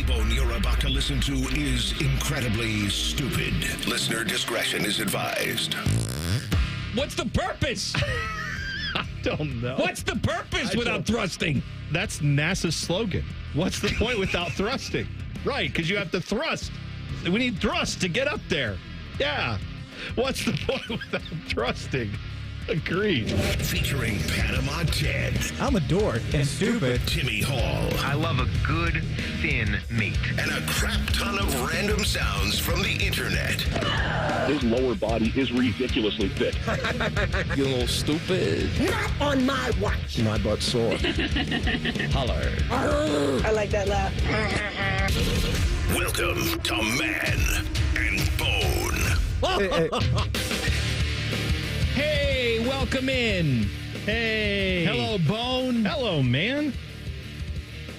backbone you're about to listen to is incredibly stupid. Listener discretion is advised. What's the purpose? I don't know. What's the purpose without thrusting? That's NASA's slogan. What's the point without thrusting? Right, because you have to thrust. We need thrust to get up there. Yeah. What's the point without thrusting? Agreed. Featuring Panama Ted. I'm a dork and stupid. Timmy Hall. I love a good, thin meat. And a crap ton of random sounds from the internet. His lower body is ridiculously thick. You little stupid. Not on my watch. My butt's sore. Holler. I like that laugh. Welcome to Man and Bone. Hey, welcome in. Hey. Hello, Bone. Hello, man.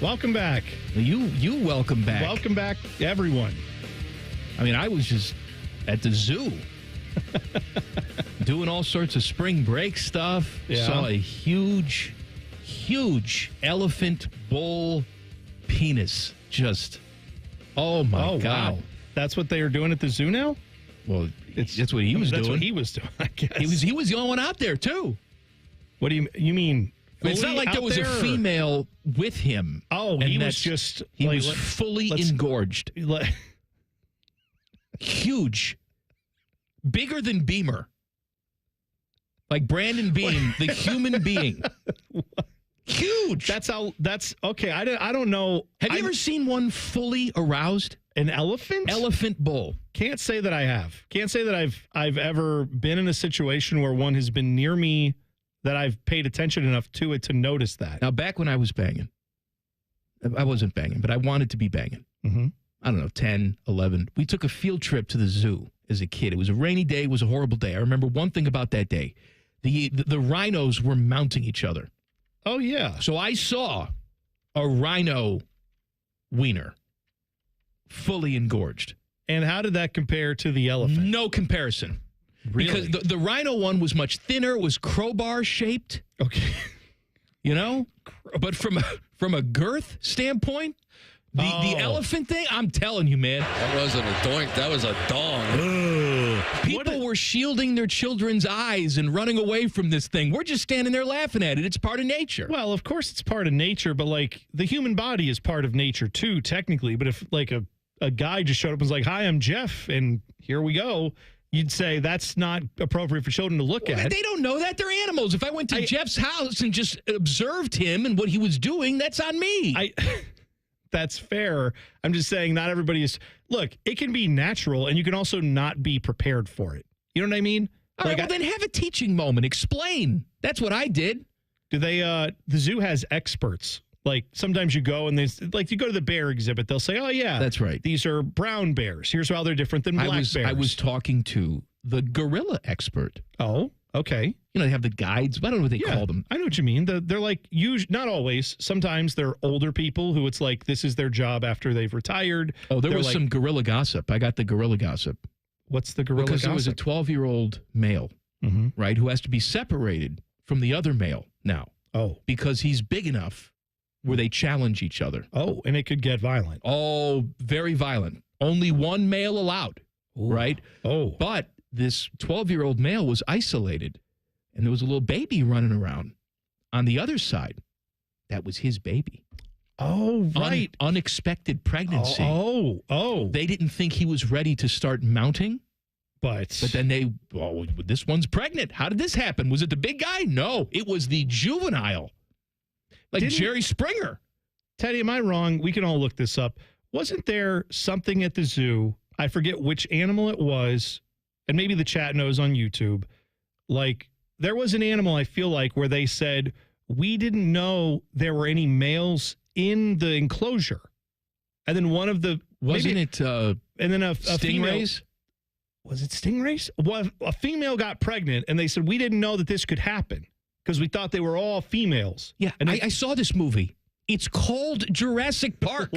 Welcome back. You welcome back. Welcome back, everyone. I mean, I was just at the zoo doing all sorts of spring break stuff. Yeah. Saw a huge elephant bull penis. Just, oh my God. Wow. That's what they are doing at the zoo now? Well, that's what he was doing. That's what he was doing, I guess. He was the only one out there, too. What do you mean? It's not like there was a female with him. Oh, he was just... He was fully engorged. Huge. Bigger than Beamer. Like Brandon Beam, the human being. Huge. That's okay. I don't know. Have you ever seen one fully aroused? An elephant? Elephant bull. Can't say that I have. Can't say that I've ever been in a situation where one has been near me that I've paid attention enough to it to notice that. Now, back when I was banging, I wasn't banging, but I wanted to be banging. Mm-hmm. I don't know, 10, 11. We took a field trip to the zoo as a kid. It was a rainy day. It was a horrible day. I remember one thing about that day. The rhinos were mounting each other. Oh, yeah. So I saw a rhino wiener fully engorged. And how did that compare to the elephant? No comparison. Really? Because the rhino one was much thinner. It was crowbar shaped. Okay. You know? But from a girth standpoint, the elephant thing, I'm telling you, man. That wasn't a doink. That was a dong. People were shielding their children's eyes and running away from this thing. We're just standing there laughing at it. It's part of nature. Well, of course it's part of nature, but like the human body is part of nature too, technically. But if like a guy just showed up and was like, "Hi, I'm Jeff, and here we go," you'd say that's not appropriate for children to look at. They don't know that. They're animals. If I went to Jeff's house and just observed him and what he was doing, that's on me. That's fair. I'm just saying not everybody is. Look, it can be natural, and you can also not be prepared for it. You know what I mean? All right, well, then have a teaching moment. Explain. That's what I did. Do they? The zoo has experts. Like sometimes you go and you go to the bear exhibit. They'll say, "Oh yeah, that's right. These are brown bears. Here's how they're different than black bears." I was talking to the gorilla expert. Oh, okay. You know, they have the guides. I don't know what they call them. I know what you mean. They're like, not always. Sometimes they're older people who it's like this is their job after they've retired. Oh, there was some gorilla gossip. I got the gorilla gossip. What's the gorilla gossip? Because there was a 12-year-old male, right, who has to be separated from the other male now. Oh. Because he's big enough where they challenge each other. Oh, and it could get violent. Oh, very violent. Only one male allowed, right? Oh. But this 12-year-old male was isolated. And there was a little baby running around on the other side. That was his baby. Oh, right. Unexpected pregnancy. Oh. They didn't think he was ready to start mounting. But then this one's pregnant. How did this happen? Was it the big guy? No, it was the juvenile. Like Jerry Springer. Teddy, am I wrong? We can all look this up. Wasn't there something at the zoo? I forget which animal it was. And maybe the chat knows on YouTube. Like, there was an animal, I feel like, where they said, we didn't know there were any males in the enclosure. And then one of the... Wasn't it and then a stingrays? Female, was it stingrays? Well, a female got pregnant, and they said, we didn't know that this could happen because we thought they were all females. Yeah, and I saw this movie. It's called Jurassic Park.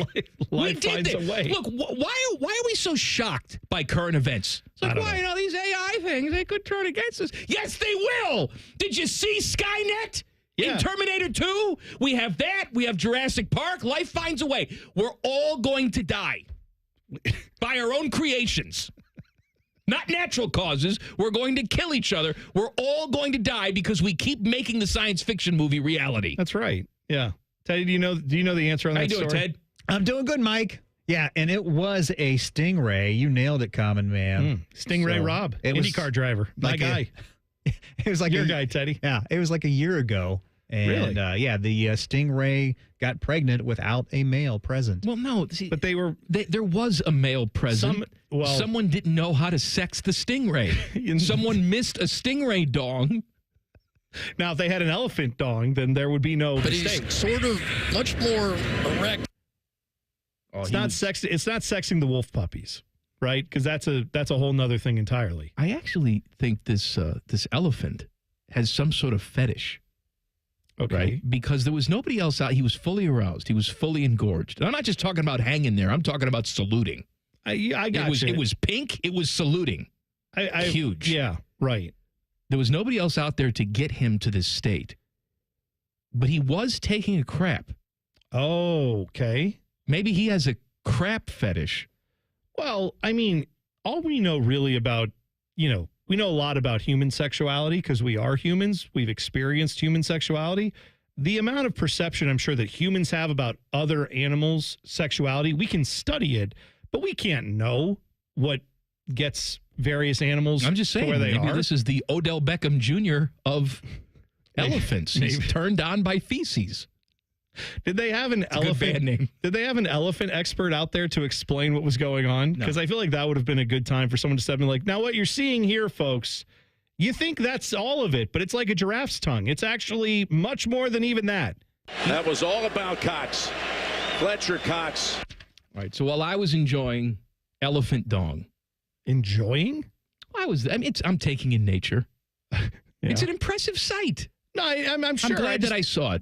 Life finds a way. Look, why are we so shocked by current events? It's like, why, these AI things, they could turn against us. Yes, they will. Did you see Skynet? Yeah. In Terminator 2, we have that. We have Jurassic Park. Life finds a way. We're all going to die by our own creations. Not natural causes. We're going to kill each other. We're all going to die because we keep making the science fiction movie reality. That's right. Yeah. Teddy, do you know the answer on that story? How you doing, Ted? I'm doing good, Mike. Yeah, and it was a Stingray. You nailed it, Common Man. Stingray So, Rob, it was IndyCar driver. My like guy. It was like Your guy, Teddy. Yeah, it was like a year ago. And, Really? The Stingray got pregnant without a male present. Well, no. See, But there was a male present. Someone didn't know how to sex the stingray. Someone missed a stingray dong. now, if they had an elephant dong, then there would be no But mistake. he's sort of much more erect. Oh, It's not sexing the wolf puppies, right? Because that's a whole nother thing entirely. I actually think this elephant has some sort of fetish. Okay. Right? Because there was nobody else out. He was fully aroused. He was fully engorged. And I'm not just talking about hanging there. I'm talking about saluting. I got you. It was pink. It was saluting. Huge. Yeah, right. There was nobody else out there to get him to this state. But he was taking a crap. Oh, okay. Maybe he has a crap fetish. Well, I mean, all we know really about, we know a lot about human sexuality because we are humans. We've experienced human sexuality. The amount of perception I'm sure that humans have about other animals' sexuality, we can study it, but we can't know what gets various animals I'm just saying, to where they maybe are. this is the Odell Beckham Jr. of elephants. He's turned on by feces. Did they have an It's a good elephant? band name. Did they have an elephant expert out there to explain what was going on? Because I feel like that would have been a good time for someone to step in. Like, now what you're seeing here, folks, you think that's all of it, but it's like a giraffe's tongue. It's actually much more than even that. That was all about Cox. Fletcher Cox. All right. So while I was enjoying elephant dong, Enjoying? I'm taking in nature. Yeah. It's an impressive sight. No, I'm sure. I'm glad that I saw it.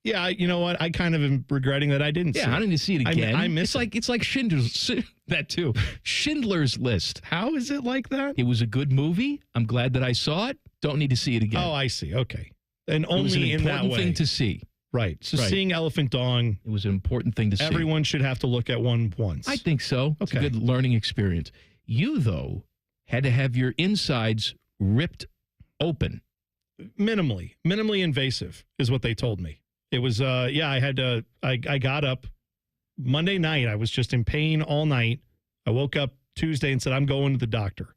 Yeah, you know what? I kind of am regretting that I didn't see Yeah, I it. didn't see it again. I miss it's like Schindler's that too. Schindler's List. How is it like that? It was a good movie. I'm glad that I saw it. Don't need to see it again. Oh, I see. Okay. And it was an only in that important way. thing to see. Right. So Right. seeing elephant dong, It was an important thing to see. everyone should have to look at one once. I think so. It's a Okay. good learning experience. You, though, had to have your insides ripped open. minimally invasive is what they told me. It was I got up Monday night. I was just in pain all night. I woke up Tuesday and said, I'm going to the doctor.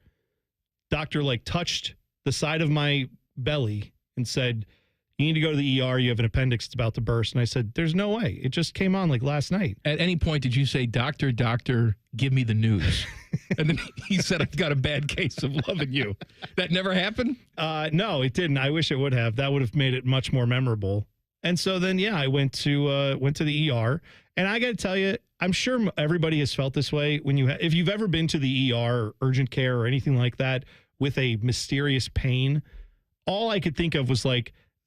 Doctor touched the side of my belly and said, you need to go to the ER. You have an appendix. It's about to burst. And I said, there's no way. It just came on last night. At any point, did you say, doctor, give me the news? And then he said, I've got a bad case of loving you. That never happened? No, it didn't. I wish it would have. That would have made it much more memorable. And so then, I went to the ER. And I got to tell you, I'm sure everybody has felt this way when if you've ever been to the ER or urgent care or anything like that with a mysterious pain, all I could think of was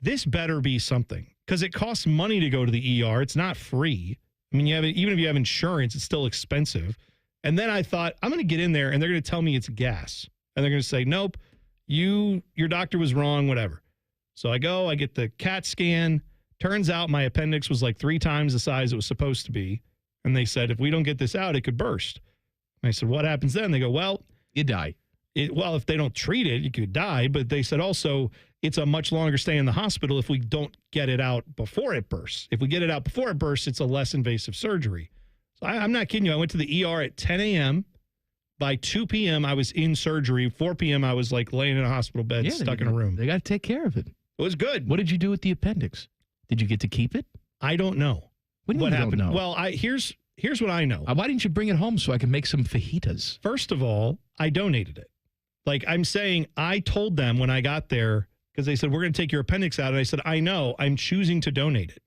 this better be something, because it costs money to go to the ER. It's not free. I mean, even if you have insurance, it's still expensive. And then I thought, I'm going to get in there and they're going to tell me it's gas. And they're going to say, nope, your doctor was wrong, whatever. So I go, I get the CAT scan. Turns out my appendix was 3 times the size it was supposed to be. And they said, if we don't get this out, it could burst. And I said, what happens then? They go, well, You die. if they don't treat it, you could die. But they said also, it's a much longer stay in the hospital if we don't get it out before it bursts. If we get it out before it bursts, it's a less invasive surgery. So I'm not kidding you. I went to the ER at 10 a.m. By 2 p.m., I was in surgery. 4 p.m., I was laying in a hospital bed, stuck in a room. They got to take care of it. It was good. What did you do with the appendix? Did you get to keep it? I don't know. What do you mean you don't happened? know? Well, here's what I know. Why didn't you bring it home so I could make some fajitas? First of all, I donated it. I'm saying, I told them when I got there, because they said, we're going to take your appendix out. And I said, I know, I'm choosing to donate it.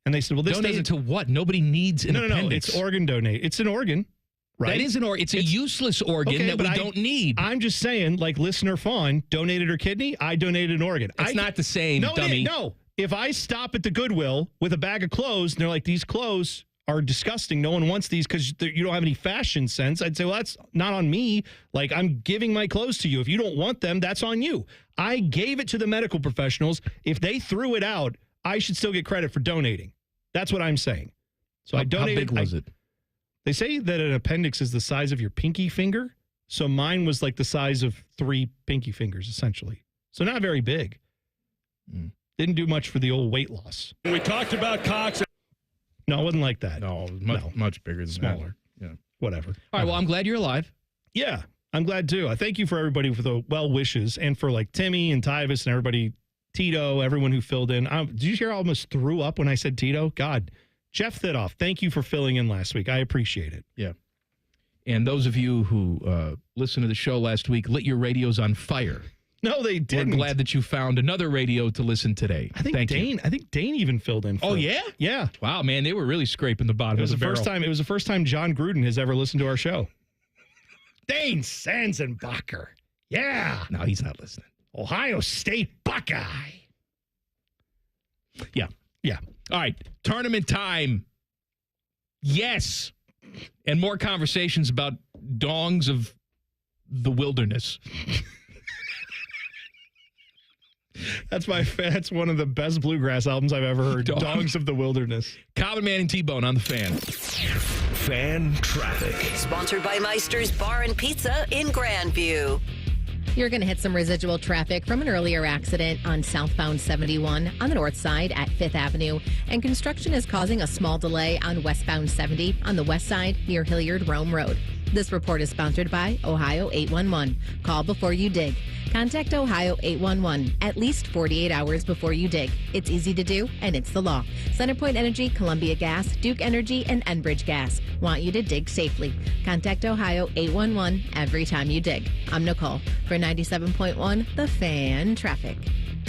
And they said, well, this donate it to what? Nobody needs an appendix. No, it's organ donate. It's an organ, right? That is an organ. It's a useless organ that we don't need. I'm just saying, listener Fawn donated her kidney. I donated an organ. It's not the same, dummy. No. If I stop at the Goodwill with a bag of clothes and they're like, these clothes are disgusting, no one wants these because you don't have any fashion sense, I'd say, well, that's not on me. I'm giving my clothes to you. If you don't want them, that's on you. I gave it to the medical professionals. If they threw it out, I should still get credit for donating. That's what I'm saying. So I donated. How big was it? They say that an appendix is the size of your pinky finger. So mine was like the size of 3 pinky fingers, essentially. So not very big. Didn't do much for the old weight loss. We talked about Cox. No, it wasn't like that. No, much bigger than smaller. That. Yeah. Whatever. All right, well, I'm glad you're alive. Yeah, I'm glad too. I thank you for everybody for the well wishes and for like Timmy and Tyvis and everybody, Tito, everyone who filled in. Did you hear I almost threw up when I said Tito? God, Jeff Thidoff, thank you for filling in last week. I appreciate it. Yeah. And those of you who listened to the show last week lit your radios on fire. No, they didn't. We're glad that you found another radio to listen today. I think Dane even filled in. Oh, yeah? Yeah. Wow, man, they were really scraping the bottom of the barrel. It was the first time John Gruden has ever listened to our show. Dane Sanzenbacher. Yeah. No, he's not listening. Ohio State Buckeye. Yeah. Yeah. All right. Tournament time. Yes. And more conversations about dongs of the wilderness. That's one of the best bluegrass albums I've ever heard. Dogs of the Wilderness. Common Man and T-Bone on the Fan. Fan traffic. Sponsored by Meister's Bar and Pizza in Grandview. You're going to hit some residual traffic from an earlier accident on southbound 71 on the north side at 5th Avenue, and construction is causing a small delay on westbound 70 on the west side near Hilliard-Rome Road. This report is sponsored by Ohio 811. Call before you dig. Contact Ohio 811 at least 48 hours before you dig. It's easy to do, and it's the law. Centerpoint Energy, Columbia Gas, Duke Energy, and Enbridge Gas want you to dig safely. Contact Ohio 811 every time you dig. I'm Nicole for 97.1 The Fan Traffic.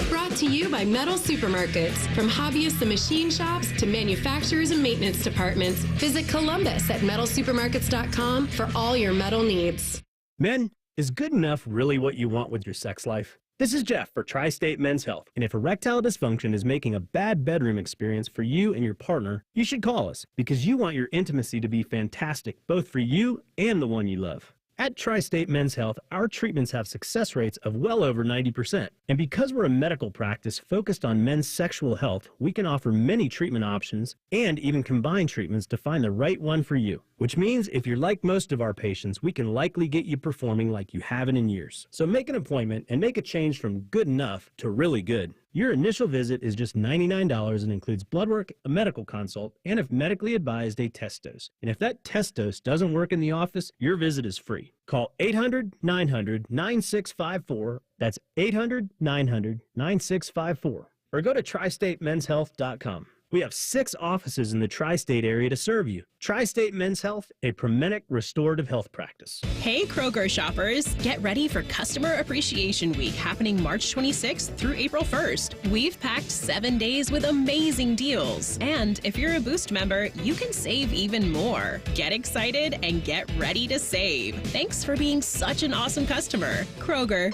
Brought to you by Metal Supermarkets. From hobbyists and machine shops to manufacturers and maintenance departments, visit Columbus at metalsupermarkets.com for all your metal needs. Men, is good enough really what you want with your sex life? This is Jeff for Tri-State Men's Health. And if erectile dysfunction is making a bad bedroom experience for you and your partner, you should call us because you want your intimacy to be fantastic, both for you and the one you love. At Tri-State Men's Health, our treatments have success rates of well over 90%. And because we're a medical practice focused on men's sexual health, we can offer many treatment options and even combine treatments to find the right one for you. Which means if you're like most of our patients, we can likely get you performing like you haven't in years. So make an appointment and make a change from good enough to really good. Your initial visit is just $99 and includes blood work, a medical consult, and if medically advised, a test dose. And if that test dose doesn't work in the office, your visit is free. Call 800-900-9654. That's 800-900-9654. Or go to tristatemenshealth.com. We have 6 offices in the tri-state area to serve you. Tri-State Men's Health, a Promenic restorative health practice. Hey, Kroger shoppers, get ready for Customer Appreciation Week happening March 26th through April 1st. We've packed 7 days with amazing deals. And if you're a Boost member, you can save even more. Get excited and get ready to save. Thanks for being such an awesome customer. Kroger,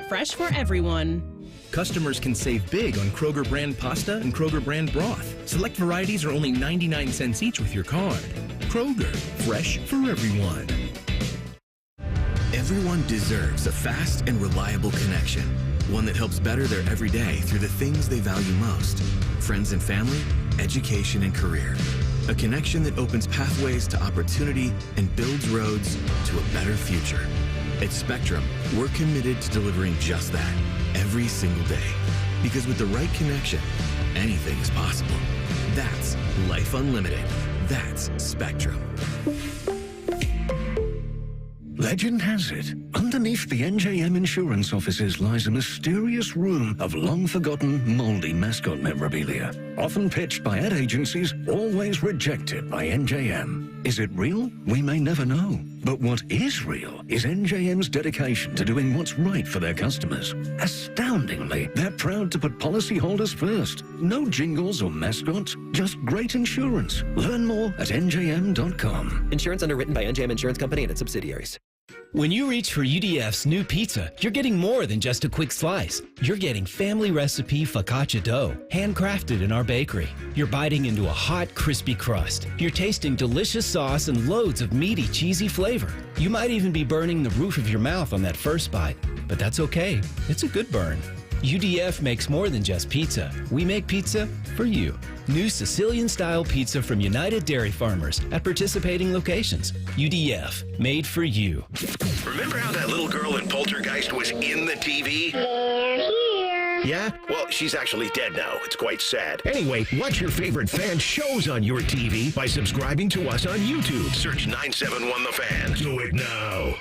fresh for everyone. Customers can save big on Kroger brand pasta and Kroger brand broth. Select varieties are only 99 cents each with your card. Kroger, fresh for everyone. Everyone deserves a fast and reliable connection. One that helps better their everyday through the things they value most. Friends and family, education and career. A connection that opens pathways to opportunity and builds roads to a better future. At Spectrum, we're committed to delivering just that every single day. Because with the right connection, anything is possible. That's Life Unlimited. That's Spectrum. Legend has it, underneath the NJM insurance offices lies a mysterious room of long-forgotten, moldy mascot memorabilia. Often pitched by ad agencies, always rejected by NJM. Is it real? We may never know. But what is real is NJM's dedication to doing what's right for their customers. Astoundingly, they're proud to put policyholders first. No jingles or mascots, just great insurance. Learn more at njm.com. Insurance underwritten by NJM Insurance Company and its subsidiaries. When you reach for UDF's new pizza, you're getting more than just a quick slice. You're getting family recipe focaccia dough, handcrafted in our bakery. You're biting into a hot, crispy crust. You're tasting delicious sauce and loads of meaty, cheesy flavor. You might even be burning the roof of your mouth on that first bite. but that's okay. It's a good burn. UDF makes more than just pizza. We make pizza for you. New Sicilian-style pizza from United Dairy Farmers at participating locations. UDF, made for you. Remember how that little girl in Poltergeist was in the TV? Yeah? Well, she's actually dead now. It's quite sad. Anyway, watch your favorite fan shows on your TV by subscribing to us on YouTube. Search 971 The Fan. Do it now.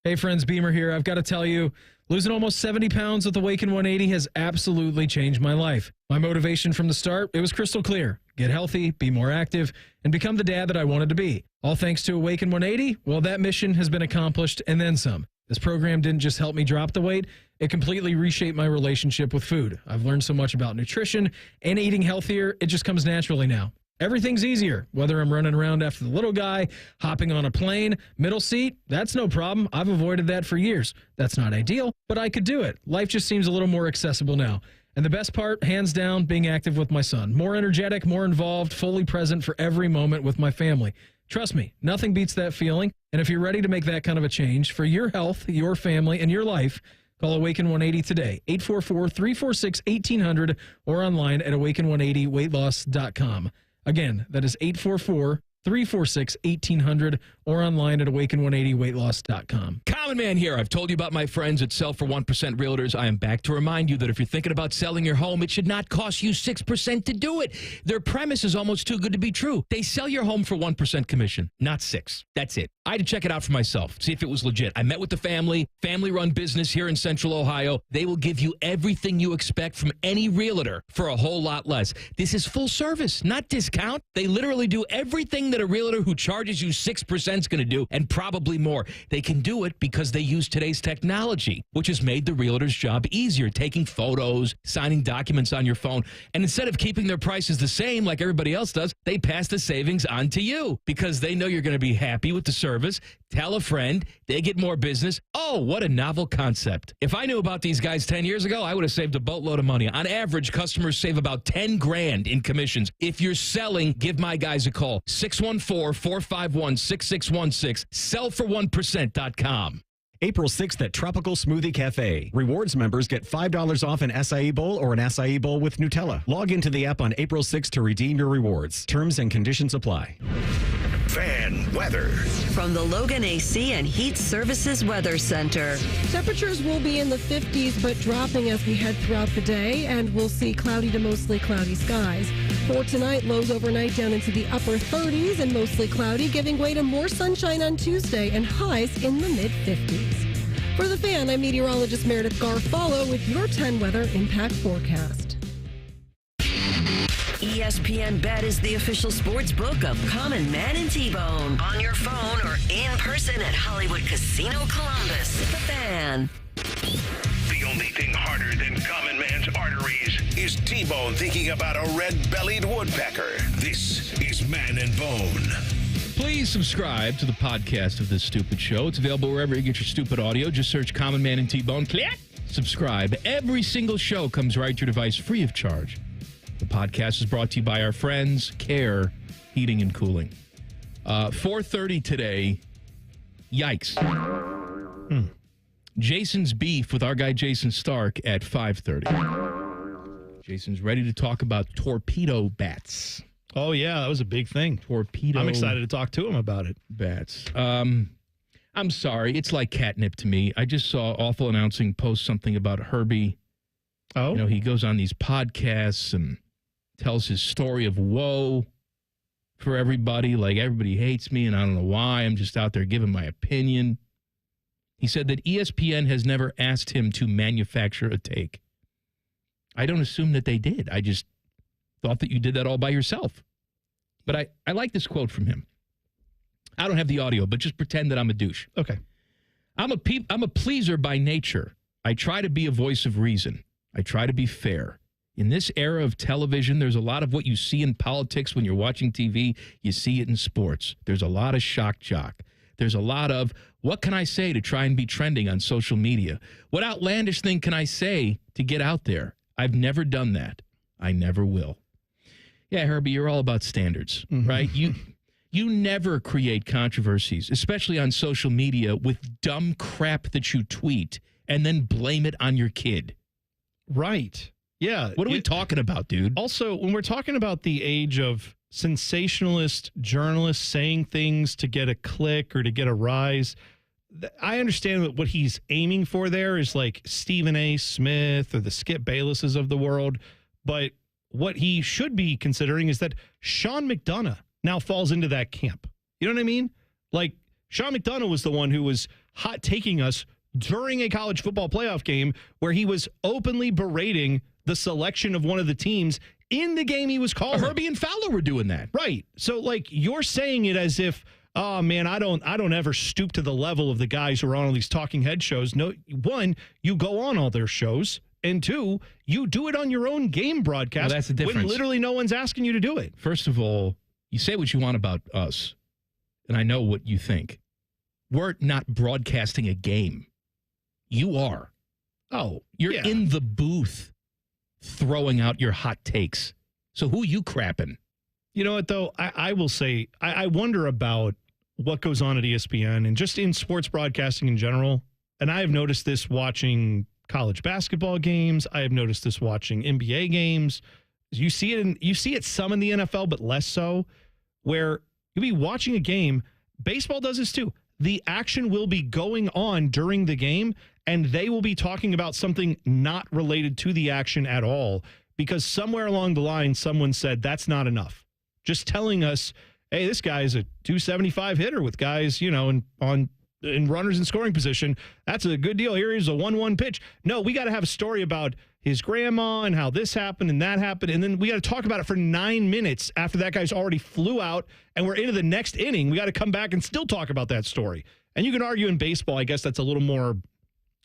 Hey friends, Beamer here. I've got to tell you, losing almost 70 pounds with Awaken 180 has absolutely changed my life. My motivation from the start, it was crystal clear. Get healthy, be more active, and become the dad that I wanted to be. All thanks to Awaken 180, well, that mission has been accomplished and then some. This program didn't just help me drop the weight, it completely reshaped my relationship with food. I've learned so much about nutrition and eating healthier, it just comes naturally now. Everything's easier, whether I'm running around after the little guy, hopping on a plane, middle seat, that's no problem. I've avoided that for years. That's not ideal, but I could do it. Life just seems a little more accessible now. And the best part, hands down, being active with my son. More energetic, more involved, fully present for every moment with my family. Trust me, nothing beats that feeling. And if you're ready to make that kind of a change for your health, your family, and your life, call Awaken 180 today, 844-346-1800, or online at awaken180weightloss.com. Again, that is 844-346-1800 or online at awaken180weightloss.com. Common Man here. I've told you about my friends at Sell for 1% Realtors. I am back to remind you that if you're thinking about selling your home, it should not cost you 6% to do it. Their premise is almost too good to be true. They sell your home for 1% commission, not 6. That's it. I had to check it out for myself, see if it was legit. I met with the family-run business here in Central Ohio. They will give you everything you expect from any realtor for a whole lot less. This is full service, not discount. They literally do everything that a realtor who charges you 6% is going to do, and probably more. They can do it because they use today's technology, which has made the realtor's job easier, taking photos, signing documents on your phone. And instead of keeping their prices the same like everybody else does, they pass the savings on to you because they know you're going to be happy with the service. Tell a friend, they get more business. Oh, what a novel concept. If I knew about these guys 10 years ago, I would have saved a boatload of money. On average, customers save about 10 grand in commissions. If you're selling, give my guys a call. 614-451-6616. Sellfor1%.com. April 6th at Tropical Smoothie Cafe. Rewards members get $5 off an acai bowl or an acai bowl with Nutella. Log into the app on April 6th to redeem your rewards. Terms and conditions apply. Fan weather. From the Logan AC and Heat Services Weather Center. Temperatures will be in the 50s, but dropping as we head throughout the day, and we'll see cloudy to mostly cloudy skies. For tonight, lows overnight down into the upper 30s and mostly cloudy, giving way to more sunshine on Tuesday and highs in the mid-50s. For The Fan, I'm meteorologist Meredith Garfalo with your 10 weather impact forecast. ESPN Bet is the official sports book of Common Man and T-Bone. On your phone or in person at Hollywood Casino Columbus. The Fan. The only thing harder than Common Man's arteries is T-Bone thinking about a red-bellied woodpecker. This is Man and Bone. Please subscribe to the podcast of this stupid show. It's available wherever you get your stupid audio. Just search Common Man and T-Bone. Click. Subscribe. Every single show comes right to your device free of charge. The podcast is brought to you by our friends, Care Heating and Cooling. 4:30 today, Yikes. Jason's beef with our guy Jayson Stark at 5:30. Jason's ready to talk about torpedo bats. Oh, yeah, that was a big thing. Torpedo. I'm excited to talk to him about it. Bats. I'm sorry. It's like catnip to me. I just saw Awful Announcing post something about Herbie. Oh? You know, he goes on these podcasts and tells his story of woe for everybody. Like, everybody hates me, and I don't know why. I'm just out there giving my opinion. He said that ESPN has never asked him to manufacture a take. I don't assume that they did. I just thought that you did that all by yourself. But I like this quote from him. I don't have the audio, but just pretend that I'm a douche. Okay. I'm a pleaser by nature. I try to be a voice of reason. I try to be fair. In this era of television, there's a lot of what you see in politics when you're watching TV. You see it in sports. There's a lot of shock jock. There's a lot of, what can I say to try and be trending on social media? What outlandish thing can I say to get out there? I've never done that. I never will. Yeah, Herbie, you're all about standards, right? You never create controversies, especially on social media, with dumb crap that you tweet and then blame it on your kid. Right. Yeah. What are we talking about, dude? Also, when we're talking about the age of sensationalist journalists saying things to get a click or to get a rise, I understand that what he's aiming for there is like Stephen A. Smith or the Skip Baylesses of the world. But what he should be considering is that Sean McDonough now falls into that camp. You know what I mean? Like, Sean McDonough was the one who was hot taking us during a college football playoff game where he was openly berating the selection of one of the teams in the game he was calling. Herbie and Fowler were doing that. Right. So, like, you're saying it as if, oh, man, I don't ever stoop to the level of the guys who are on all these talking head shows. No, one, you go on all their shows. And two, you do it on your own game broadcast. Well, that's the difference. When literally no one's asking you to do it. First of all, you say what you want about us, and I know what you think. We're not broadcasting a game. You are. Oh, you're in the booth throwing out your hot takes. So who you crapping? You know what, though? I will say, I wonder about what goes on at ESPN and just in sports broadcasting in general. And I have noticed this watching college basketball games. I have noticed this watching NBA games. You see it some in the NFL, but less so, where you'll be watching a game. Baseball does this too. The action will be going on during the game, and they will be talking about something not related to the action at all, because somewhere along the line, someone said that's not enough. Just telling us, hey, this guy's a 275 hitter with guys, in runners in scoring position. That's a good deal. Here is a 1-1 pitch. No, we got to have a story about his grandma and how this happened and that happened. And then we got to talk about it for 9 minutes after that guy's already flew out and we're into the next inning. We got to come back and still talk about that story. And you can argue in baseball, I guess that's a little more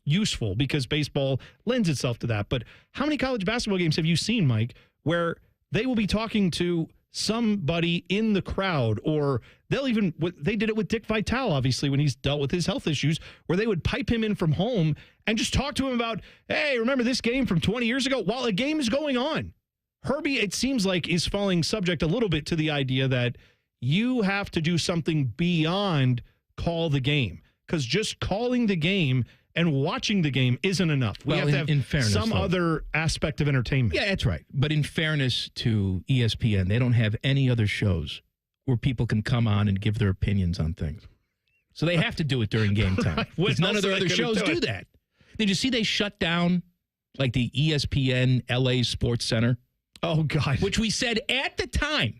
useful because baseball lends itself to that. But how many college basketball games have you seen, Mike, where they will be talking to somebody in the crowd, or they did it with Dick Vitale, obviously, when he's dealt with his health issues, where they would pipe him in from home and just talk to him about, hey, remember this game from 20 years ago while a game is going on. Herbie, it seems like, is falling subject a little bit to the idea that you have to do something beyond call the game, because just calling the game and watching the game isn't enough. We have to have in fairness, some other aspect of entertainment. Yeah, that's right. But in fairness to ESPN, they don't have any other shows where people can come on and give their opinions on things. So they have to do it during game time. Because none of their other shows do that. Did you see they shut down like the ESPN LA Sports Center? Oh, God. Which we said at the time,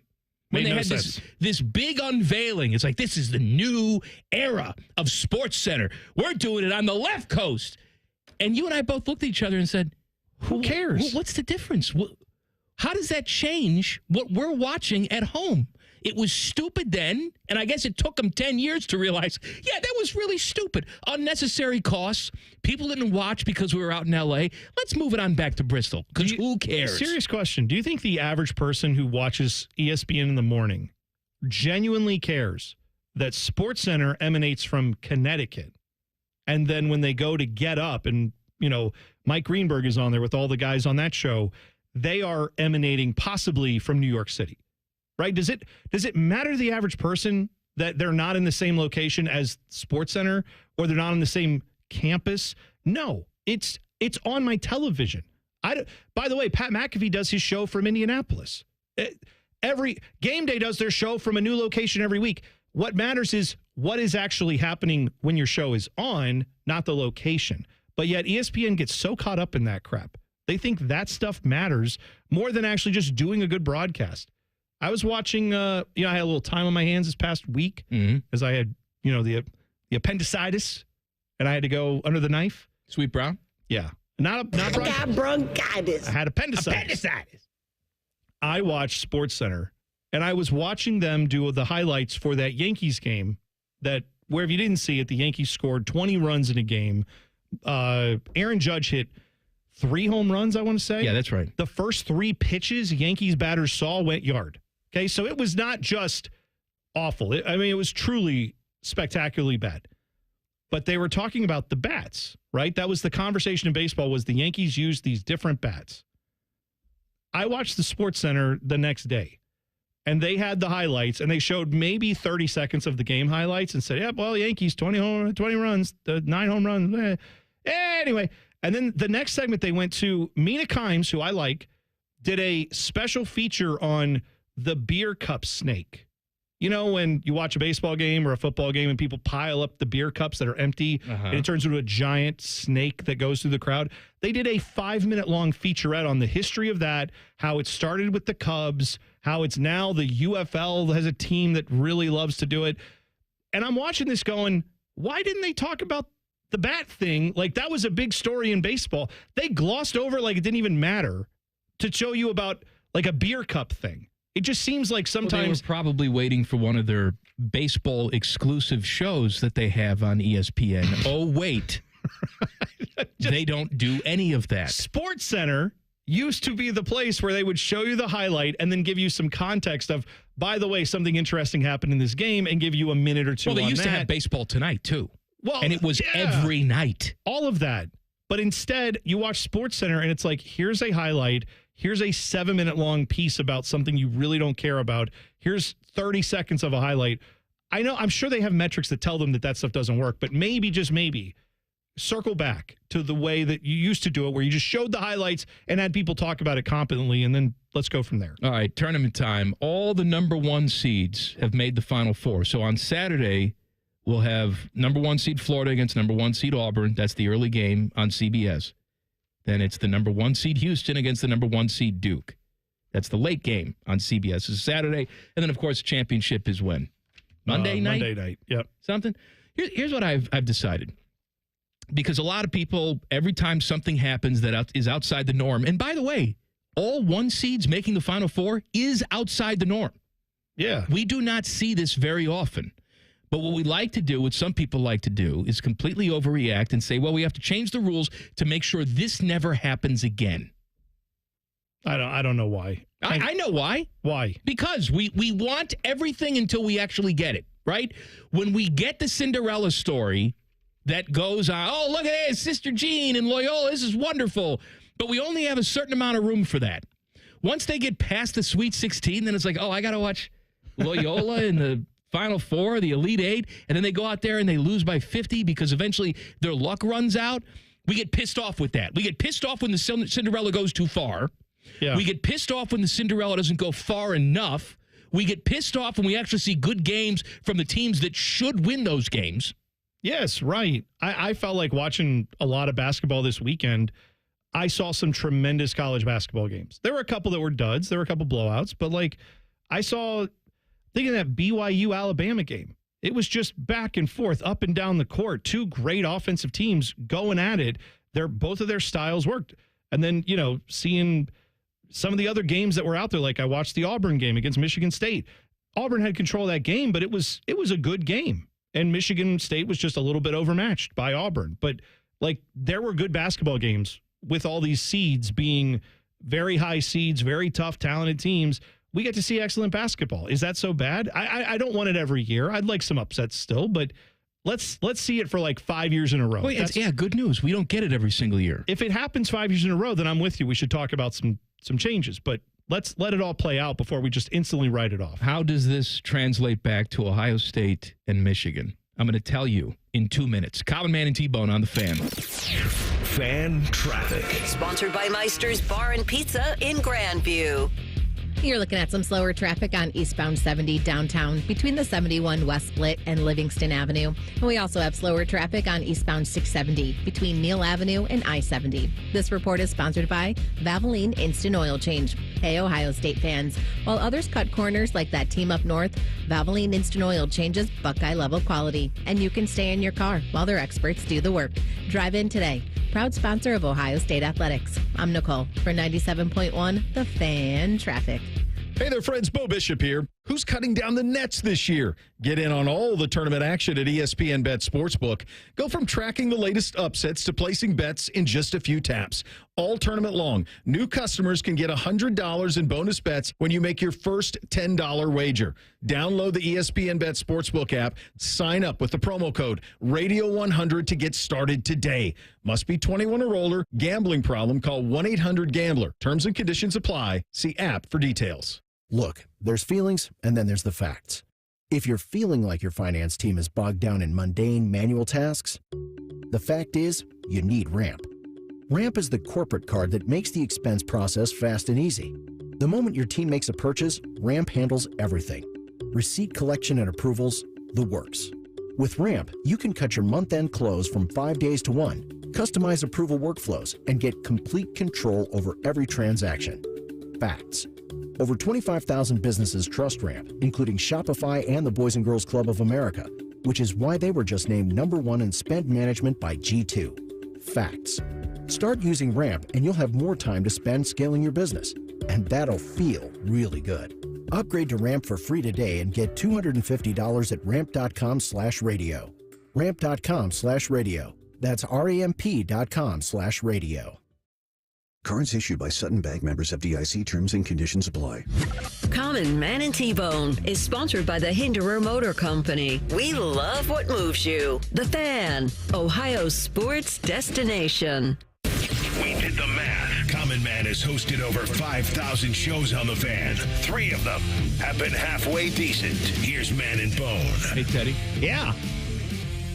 when they had this big unveiling. It's like, this is the new era of Sports Center. We're doing it on the left coast. And you and I both looked at each other and said, who cares? What's the difference? How does that change what we're watching at home? It was stupid then, and I guess it took them 10 years to realize, yeah, that was really stupid. Unnecessary costs. People didn't watch because we were out in L.A. Let's move it on back to Bristol, because who cares? Serious question. Do you think the average person who watches ESPN in the morning genuinely cares that SportsCenter emanates from Connecticut, and then when they go to Get Up and, Mike Greenberg is on there with all the guys on that show, they are emanating possibly from New York City? Right? Does it matter to the average person that they're not in the same location as SportsCenter, or they're not on the same campus? No, it's on my television. By the way, Pat McAfee does his show from Indianapolis. Every Game Day does their show from a new location every week. What matters is what is actually happening when your show is on, not the location. But yet ESPN gets so caught up in that crap. They think that stuff matters more than actually just doing a good broadcast. I was watching, I had a little time on my hands this past week as I had, the appendicitis, and I had to go under the knife. Sweet Brown? Yeah. Not bronchitis. I had appendicitis. I watched SportsCenter, and I was watching them do the highlights for that Yankees game where if you didn't see it, the Yankees scored 20 runs in a game. Aaron Judge hit 3 home runs, I want to say. Yeah, that's right. The first 3 pitches Yankees batters saw went yard. Okay, so it was not just awful. It was truly spectacularly bad. But they were talking about the bats, right? That was the conversation in baseball, was the Yankees used these different bats. I watched the SportsCenter the next day, and they had the highlights, and they showed maybe 30 seconds of the game highlights and said, yeah, well, Yankees, 20 runs, 9 home runs. Anyway, and then the next segment they went to, Mina Kimes, who I like, did a special feature on the beer cup snake. You know, when you watch a baseball game or a football game and people pile up the beer cups that are empty and it turns into a giant snake that goes through the crowd. They did a 5-minute long featurette on the history of that, how it started with the Cubs, how it's now the UFL has a team that really loves to do it. And I'm watching this going, why didn't they talk about the bat thing? Like, that was a big story in baseball. They glossed over like it didn't even matter to show you about like a beer cup thing. It just seems like sometimes they were probably waiting for one of their baseball exclusive shows that they have on ESPN. Oh, wait. They don't do any of that. Sports Center used to be the place where they would show you the highlight and then give you some context of, by the way, something interesting happened in this game and give you a minute or two on that. Well, they used to have Baseball Tonight, too. Well, and it was every night. All of that. But instead, you watch Sports Center and it's like, here's a highlight. Here's a 7-minute long piece about something you really don't care about. Here's 30 seconds of a highlight. I'm sure they have metrics that tell them that stuff doesn't work, but maybe, just maybe, circle back to the way that you used to do it, where you just showed the highlights and had people talk about it competently, and then let's go from there. All right, tournament time. All the number 1 seeds have made the Final Four. So on Saturday, we'll have number 1 seed Florida against number 1 seed Auburn. That's the early game on CBS. Then it's the number 1 seed Houston against the number 1 seed Duke. That's the late game on CBS. It's Saturday. And then, of course, championship is when? Monday night? Monday night, yep. Something? Here's what I've decided. Because a lot of people, every time something happens that is outside the norm, and by the way, all 1 seeds making the Final Four is outside the norm. Yeah. We do not see this very often. But what we like to do, what some people like to do, is completely overreact and say, well, we have to change the rules to make sure this never happens again. I don't know why. I know why. Why? Because we want everything until we actually get it, right? When we get the Cinderella story that goes on, oh, look at this, Sister Jean and Loyola, this is wonderful. But we only have a certain amount of room for that. Once they get past the Sweet 16, then it's like, oh, I got to watch Loyola in the Final Four, the Elite Eight, and then they go out there and they lose by 50 because eventually their luck runs out. We get pissed off with that. We get pissed off when the Cinderella goes too far. Yeah. We get pissed off when the Cinderella doesn't go far enough. We get pissed off when we actually see good games from the teams that should win those games. Yes, right. I felt like watching a lot of basketball this weekend. I saw some tremendous college basketball games. There were a couple that were duds. There were a couple blowouts. But, like, I saw... Think of that BYU-Alabama game. It was just back and forth, up and down the court. 2 great offensive teams going at it. Both of their styles worked. And then, seeing some of the other games that were out there, like I watched the Auburn game against Michigan State. Auburn had control of that game, but it was a good game. And Michigan State was just a little bit overmatched by Auburn. But, like, there were good basketball games with all these seeds being very high seeds, very tough, talented teams. We get to see excellent basketball. Is that so bad? I don't want it every year. I'd like some upsets still, but let's see it for like 5 years in a row. Well, good news. We don't get it every single year. If it happens 5 years in a row, then I'm with you. We should talk about some changes, but let's let it all play out before we just instantly write it off. How does this translate back to Ohio State and Michigan? I'm going to tell you in 2 minutes. Common Man and T-Bone on the Fan. Fan traffic. Sponsored by Meister's Bar and Pizza in Grandview. You're looking at some slower traffic on eastbound 70 downtown between the 71 West Split and Livingston Avenue. And we also have slower traffic on eastbound 670 between Neal Avenue and I-70. This report is sponsored by Valvoline Instant Oil Change. Hey, Ohio State fans. While others cut corners like that team up north, Valvoline Instant Oil changes Buckeye level quality. And you can stay in your car while their experts do the work. Drive in today. Proud sponsor of Ohio State Athletics. I'm Nicole for 97.1 The Fan Traffic. Hey there, friends. Bo Bishop here. Who's cutting down the nets this year? Get in on all the tournament action at ESPN Bet Sportsbook. Go from tracking the latest upsets to placing bets in just a few taps. All tournament long, new customers can get $100 in bonus bets when you make your first $10 wager. Download the ESPN Bet Sportsbook app. Sign up with the promo code Radio100 to get started today. Must be 21 or older. Gambling problem? Call 1-800-GAMBLER. Terms and conditions apply. See app for details. Look, there's feelings, and then there's the facts. If you're feeling like your finance team is bogged down in mundane, manual tasks, the fact is, you need Ramp. Ramp is the corporate card that makes the expense process fast and easy. The moment your team makes a purchase, Ramp handles everything. Receipt collection and approvals, the works. With Ramp, you can cut your month-end close from 5 days to 1, customize approval workflows, and get complete control over every transaction. Facts. Over 25,000 businesses trust Ramp, including Shopify and the Boys and Girls Club of America, which is why they were just named #1 in spend management by G2. Facts. Start using Ramp and you'll have more time to spend scaling your business. And that'll feel really good. Upgrade to Ramp for free today and get $250 at ramp.com/radio. Ramp.com/radio. That's ramp.com/radio. Cards issued by Sutton Bank, members of FDIC. Terms and conditions apply. Common Man and T-Bone is sponsored by the Hinderer Motor Company. We love what moves you. The Fan, Ohio's sports destination. We did the math. Common Man has hosted over 5,000 shows on The Fan. 3 of them have been halfway decent. Here's Man and Bone. Hey, Teddy. Yeah.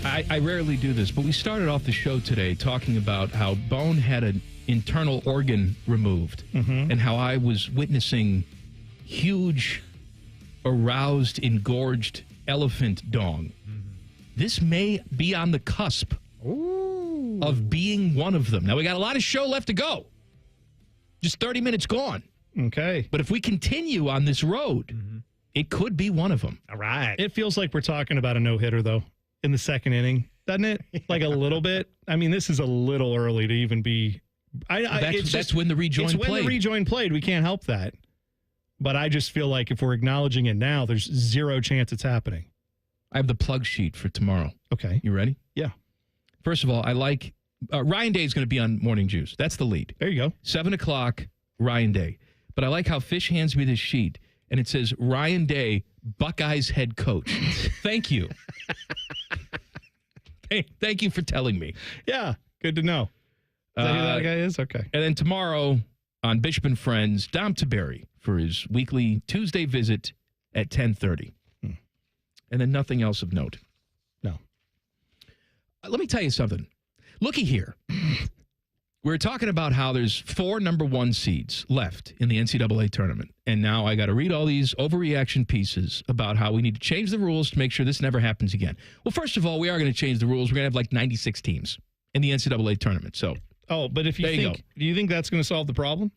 I rarely do this, but we started off the show today talking about how Bone had an internal organ removed and how I was witnessing huge, aroused, engorged elephant dong. This may be on the cusp of being one of them. Now, we got a lot of show left to go. Just 30 minutes gone. Okay. But if we continue on this road, it could be one of them. All right. It feels like we're talking about a no-hitter, though, in the second inning, doesn't it? Like a little bit. I mean, this is a little early to even be. That's when the rejoin played. It's when the rejoin played. We can't help that. But I just feel like if we're acknowledging it now, there's zero chance it's happening. I have the plug sheet for tomorrow. Okay. You ready? Yeah. First of all, I like Ryan Day is going to be on Morning Juice. That's the lead. There you go. 7 o'clock, Ryan Day. But I like how Fish hands me this sheet, and it says Ryan Day, Buckeyes head coach. Thank you. Thank you for telling me. Yeah, good to know. Is that who that guy is? Okay. And then tomorrow on Bishop and Friends, Dom Taberry for his weekly Tuesday visit at 10:30. And then nothing else of note. No. Let me tell you something. Looky here. We're talking about how there's 4 number 1 seeds left in the NCAA tournament. And now I got to read all these overreaction pieces about how we need to change the rules to make sure this never happens again. Well, first of all, we are going to change the rules. We're going to have like 96 teams in the NCAA tournament. So, but if you think, do you think that's going to solve the problem?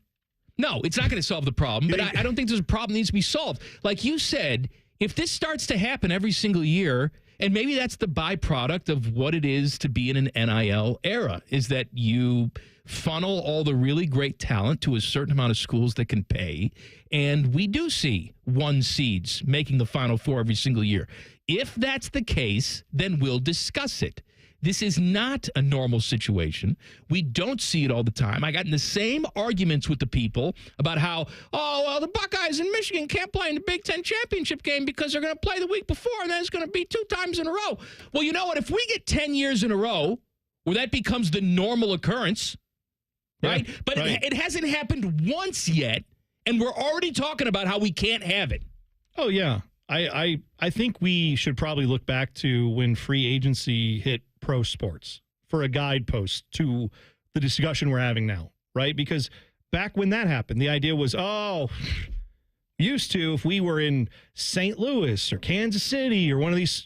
No, it's not going to solve the problem. But I don't think there's a problem that needs to be solved. Like you said, if this starts to happen every single year, and maybe that's the byproduct of what it is to be in an NIL era, is that you funnel all the really great talent to a certain amount of schools that can pay. And we do see 1 seeds making the Final Four every single year. If that's the case, then we'll discuss it. This is not a normal situation. We don't see it all the time. I got in the same arguments with the people about how, the Buckeyes in Michigan can't play in the Big Ten championship game because they're going to play the week before, and then it's going to be 2 times in a row. Well, you know what? If we get 10 years in a row where that becomes the normal occurrence, right? But it hasn't happened once yet, and we're already talking about how we can't have it. Oh, yeah. I think we should probably look back to when free agency hit pro sports for a guidepost to the discussion we're having now, right? Because back when that happened, the idea was, used to, if we were in St. Louis or Kansas City or one of these,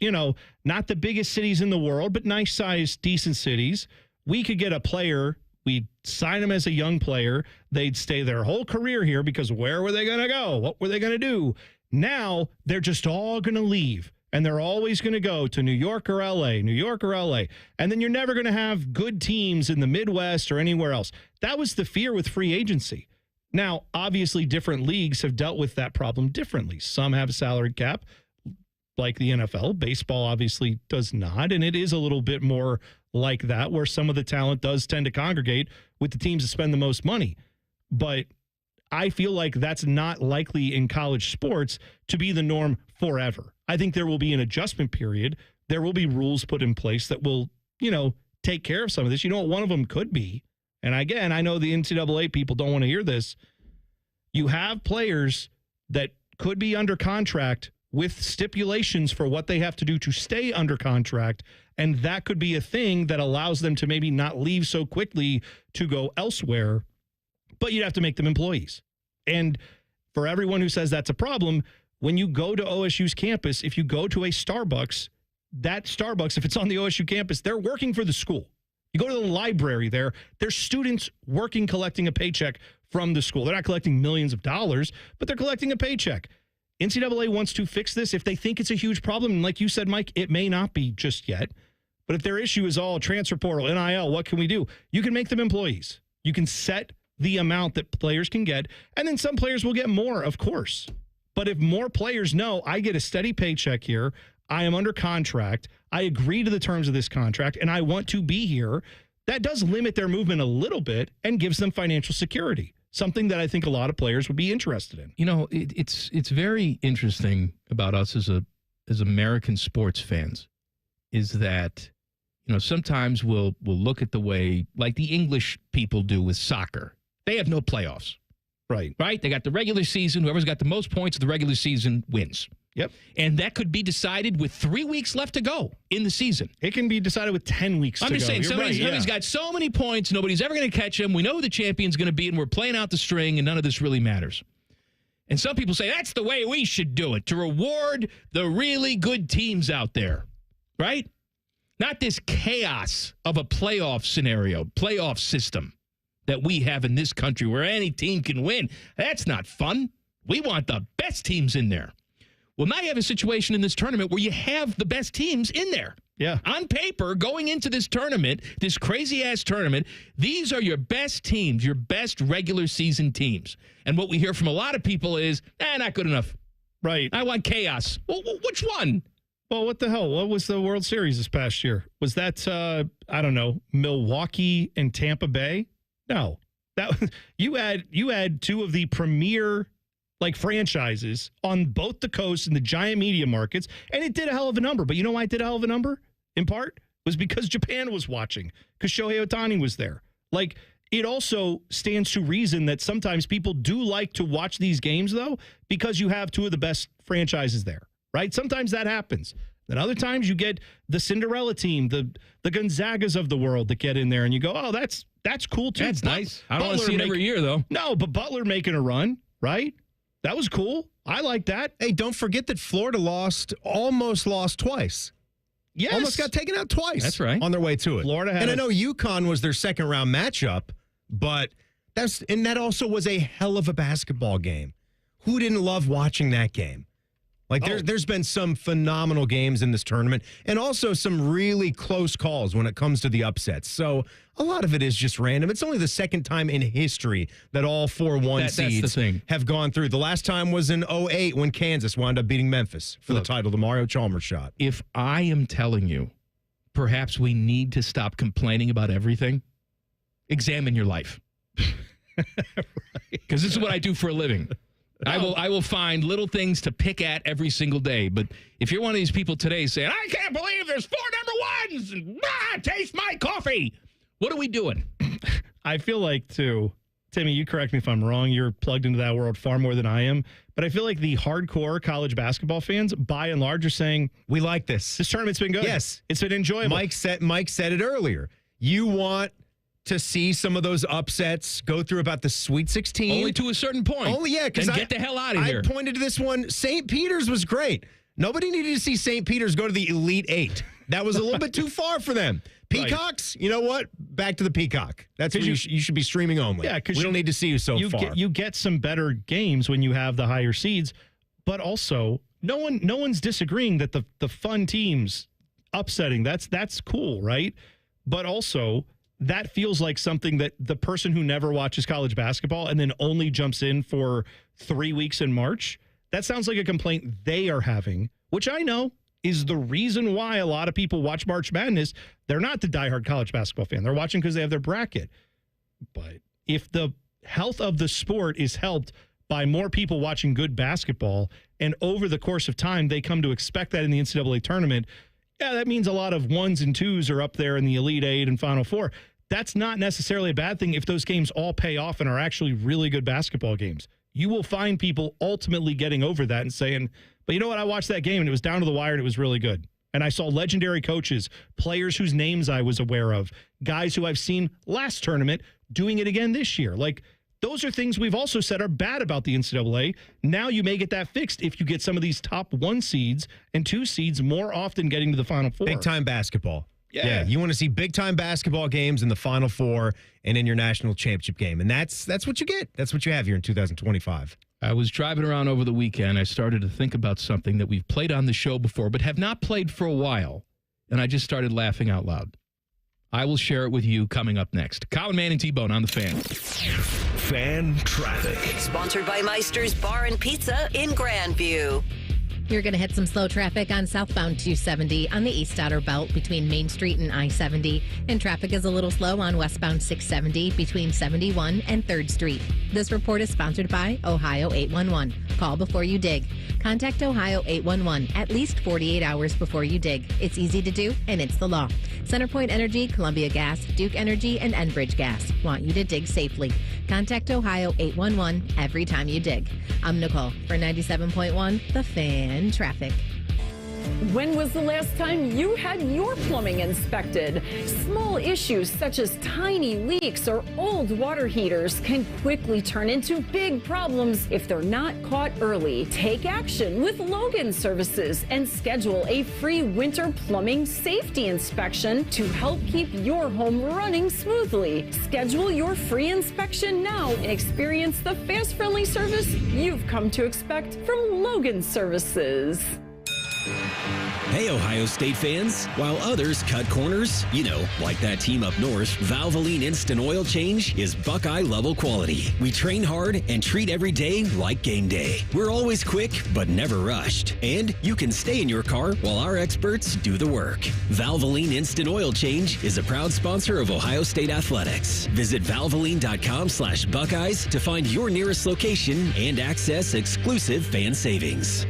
not the biggest cities in the world, but nice sized, decent cities, we could get a player. We'd sign them as a young player. They'd stay their whole career here because where were they going to go? What were they going to do? Now they're just all going to leave. And they're always going to go to New York or L.A., New York or L.A., and then you're never going to have good teams in the Midwest or anywhere else. That was the fear with free agency. Now, obviously, different leagues have dealt with that problem differently. Some have a salary cap, like the NFL. Baseball obviously does not, and it is a little bit more like that, where some of the talent does tend to congregate with the teams that spend the most money. But I feel like that's not likely in college sports to be the norm forever. I think there will be an adjustment period. There will be rules put in place that will, take care of some of this. You know what one of them could be? And again, I know the NCAA people don't want to hear this. You have players that could be under contract with stipulations for what they have to do to stay under contract. And that could be a thing that allows them to maybe not leave so quickly to go elsewhere, but you'd have to make them employees. And for everyone who says that's a problem, when you go to OSU's campus, if you go to a Starbucks, that Starbucks, if it's on the OSU campus, they're working for the school. You go to the library there, there's students working, collecting a paycheck from the school. They're not collecting millions of dollars, but they're collecting a paycheck. NCAA wants to fix this if they think it's a huge problem. And like you said, Mike, it may not be just yet. But if their issue is all transfer portal, NIL, what can we do? You can make them employees. You can set the amount that players can get. And then some players will get more, of course. But if more players know, I get a steady paycheck here, I am under contract, I agree to the terms of this contract, and I want to be here, that does limit their movement a little bit and gives them financial security, something that I think a lot of players would be interested in. You know, it's very interesting about us as American sports fans is that, you know, sometimes we'll look at the way, like the English people do with soccer. They have no playoffs. Right. They got the regular season. Whoever's got the most points of the regular season wins. Yep. And that could be decided with 3 weeks left to go in the season. It can be decided with 10 weeks to go. I'm just saying, somebody's got so many points, nobody's ever going to catch him. We know who the champion's going to be, and we're playing out the string, and none of this really matters. And some people say that's the way we should do it, to reward the really good teams out there, right? Not this chaos of a playoff scenario, playoff system that we have in this country where any team can win. That's not fun. We want the best teams in there. Well, now you have a situation in this tournament where you have the best teams in there. Yeah. On paper, going into this tournament, this crazy-ass tournament, these are your best teams, your best regular season teams. And what we hear from a lot of people is, not good enough. Right. I want chaos. Well, which one? Well, what the hell? What was the World Series this past year? Was that, I don't know, Milwaukee and Tampa Bay? No. That you had two of the premier franchises on both the coasts and the giant media markets, and it did a hell of a number. But you know why it did a hell of a number? In part, was because Japan was watching, because Shohei Ohtani was there. It also stands to reason that sometimes people do like to watch these games, though, because you have two of the best franchises there, right? Sometimes that happens. Then other times you get the Cinderella team, the Gonzagas of the world that get in there, and you go, oh, that's cool, too. That's nice. I don't want to see it every year, though. No, but Butler making a run, right? That was cool. I like that. Hey, don't forget that Florida almost lost twice. Yes. Almost got taken out twice. That's right. On their way to it. Florida had and I know UConn was their second round matchup, but that also was a hell of a basketball game. Who didn't love watching that game? There's been some phenomenal games in this tournament and also some really close calls when it comes to the upsets. So a lot of it is just random. It's only the second time in history that all 4-1 seeds have gone through. The last time was in 2008 when Kansas wound up beating Memphis for the title, the Mario Chalmers shot. If I am telling you, perhaps we need to stop complaining about everything, examine your life. Because this is what I do for a living. I will find little things to pick at every single day. But if you're one of these people today saying, I can't believe there's 4 number ones, and taste my coffee, what are we doing? I feel like, too, Timmy, you correct me if I'm wrong. You're plugged into that world far more than I am. But I feel like the hardcore college basketball fans, by and large, are saying, we like this. This tournament's been good. Yes. It's been enjoyable. Mike said it earlier. You want to see some of those upsets go through about the Sweet 16. Only to a certain point. Only, yeah. And get the hell out of here. I pointed to this one. St. Peter's was great. Nobody needed to see St. Peter's go to the Elite Eight. That was a little bit too far for them. Peacocks, You know what? Back to the Peacock. That's what you should be streaming only. Yeah, because we don't need to see you so far. You get some better games when you have the higher seeds, but also no one's disagreeing that the fun teams upsetting, that's cool, right? But also that feels like something that the person who never watches college basketball and then only jumps in for 3 weeks in March, that sounds like a complaint they are having, which I know is the reason why a lot of people watch March Madness. They're not the diehard college basketball fan. They're watching because they have their bracket. But if the health of the sport is helped by more people watching good basketball, and over the course of time, they come to expect that in the NCAA tournament, yeah, that means a lot of 1s and 2s are up there in the Elite Eight and Final Four. That's not necessarily a bad thing if those games all pay off and are actually really good basketball games. You will find people ultimately getting over that and saying, But you know what? I watched that game, and it was down to the wire, and it was really good. And I saw legendary coaches, players whose names I was aware of, guys who I've seen last tournament doing it again this year. Like, those are things we've also said are bad about the NCAA. Now you may get that fixed if you get some of these top 1 seeds and 2 seeds more often getting to the Final Four. Big-time basketball. Yeah. You want to see big-time basketball games in the Final Four and in your national championship game. And that's what you get. That's what you have here in 2025. I was driving around over the weekend. I started to think about something that we've played on the show before, but have not played for a while. And I just started laughing out loud. I will share it with you coming up next. Colin Mann and T-Bone on the Fan. Fan Traffic. Sponsored by Meister's Bar and Pizza in Grandview. You're going to hit some slow traffic on southbound 270 on the East Outer Belt between Main Street and I-70. And traffic is a little slow on westbound 670 between 71 and 3rd Street. This report is sponsored by Ohio 811. Call before you dig. Contact Ohio 811 at least 48 hours before you dig. It's easy to do, and it's the law. CenterPoint Energy, Columbia Gas, Duke Energy, and Enbridge Gas want you to dig safely. Contact Ohio 811 every time you dig. I'm Nicole for 97.1 The Fan Traffic. When was the last time you had your plumbing inspected? Small issues such as tiny leaks or old water heaters can quickly turn into big problems if they're not caught early. Take action with Logan Services and schedule a free winter plumbing safety inspection to help keep your home running smoothly. Schedule your free inspection now and experience the fast, friendly service you've come to expect from Logan Services. Hey, Ohio State fans. While others cut corners, like that team up north, Valvoline Instant Oil Change is Buckeye-level quality. We train hard and treat every day like game day. We're always quick, but never rushed. And you can stay in your car while our experts do the work. Valvoline Instant Oil Change is a proud sponsor of Ohio State Athletics. Visit valvoline.com/Buckeyes to find your nearest location and access exclusive fan savings.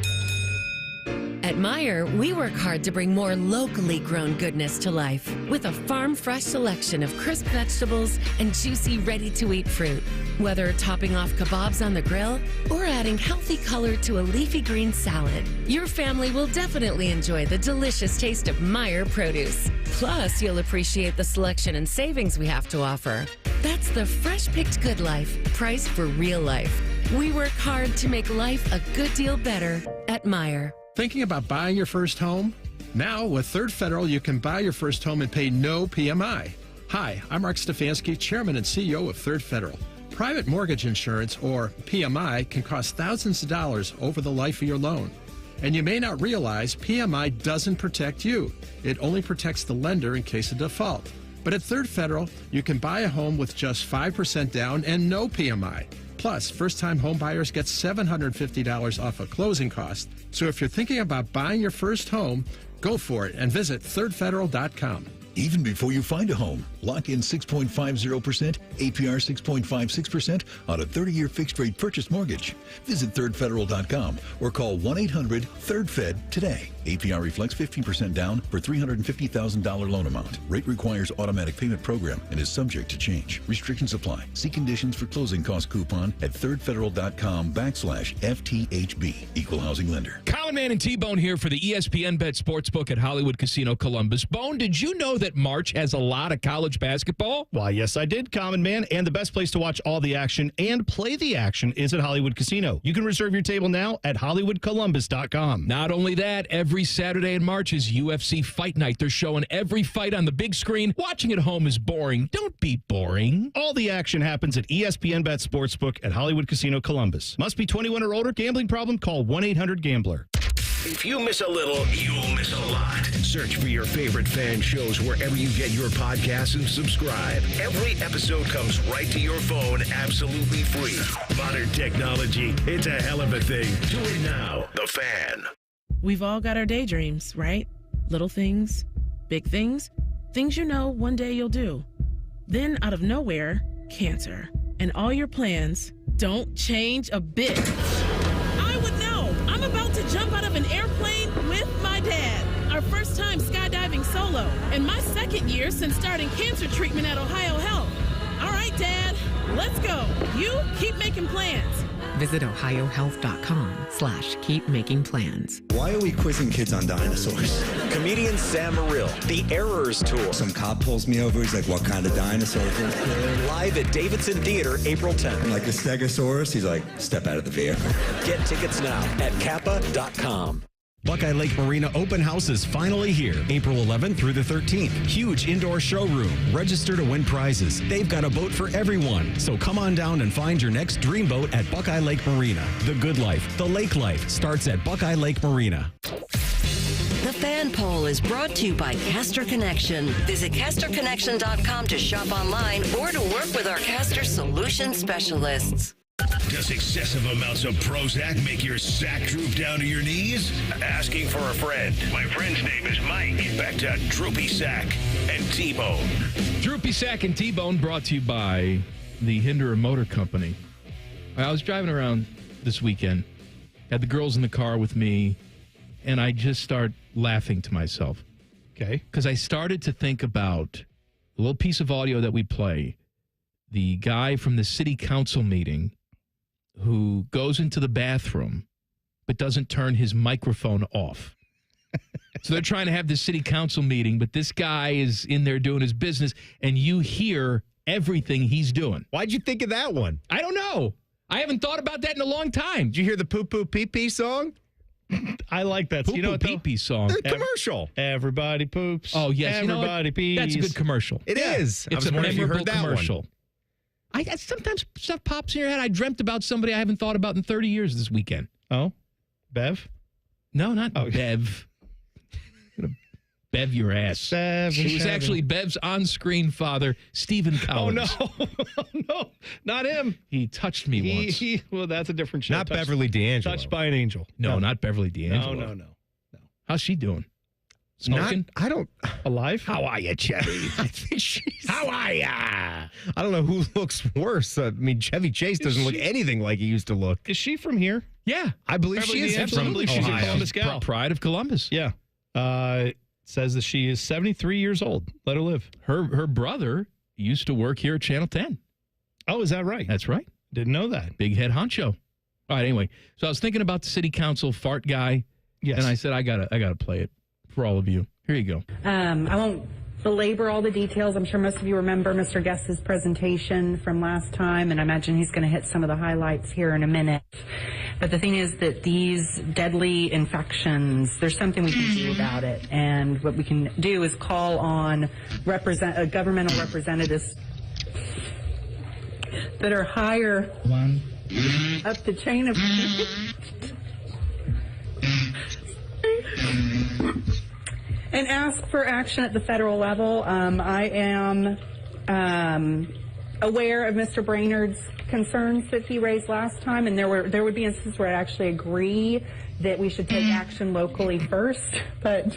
At Meijer, we work hard to bring more locally grown goodness to life with a farm-fresh selection of crisp vegetables and juicy, ready-to-eat fruit. Whether topping off kebabs on the grill or adding healthy color to a leafy green salad, your family will definitely enjoy the delicious taste of Meijer produce. Plus, you'll appreciate the selection and savings we have to offer. That's the fresh-picked good life, priced for real life. We work hard to make life a good deal better at Meijer. Thinking about buying your first home? Now, with Third Federal, you can buy your first home and pay no PMI. Hi, I'm Mark Stefanski, Chairman and CEO of Third Federal. Private mortgage insurance, or PMI, can cost thousands of dollars over the life of your loan. And you may not realize PMI doesn't protect you. It only protects the lender in case of default. But at Third Federal, you can buy a home with just 5% down and no PMI. Plus, first-time home buyers get $750 off a closing cost. So if you're thinking about buying your first home, go for it and visit thirdfederal.com. Even before you find a home, lock in 6.50%, APR 6.56% on a 30-year fixed-rate purchase mortgage. Visit thirdfederal.com or call 1-800-3RD-FED today. APR reflects 15% down for $350,000 loan amount. Rate requires automatic payment program and is subject to change. Restrictions apply. See conditions for closing cost coupon at thirdfederal.com/FTHB. Equal housing lender. Colin Mann and T-Bone here for the ESPN Bet Sportsbook at Hollywood Casino Columbus. Bone, did you know that March has a lot of college basketball? Why, yes, I did, Common Man. And the best place to watch all the action and play the action is at Hollywood Casino. You can reserve your table now at HollywoodColumbus.com. Not only that, every Saturday in March is UFC Fight Night. They're showing every fight on the big screen. Watching at home is boring. Don't be boring. All the action happens at ESPN Bet Sportsbook at Hollywood Casino Columbus. Must be 21 or older. Gambling problem? Call 1-800-GAMBLER. If you miss a little, you'll miss a lot. Search for your favorite fan shows wherever you get your podcasts and subscribe. Every episode comes right to your phone absolutely free. Modern technology, it's a hell of a thing. Do it now. The Fan. We've all got our daydreams, right? Little things, big things, things you know one day you'll do. Then out of nowhere, cancer. And all your plans don't change a bit. I would know. I'm about to jump out of an airplane with my dad. Our first time skydiving solo. And my second year since starting cancer treatment at Ohio Health. All right, Dad, let's go. You keep making plans. Visit ohiohealth.com/keepmakingplans. Why are we quizzing kids on dinosaurs? Comedian Sam Morrill, The Errors Tour. Some cop pulls me over. He's like, what kind of dinosaur is this? Live at Davidson Theater, April 10th. I'm like, the Stegosaurus? He's like, step out of the vehicle. Get tickets now at kappa.com. Buckeye Lake Marina Open House is finally here, April 11th through the 13th. Huge indoor showroom. Register to win prizes. They've got a boat for everyone. So come on down and find your next dream boat at Buckeye Lake Marina. The good life, the lake life, starts at Buckeye Lake Marina. The Fan Poll is brought to you by Caster Connection. Visit casterconnection.com to shop online or to work with our Caster Solution specialists. Does excessive amounts of Prozac make your sack droop down to your knees? Asking for a friend. My friend's name is Mike. Back to Droopy Sack and T-Bone. Droopy Sack and T-Bone brought to you by the Hinderer Motor Company. I was driving around this weekend, had the girls in the car with me, and I just started laughing to myself. Okay. Because I started to think about a little piece of audio that we play. The guy from the city council meeting who goes into the bathroom but doesn't turn his microphone off. So they're trying to have this city council meeting, but this guy is in there doing his business, and you hear everything he's doing. Why'd you think of that one? I don't know. I haven't thought about that in a long time. Did you hear the Poo Poo Pee Pee song? I like that. Poo Poo Pee Pee song. The commercial. Everybody poops. Oh, yes. Everybody pees. That's a good commercial. It is. It's a memorable commercial. Sometimes stuff pops in your head. I dreamt about somebody I haven't thought about in 30 years this weekend. Oh? Bev? No, not Bev. I'm gonna Bev your ass. It was actually Bev's on-screen father, Stephen Collins. Oh, no. No, not him. He touched me once. Well, that's a different show. Not Beverly D'Angelo. Touched by an angel. No, not Beverly D'Angelo. No. How's she doing? Smoking? I don't. Alive? How are you, Chevy? I think she's. How are ya? I don't know who looks worse. I mean, Chevy Chase doesn't look anything like he used to look. Is she from here? Yeah. I believe Beverly she is. Absolutely. She's a Columbus gal. Pride of Columbus. Yeah. Says that she is 73 years old. Let her live. Her brother used to work here at Channel 10. Oh, is that right? That's right. Didn't know that. Big head honcho. All right, anyway. So I was thinking about the city council fart guy. Yes. And I said, I gotta play it for all of you. Here you go. I won't belabor all the details. I'm sure most of you remember Mr. Guest's presentation from last time, and I imagine he's going to hit some of the highlights here in a minute. But the thing is that these deadly infections, there's something we can do about it. And what we can do is call on governmental representatives that are higher up the chain of... and ask for action at the federal level. I am aware of Mr. Brainerd's concerns that he raised last time, and there would be instances where I actually agree that we should take action locally first, but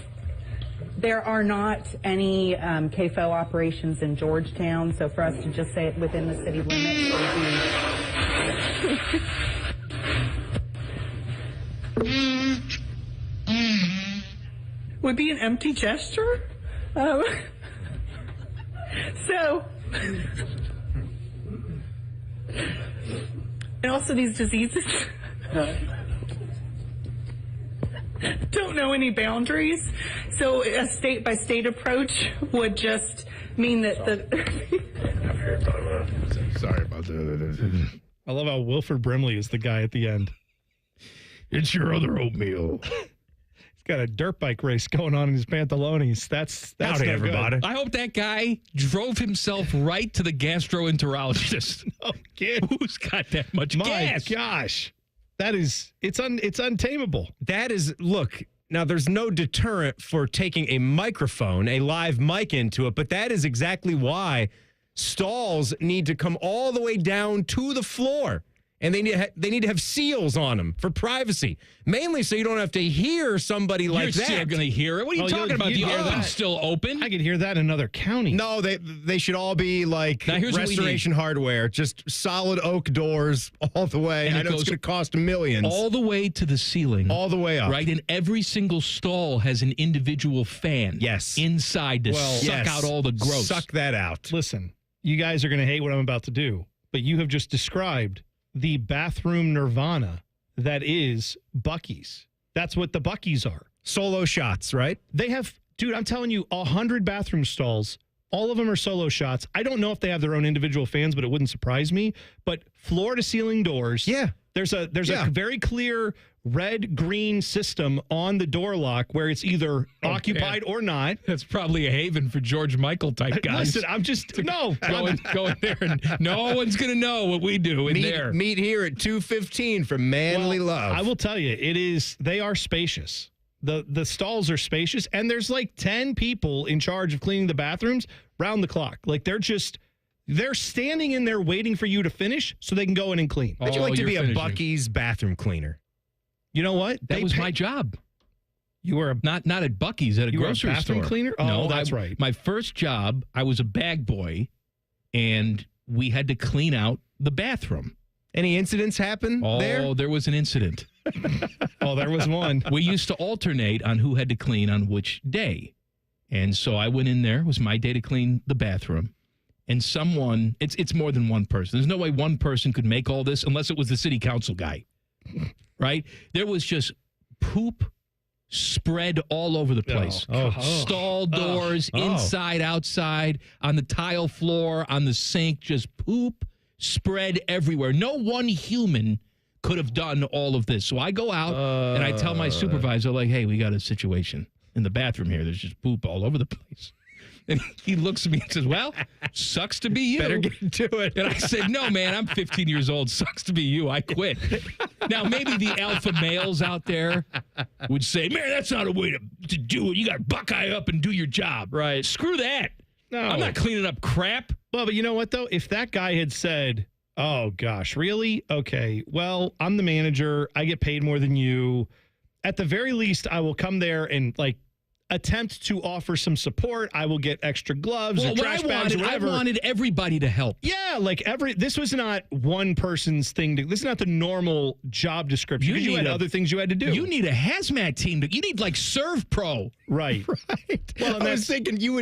there are not any CAFO operations in Georgetown, so for us to just say it within the city limits would be an empty gesture. So, and also these diseases don't know any boundaries. So a state-by-state approach would just mean that Sorry about that. I love how Wilford Brimley is the guy at the end. It's your other oatmeal. He's got a dirt bike race going on in his pantalones. That's Howdy, no everybody. good. I hope that guy drove himself right to the gastroenterologist. No kid. Who's got that much gas? My gosh. That is, it's untamable. That is, look, now there's no deterrent for taking a microphone, a live mic into it, but that is exactly why stalls need to come all the way down to the floor. And they need to have seals on them for privacy, mainly so you don't have to hear somebody like You're that. still going to hear it. What are you talking about? The oven's still open. I could hear that in another county. No, they should all be like Now, here's what we restoration hardware, just solid oak doors all the way. And I it know it's goes going to cost millions. all the way to the ceiling. All the way up. Right? And every single stall has an individual fan. Yes. Inside to suck out all the gross. Suck that out. Listen, you guys are going to hate what I'm about to do, but you have just described the bathroom nirvana that is Buc-ee's. That's what the Buc-ee's are. Solo shots, right? They have, dude, I'm telling you, 100 bathroom stalls. All of them are solo shots. I don't know if they have their own individual fans, but it wouldn't surprise me. But floor to ceiling doors. Yeah. There's a very clear red-green system on the door lock where it's either occupied or not. That's probably a haven for George Michael type guys. Listen, I'm just go there and no one's gonna know what we do in there. Meet here at 2:15 for Manly Love. I will tell you, they are spacious. The stalls are spacious, and there's like 10 people in charge of cleaning the bathrooms round the clock. Like they're standing in there waiting for you to finish so they can go in and clean. How'd you like to be a Buc-ee's bathroom cleaner? You know what? That was my job. You were not at Buc-ee's, at a grocery bathroom store. Cleaner? Oh, no, that's right. My first job, I was a bag boy, and we had to clean out the bathroom. Any incidents happen there? Oh, there was an incident. Oh, there was one. We used to alternate on who had to clean on which day. And so I went in there. It was my day to clean the bathroom. And someone, it's more than one person. There's no way one person could make all this unless it was the city council guy. Right? There was just poop spread all over the place. Stall doors, inside, outside, on the tile floor, on the sink, just poop spread everywhere. No one human could have done all of this. So I go out and I tell my supervisor, like, hey, we got a situation in the bathroom here. There's just poop all over the place. And he looks at me and says, well, sucks to be you. Better get to it. And I said, no, man, I'm 15 years old. Sucks to be you. I quit. Now, maybe the alpha males out there would say, man, that's not a way to do it. You got to Buckeye up and do your job. Right. Screw that. No. I'm not cleaning up crap. Well, but you know what, though? If that guy had said, oh, gosh, really? Okay, well, I'm the manager. I get paid more than you. At the very least, I will come there and, like, attempt to offer some support. I will get extra gloves or trash bags or whatever. I wanted everybody to help. Yeah, like this was not one person's thing. This is not the normal job description. You had other things you had to do. You need a hazmat team. You need like Serve Pro. Right. Right. Well, I was thinking you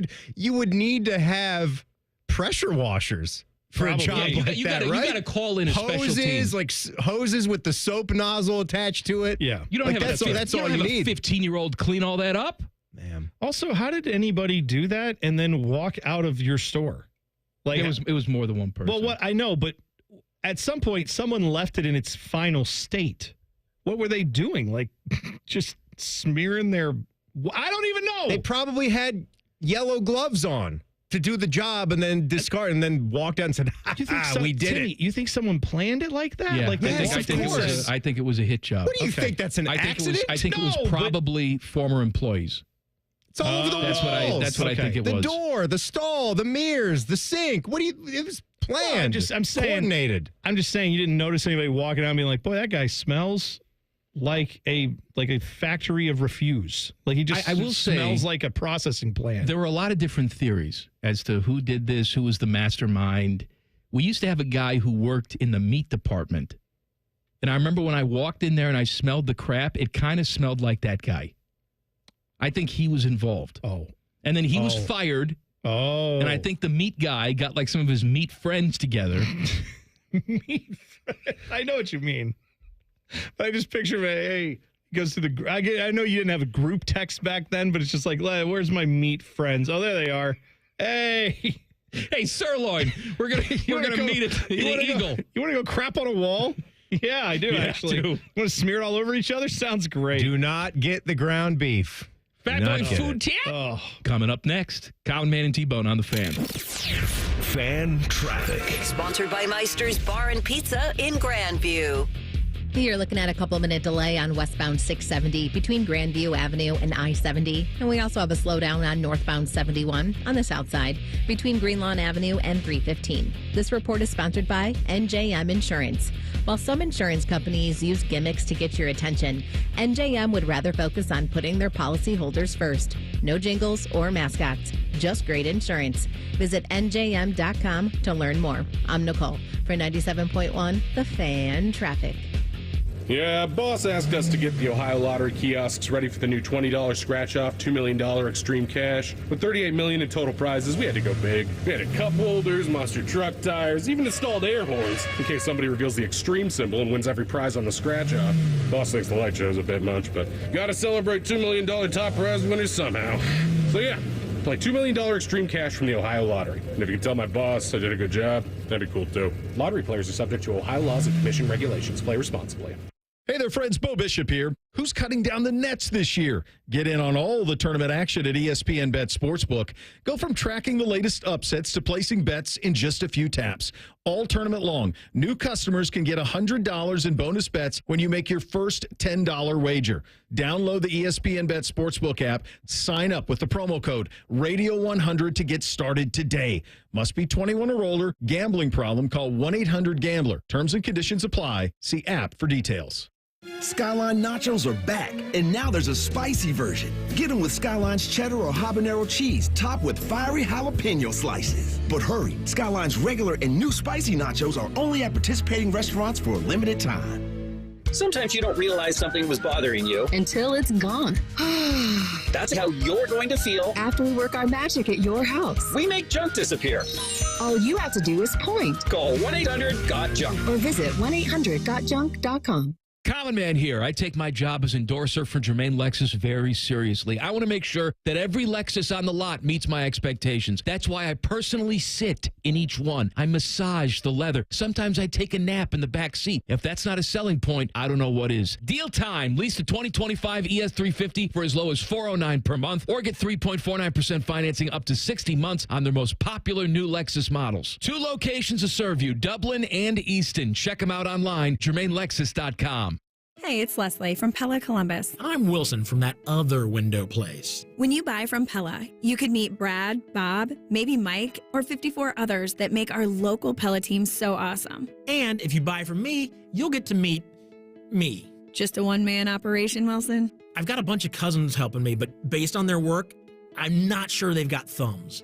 would need to have pressure washers for a job like that, right? You got to call in a special team. Like hoses with the soap nozzle attached to it. Yeah. You don't have that's all you need. A 15-year-old clean all that up. Man. Also, how did anybody do that and then walk out of your store? Like it was more than one person. Well, what I know, but at some point, someone left it in its final state. What were they doing? Like just smearing their? I don't even know. They probably had yellow gloves on to do the job and then discard and then walked out and said, we did it. You think someone planned it like that? Yeah, like I think it was a hit job. What do you think? That's an accident? I think it was probably former employees. It's all over the walls. That's what I think it was. The door, the stall, the mirrors, the sink. It was planned. I'm saying coordinated. I'm just saying you didn't notice anybody walking out and being like, boy, that guy smells like a factory of refuse. Like he just smells like a processing plant. There were a lot of different theories as to who did this, who was the mastermind. We used to have a guy who worked in the meat department. And I remember when I walked in there and I smelled the crap, it kind of smelled like that guy. I think he was involved. Oh. And then he was fired. Oh. And I think the meat guy got like some of his meat friends together. I know what you mean. I just picture he goes to the. I know you didn't have a group text back then, but it's just like, where's my meat friends? Oh, there they are. Hey, sirloin. We're gonna meet at the Eagle. You want to go crap on a wall? Yeah, I do actually. You want to smear it all over each other? Sounds great. Do not get the ground beef. Fat Boy Food Tip. Oh. Coming up next, Colin Man and T-Bone on the Fan. Fan Traffic. Sponsored by Meister's Bar and Pizza in Grandview. You're looking at a couple-minute delay on westbound 670 between Grandview Avenue and I-70. And we also have a slowdown on northbound 71 on the south side between Greenlawn Avenue and 315. This report is sponsored by NJM Insurance. While some insurance companies use gimmicks to get your attention, NJM would rather focus on putting their policyholders first. No jingles or mascots, just great insurance. Visit njm.com to learn more. I'm Nicole for 97.1 The Fan Traffic. Yeah, boss asked us to get the Ohio Lottery kiosks ready for the new $20 scratch-off, $2 million extreme cash. With $38 million in total prizes, we had to go big. We had cup holders, monster truck tires, even installed air horns in case somebody reveals the extreme symbol and wins every prize on the scratch-off. Boss thinks the light show's a bit much, but gotta celebrate $2 million top prize winners somehow. So yeah, play $2 million extreme cash from the Ohio Lottery. And if you can tell my boss I did a good job, that'd be cool too. Lottery players are subject to Ohio laws and commission regulations. Play responsibly. Hey there, friends. Bo Bishop here. Who's cutting down the nets this year? Get in on all the tournament action at ESPN Bet Sportsbook. Go from tracking the latest upsets to placing bets in just a few taps. All tournament long, new customers can get $100 in bonus bets when you make your first $10 wager. Download the ESPN Bet Sportsbook app. Sign up with the promo code Radio100 to get started today. Must be 21 or older. Gambling problem? Call 1-800-GAMBLER. Terms and conditions apply. See app for details. Skyline nachos are back, and now there's a spicy version. Get them with Skyline's cheddar or habanero cheese, topped with fiery jalapeno slices. But hurry, Skyline's regular and new spicy nachos are only at participating restaurants for a limited time. Sometimes you don't realize something was bothering you until it's gone. That's how you're going to feel after we work our magic at your house. We make junk disappear. All you have to do is point. Call 1-800-GOT-JUNK or visit 1-800-GOT-JUNK.com. Common Man here. I take my job as endorser for Germain Lexus very seriously. I want to make sure that every Lexus on the lot meets my expectations. That's why I personally sit in each one. I massage the leather. Sometimes I take a nap in the back seat. If that's not a selling point, I don't know what is. Deal time. Lease the 2025 ES350 for as low as $409 per month, or get 3.49% financing up to 60 months on their most popular new Lexus models. 2 locations to serve you, Dublin and Easton. Check them out online, GermainLexus.com. Hey, it's Leslie from Pella Columbus. I'm Wilson from that other window place. When you buy from Pella, you could meet Brad, Bob, maybe Mike, or 54 others that make our local Pella team so awesome. And if you buy from me, you'll get to meet me. Just a one-man operation, Wilson? I've got a bunch of cousins helping me, but based on their work, I'm not sure they've got thumbs.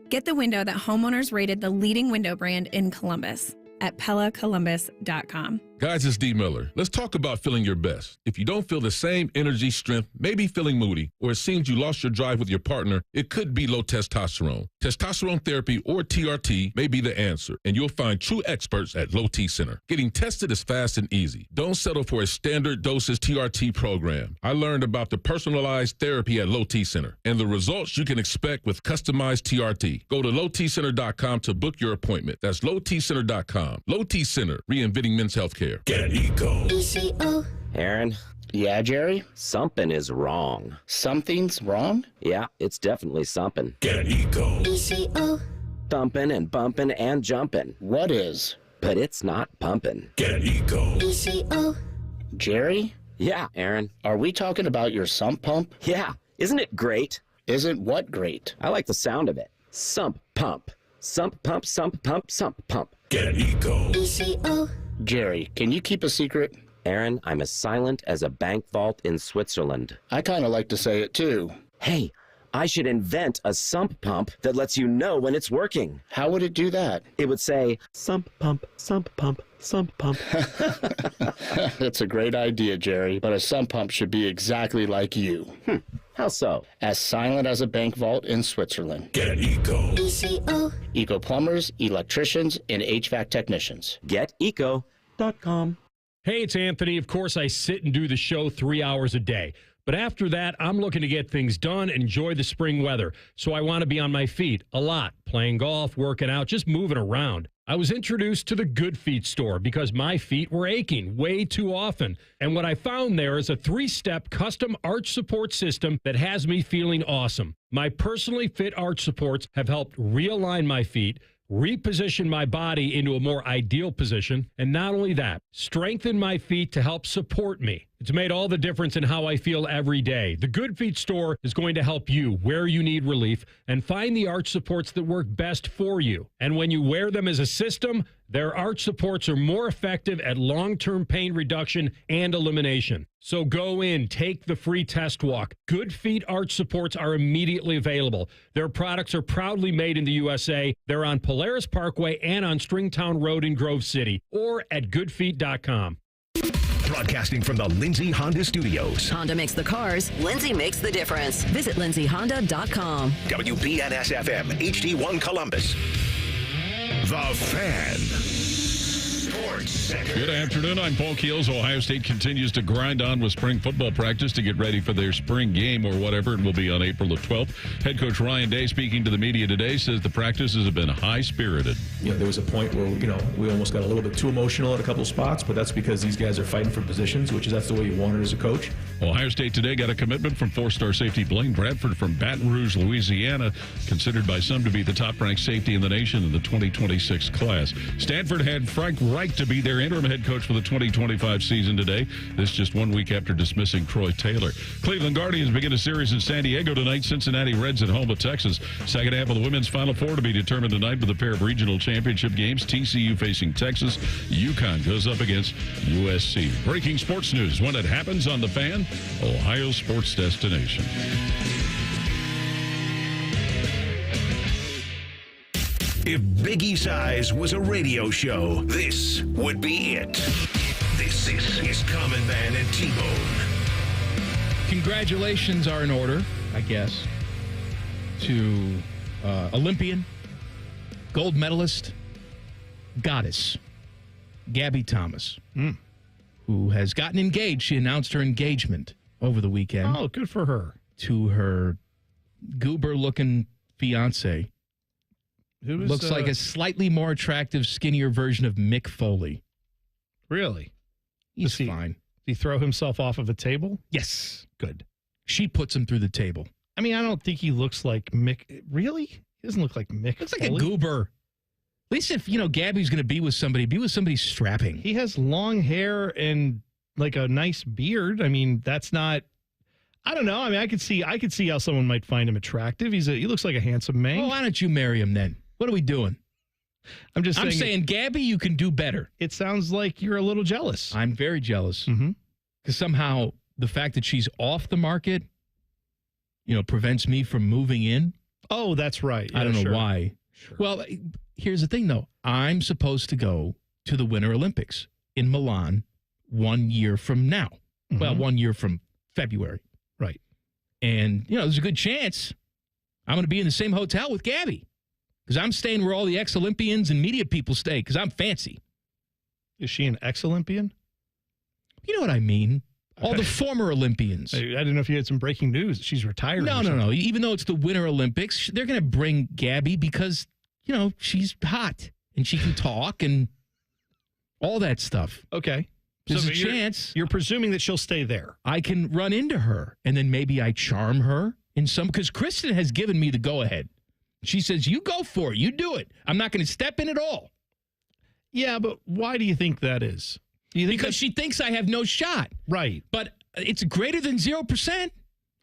Get the window that homeowners rated the leading window brand in Columbus at PellaColumbus.com. Guys, it's D. Miller. Let's talk about feeling your best. If you don't feel the same energy, strength, maybe feeling moody, or it seems you lost your drive with your partner, it could be low testosterone. Testosterone therapy, or TRT, may be the answer, and you'll find true experts at Low T Center. Getting tested is fast and easy. Don't settle for a standard doses TRT program. I learned about the personalized therapy at Low T Center and the results you can expect with customized TRT. Go to lowtcenter.com to book your appointment. That's lowtcenter.com. Low T Center, reinventing men's healthcare. Get eco. ECO. Aaron? Yeah, Jerry? Something is wrong. Something's wrong? Yeah, it's definitely something. Get eco. ECO. Thumping and bumping and jumping. What is? But it's not pumping. Get eco. ECO. Jerry? Yeah, Aaron. Are we talking about your sump pump? Yeah. Isn't it great? Isn't what great? I like the sound of it. Sump pump. Sump pump, sump pump, sump pump. Get eco. ECO. Jerry, can you keep a secret? Aaron, I'm as silent as a bank vault in Switzerland. I kind of like to say it too. Hey, I should invent a sump pump that lets you know when it's working. How would it do that? It would say, sump pump, sump pump, sump pump. That's a great idea, Jerry, but a sump pump should be exactly like you. How so? As silent as a bank vault in Switzerland. Get eco. ECO. Eco plumbers, electricians, and HVAC technicians. GetEco.com. Hey, it's Anthony. Of course, I sit and do the show 3 hours a day. But after that, I'm looking to get things done and enjoy the spring weather. So I want to be on my feet a lot, playing golf, working out, just moving around. I was introduced to the Good Feet store because my feet were aching way too often. And what I found there is a 3-step custom arch support system that has me feeling awesome. My personally fit arch supports have helped realign my feet, reposition my body into a more ideal position, and not only that, strengthen my feet to help support me. It's made all the difference in how I feel every day. The Good Feet store is going to help you where you need relief and find the arch supports that work best for you. And when you wear them as a system, their arch supports are more effective at long-term pain reduction and elimination. So go in, take the free test walk. Good Feet arch supports are immediately available. Their products are proudly made in the USA. They're on Polaris Parkway and on Stringtown Road in Grove City, or at goodfeet.com. Broadcasting from the Lindsay Honda Studios. Honda makes the cars. Lindsay makes the difference. Visit lindsayhonda.com. WBNS-FM, HD1 Columbus. The Fan. Sports Center. Good afternoon. I'm Paul Keels. Ohio State continues to grind on with spring football practice to get ready for their spring game or whatever. It will be on April the 12th. Head coach Ryan Day, speaking to the media today, says the practices have been high-spirited. There was a point where, we almost got a little bit too emotional at a couple of spots, but that's because these guys are fighting for positions, that's the way you want it as a coach. Ohio State today got a commitment from four-star safety Blaine Bradford from Baton Rouge, Louisiana, considered by some to be the top-ranked safety in the nation in the 2026 class. Stanford had Frank Reich to be their interim head coach for the 2025 season today. This just 1 week after dismissing Troy Taylor. Cleveland Guardians begin a series in San Diego tonight. Cincinnati Reds at home with Texas. Second half of the women's Final Four to be determined tonight with a pair of regional championship games. TCU facing Texas. UConn goes up against USC. Breaking sports news when it happens on The Fan, Ohio sports destination. If Biggie Size was a radio show, this would be it. This is Common Man and T-Bone. Congratulations are in order, I guess, to Olympian, gold medalist, goddess, Gabby Thomas, who has gotten engaged. She announced her engagement over the weekend. Oh, good for her. To her goober-looking fiance. Who was, looks like a slightly more attractive, skinnier version of Mick Foley. Really? He's fine. Did he throw himself off of a table? Yes. Good. She puts him through the table. I mean, I don't think he looks like Mick. Really? He doesn't look like Mick. Looks like a goober. At least if, Gabby's going to be with somebody strapping. He has long hair and like a nice beard. I mean, that's not, I don't know. I mean, I could see how someone might find him attractive. He looks like a handsome man. Well, why don't you marry him then? What are we doing? I'm saying, Gabby, you can do better. It sounds like you're a little jealous. I'm very jealous. Because somehow the fact that she's off the market, prevents me from moving in. Oh, that's right. I don't know why. Sure. Well, here's the thing, though. I'm supposed to go to the Winter Olympics in Milan 1 year from now. Well, 1 year from February. Right. And, there's a good chance I'm going to be in the same hotel with Gabby. Because I'm staying where all the ex-Olympians and media people stay, because I'm fancy. Is she an ex-Olympian? You know what I mean. All the former Olympians. I didn't know if you had some breaking news. She's retired. No. Even though it's the Winter Olympics, they're going to bring Gabby because, she's hot and she can talk and all that stuff. Okay. There's a chance. You're presuming that she'll stay there. I can run into her and then maybe I charm her in some, because Kristen has given me the go-ahead. She says, you go for it. You do it. I'm not going to step in at all. Yeah, but why do you think that is? Because she thinks I have no shot. Right. But it's greater than 0%.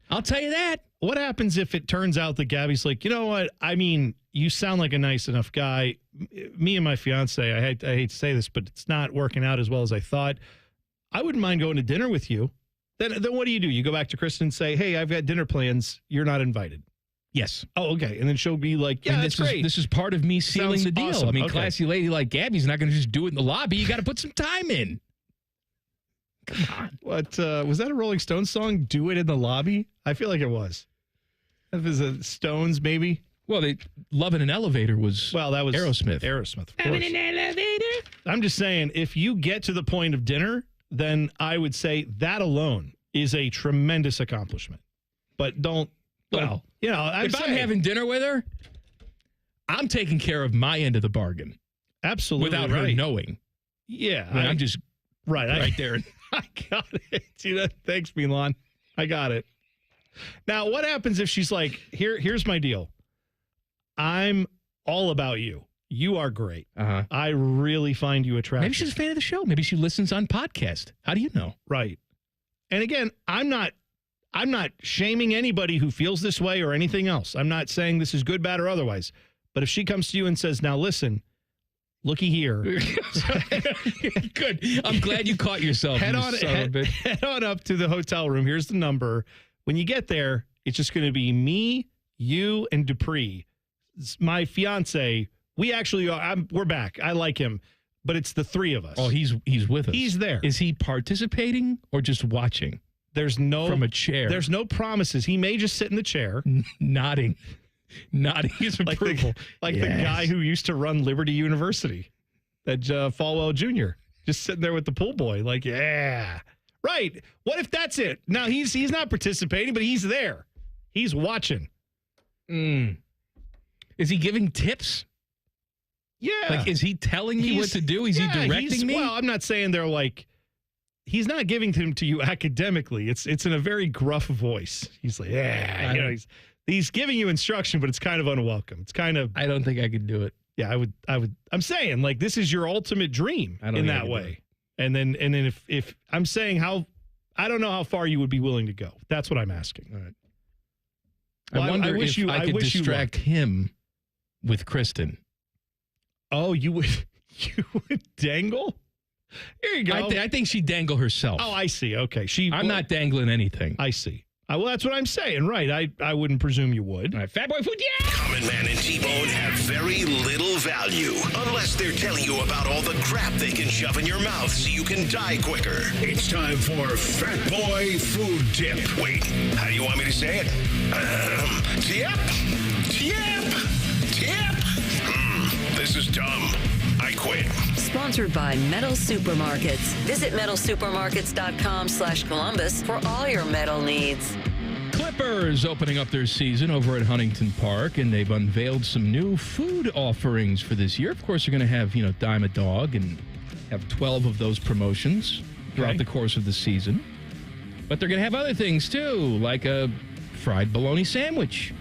I'll tell you that. What happens if it turns out that Gabby's like, you know what? I mean, you sound like a nice enough guy. Me and my fiance, I hate to say this, but it's not working out as well as I thought. I wouldn't mind going to dinner with you. Then what do? You go back to Kristen and say, hey, I've got dinner plans. You're not invited. Yes. Oh, okay. And then she'll be like, yeah, that's great. This is part of me sealing the deal. Awesome. I mean, classy lady like Gabby's not going to just do it in the lobby. You got to put some time in. Come on. What, was that a Rolling Stones song, Do It in the Lobby? I feel like it was. That was a Stones, maybe? Well, Love in an Elevator was that was Aerosmith. Aerosmith, of course. Love in an elevator. I'm just saying, if you get to the point of dinner, then I would say that alone is a tremendous accomplishment. But don't. Well, if I'm having dinner with her, I'm taking care of my end of the bargain. Absolutely. Without her knowing. Yeah. I'm just right there. I got it. Thanks, Milan. I got it. Now, what happens if she's like, here's my deal. I'm all about you. You are great. I really find you attractive. Maybe she's a fan of the show. Maybe she listens on podcast. How do you know? Right. And again, I'm not shaming anybody who feels this way or anything else. I'm not saying this is good, bad, or otherwise. But if she comes to you and says, now listen, looky here. Good. I'm glad you caught yourself. Head on up to the hotel room. Here's the number. When you get there, it's just going to be me, you, and Dupree. It's my fiance. We actually are. We're back. I like him. but it's the three of us. Oh, he's with us. He's there. Is he participating or just watching? There's no from a chair. There's no promises. He may just sit in the chair, nodding his approval, the guy who used to run Liberty University, that Falwell Jr. Just sitting there with the pool boy, like, yeah, right. What if that's it? Now he's not participating, but he's there. He's watching. Is he giving tips? Yeah. Like, is he telling me what to do? Is he directing me? Well, I'm not saying they're like. He's not giving them to you academically. It's in a very gruff voice. He's like, yeah, he's giving you instruction, but it's kind of unwelcome. It's kind of. I don't think I could do it. Yeah, I would. I'm saying, like, this is your ultimate dream in that way. And then if I'm saying I don't know how far you would be willing to go. That's what I'm asking. All right. Well, I wonder if I could distract him with Kristen. Oh, you would dangle? Here you go. I think she'd dangle herself. Oh, I see. Okay. I'm not dangling anything. I see. Well, that's what I'm saying. Right. I wouldn't presume you would. All right. Fat Boy Food, yeah! Common Man and T-Bone have very little value unless they're telling you about all the crap they can shove in your mouth so you can die quicker. It's time for Fat Boy Food Tip. Wait, how do you want me to say it? Tip. This is dumb. I quit. Sponsored by Metal Supermarkets. Visit metalsupermarkets.com/Columbus for all your metal needs. Clippers opening up their season over at Huntington Park, and they've unveiled some new food offerings for this year. Of course, they're going to have, Dime a Dog and have 12 of those promotions throughout the course of the season. But they're going to have other things, too, like a fried bologna sandwich.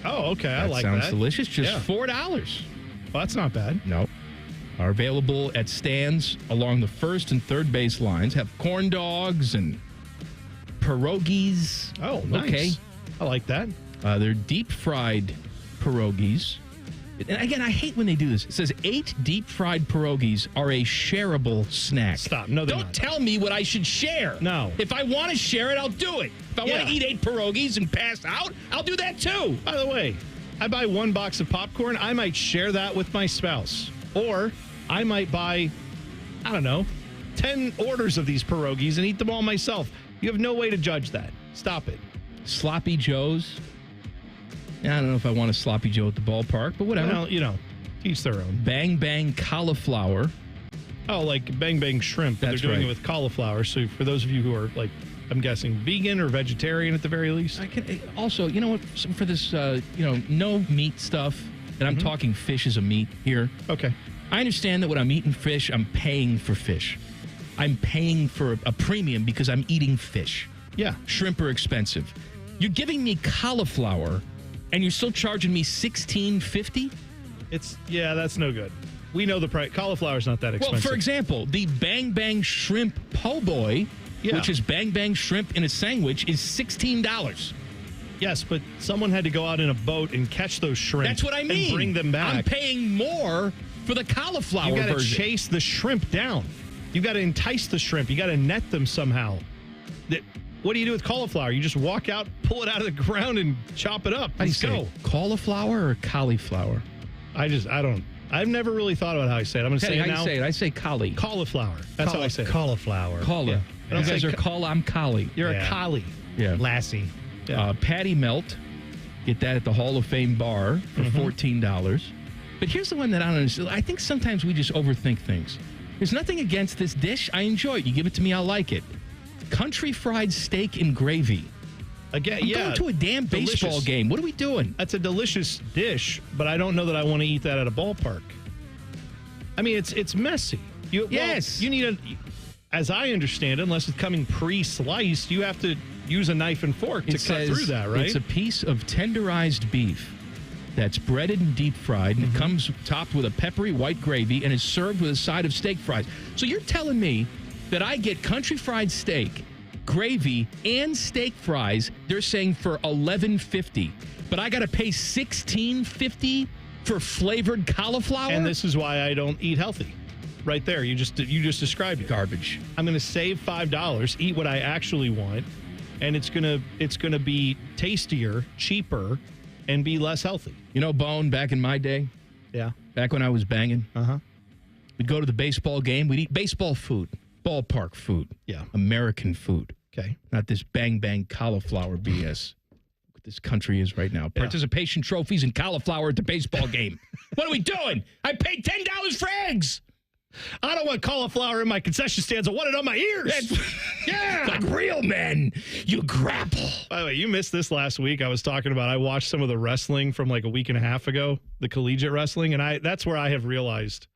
Oh, okay. I like that. Sounds delicious. Just $4. Well, that's not bad. No. Are available at stands along the first and third base lines. Have corn dogs and pierogies. Oh, nice. Okay. I like that. They're deep fried pierogies. And again, I hate when they do this. It says 8 deep fried pierogies are a shareable snack. Stop. No, they're Don't not. tell me what I should share. No. If I want to share it, I'll do it. If I want to eat 8 pierogies and pass out, I'll do that too. By the way, I buy 1 box of popcorn. I might share that with my spouse. Or I might buy, 10 orders of these pierogies and eat them all myself. You have no way to judge that. Stop it. Sloppy Joes. I don't know if I want a Sloppy Joe at the ballpark, but whatever. Well, each their own. Bang Bang Cauliflower. Oh, like Bang Bang Shrimp, but That's they're doing right. it with cauliflower. So for those of you who are, I'm guessing vegan or vegetarian at the very least. I can also, what, for this, no meat stuff, and I'm talking fish as a meat here. Okay. I understand that when I'm eating fish, I'm paying for fish. I'm paying for a premium because I'm eating fish. Yeah. Shrimp are expensive. You're giving me cauliflower, and you're still charging me $16.50? That's no good. We know the price. Cauliflower's not that expensive. Well, for example, the Bang Bang Shrimp Po' Boy, which is Bang Bang Shrimp in a sandwich, is $16. Yes, but someone had to go out in a boat and catch those shrimp. That's what I mean. And bring them back. I'm paying more for the cauliflower version. You got to chase the shrimp down. You got to entice the shrimp. You got to net them somehow. What do you do with cauliflower? You just walk out, pull it out of the ground, and chop it up. Let's go. Cauliflower or cauliflower? I've never really thought about how I say it. I'm going to say it now. How you say it? I say collie. Cauliflower. That's how I say it. Cauliflower. Cauliflower. Yeah. You guys are I'm collie. You're a collie. Yeah. Lassie. Yeah. Patty Melt. Get that at the Hall of Fame bar for $14. But here's the one that I don't understand. I think sometimes we just overthink things. There's nothing against this dish. I enjoy it. You give it to me, I'll like it. Country fried steak and gravy. Again, I'm going to a damn baseball game. What are we doing? That's a delicious dish, but I don't know that I want to eat that at a ballpark. I mean, it's messy. Yes. You need as I understand it, unless it's coming pre-sliced, you have to use a knife and fork to cut through that, right? It's a piece of tenderized beef that's breaded and deep fried, and it comes topped with a peppery white gravy and is served with a side of steak fries. So you're telling me that I get country fried steak, gravy, and steak fries, they're saying for $11.50, but I got to pay $16.50 for flavored cauliflower? And this is why I don't eat healthy. Right there, you just described it. Garbage. I'm going to save $5, eat what I actually want, and it's gonna be tastier, cheaper, and be less healthy. Bone, back in my day? Yeah. Back when I was banging? Uh-huh. We'd go to the baseball game. We'd eat baseball food, ballpark food. Yeah. American food. Okay. Not this bang cauliflower BS. What this country is right now. Participation trophies and cauliflower at the baseball game. What are we doing? I paid $10 for eggs. I don't want cauliflower in my concession stands. I want it on my ears. Yeah. Like real men, you grapple. By the way, you missed this last week. I was talking about, I watched some of the wrestling from like a week and a half ago, the collegiate wrestling, and that's where I have realized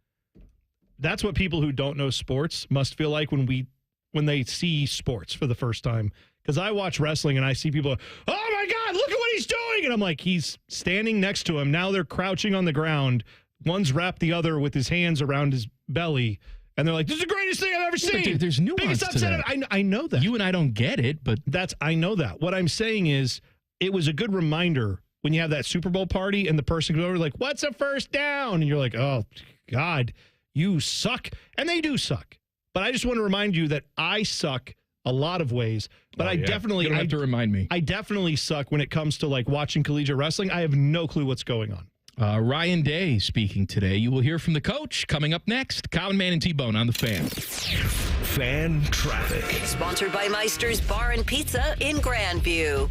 that's what people who don't know sports must feel like when they see sports for the first time. Because I watch wrestling and I see people, oh my God, look at what he's doing. And I'm like, he's standing next to him. Now they're crouching on the ground. One's wrapped the other with his hands around his belly. And they're like, this is the greatest thing I've ever seen. But there's nuance Biggest upset to that. I know that. You and I don't get it, but I know that. What I'm saying is it was a good reminder when you have that Super Bowl party and the person goes over like, what's a first down? And you're like, oh, God, you suck. And they do suck. But I just want to remind you that I suck a lot of ways. But definitely you don't have to remind me. I definitely suck when it comes to like watching collegiate wrestling. I have no clue what's going on. Ryan Day speaking today. You will hear from the coach coming up next. Common Man and T-Bone on the Fan. Fan traffic. Sponsored by Meister's Bar and Pizza in Grandview.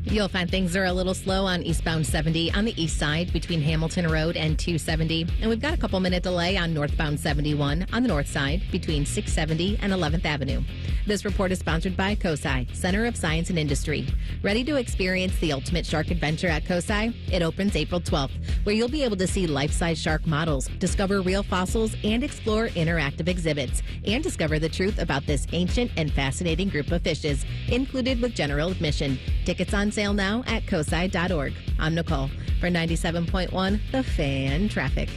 You'll find things are a little slow on eastbound 70 on the east side between Hamilton Road and 270. And we've got a couple-minute delay on northbound 71 on the north side between 670 and 11th Avenue. This report is sponsored by COSI, Center of Science and Industry. Ready to experience the ultimate shark adventure at COSI? It opens April 12th, where you'll be able to see life-size shark models, discover real fossils, and explore interactive exhibits, and discover the truth about this ancient and fascinating group of fishes, included with general admission. Tickets on sale now at cosi.org. I'm Nicole for 97.1 The Fan Traffic.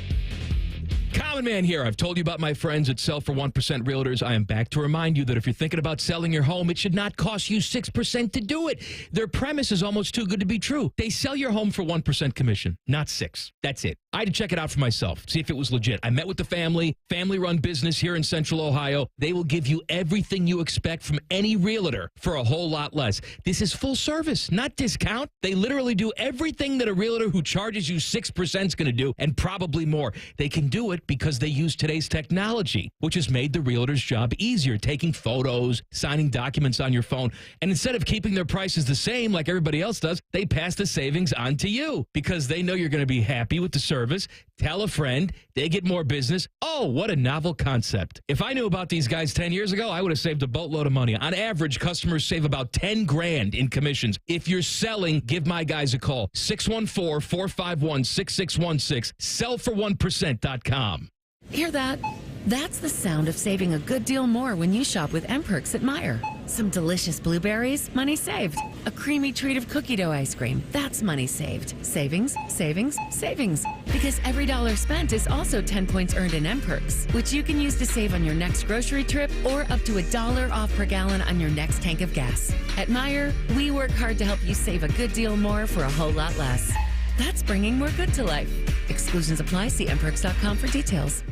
Common Man here. I've told you about my friends at Sell for 1% Realtors. I am back to remind you that if you're thinking about selling your home, it should not cost you 6% to do it. Their premise is almost too good to be true. They sell your home for 1% commission, not 6. That's it. I had to check it out for myself, see if it was legit. I met with the family-run business here in Central Ohio. They will give you everything you expect from any realtor for a whole lot less. This is full service, not discount. They literally do everything that a realtor who charges you 6% is going to do, and probably more. They can do it because they use today's technology, which has made the realtor's job easier, taking photos, signing documents on your phone. And instead of keeping their prices the same like everybody else does, they pass the savings on to you because they know you're going to be happy with the service. Tell a friend, they get more business. Oh, what a novel concept. If I knew about these guys 10 years ago, I would have saved a boatload of money. On average, customers save about $10,000 in commissions. If you're selling, give my guys a call. 614-451-6616. Sellfor1%.com. Hear that? That's the sound of saving a good deal more when you shop with M-Perks at Meijer. Some delicious blueberries, money saved. A creamy treat of cookie dough ice cream, that's money saved. Savings, savings, savings. Because every dollar spent is also 10 points earned in M-Perks, which you can use to save on your next grocery trip or up to $1 off per gallon on your next tank of gas. At Meijer, we work hard to help you save a good deal more for a whole lot less. That's bringing more good to life. Exclusions apply. See mperks.com for details.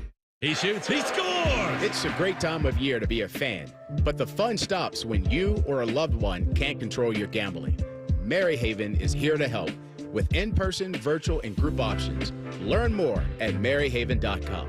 He shoots, he scores! It's a great time of year to be a fan, but the fun stops when you or a loved one can't control your gambling. Maryhaven is here to help with in-person, virtual, and group options. Learn more at maryhaven.com.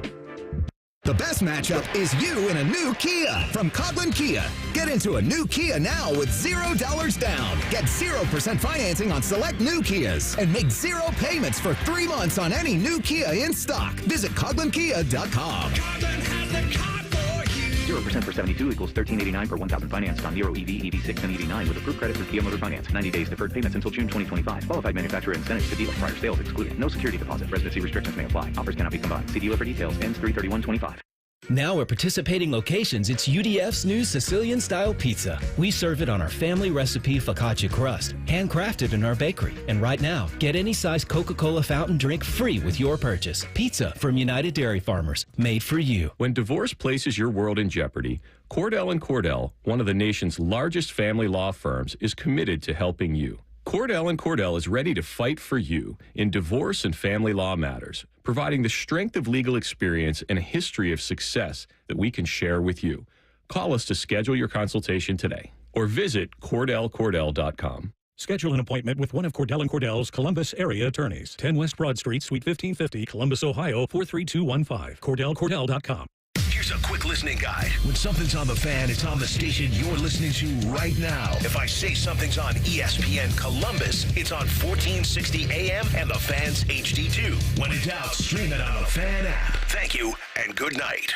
The best matchup is you in a new Kia from Coughlin Kia. Get into a new Kia now with $0 down. Get 0% financing on select new Kias and make 0 payments for 3 months on any new Kia in stock. Visit CoughlinKia.com. Coughlin has the car for you. 0% for 72 equals $13.89 per 1,000 financed on Nero EV, EV6, and EV9 with approved credit through Kia Motor Finance. 90 days deferred payments until June 2025. Qualified manufacturer incentives to dealer. Prior sales excluded. No security deposit. Residency restrictions may apply. Offers cannot be combined. See dealer for details. Ends 3/31/25. Now at participating locations, it's UDF's new Sicilian-style pizza. We serve it on our family recipe focaccia crust, handcrafted in our bakery. And right now, get any size Coca-Cola fountain drink free with your purchase. Pizza from United Dairy Farmers, made for you. When divorce places your world in jeopardy, Cordell & Cordell, one of the nation's largest family law firms, is committed to helping you. Cordell & Cordell is ready to fight for you in divorce and family law matters, providing the strength of legal experience and a history of success that we can share with you. Call us to schedule your consultation today or visit CordellCordell.com. Schedule an appointment with one of Cordell & Cordell's Columbus area attorneys. 10 West Broad Street, Suite 1550, Columbus, Ohio, 43215. CordellCordell.com. Here's a quick listening guide. When something's on the fan, it's on the station you're listening to right now. If I say something's on ESPN Columbus, it's on 1460 AM and the Fan's HD2. When in doubt, stream it on the Fan app. Thank you and good night.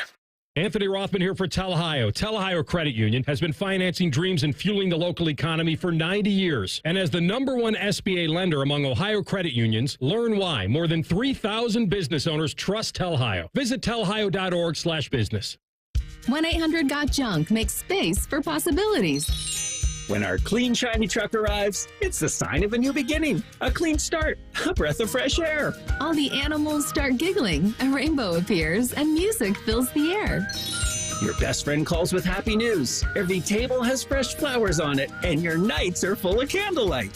Anthony Rothman here for Tel-Ohio. Tel-Ohio Credit Union has been financing dreams and fueling the local economy for 90 years. And as the #1 SBA lender among Ohio credit unions, learn why more than 3,000 business owners trust Tel-Ohio. Visit telohio.org/business. 1-800-GOT-JUNK makes space for possibilities. When our clean, shiny truck arrives, it's the sign of a new beginning, a clean start, a breath of fresh air. All the animals start giggling, a rainbow appears, and music fills the air. Your best friend calls with happy news. Every table has fresh flowers on it, and your nights are full of candlelight.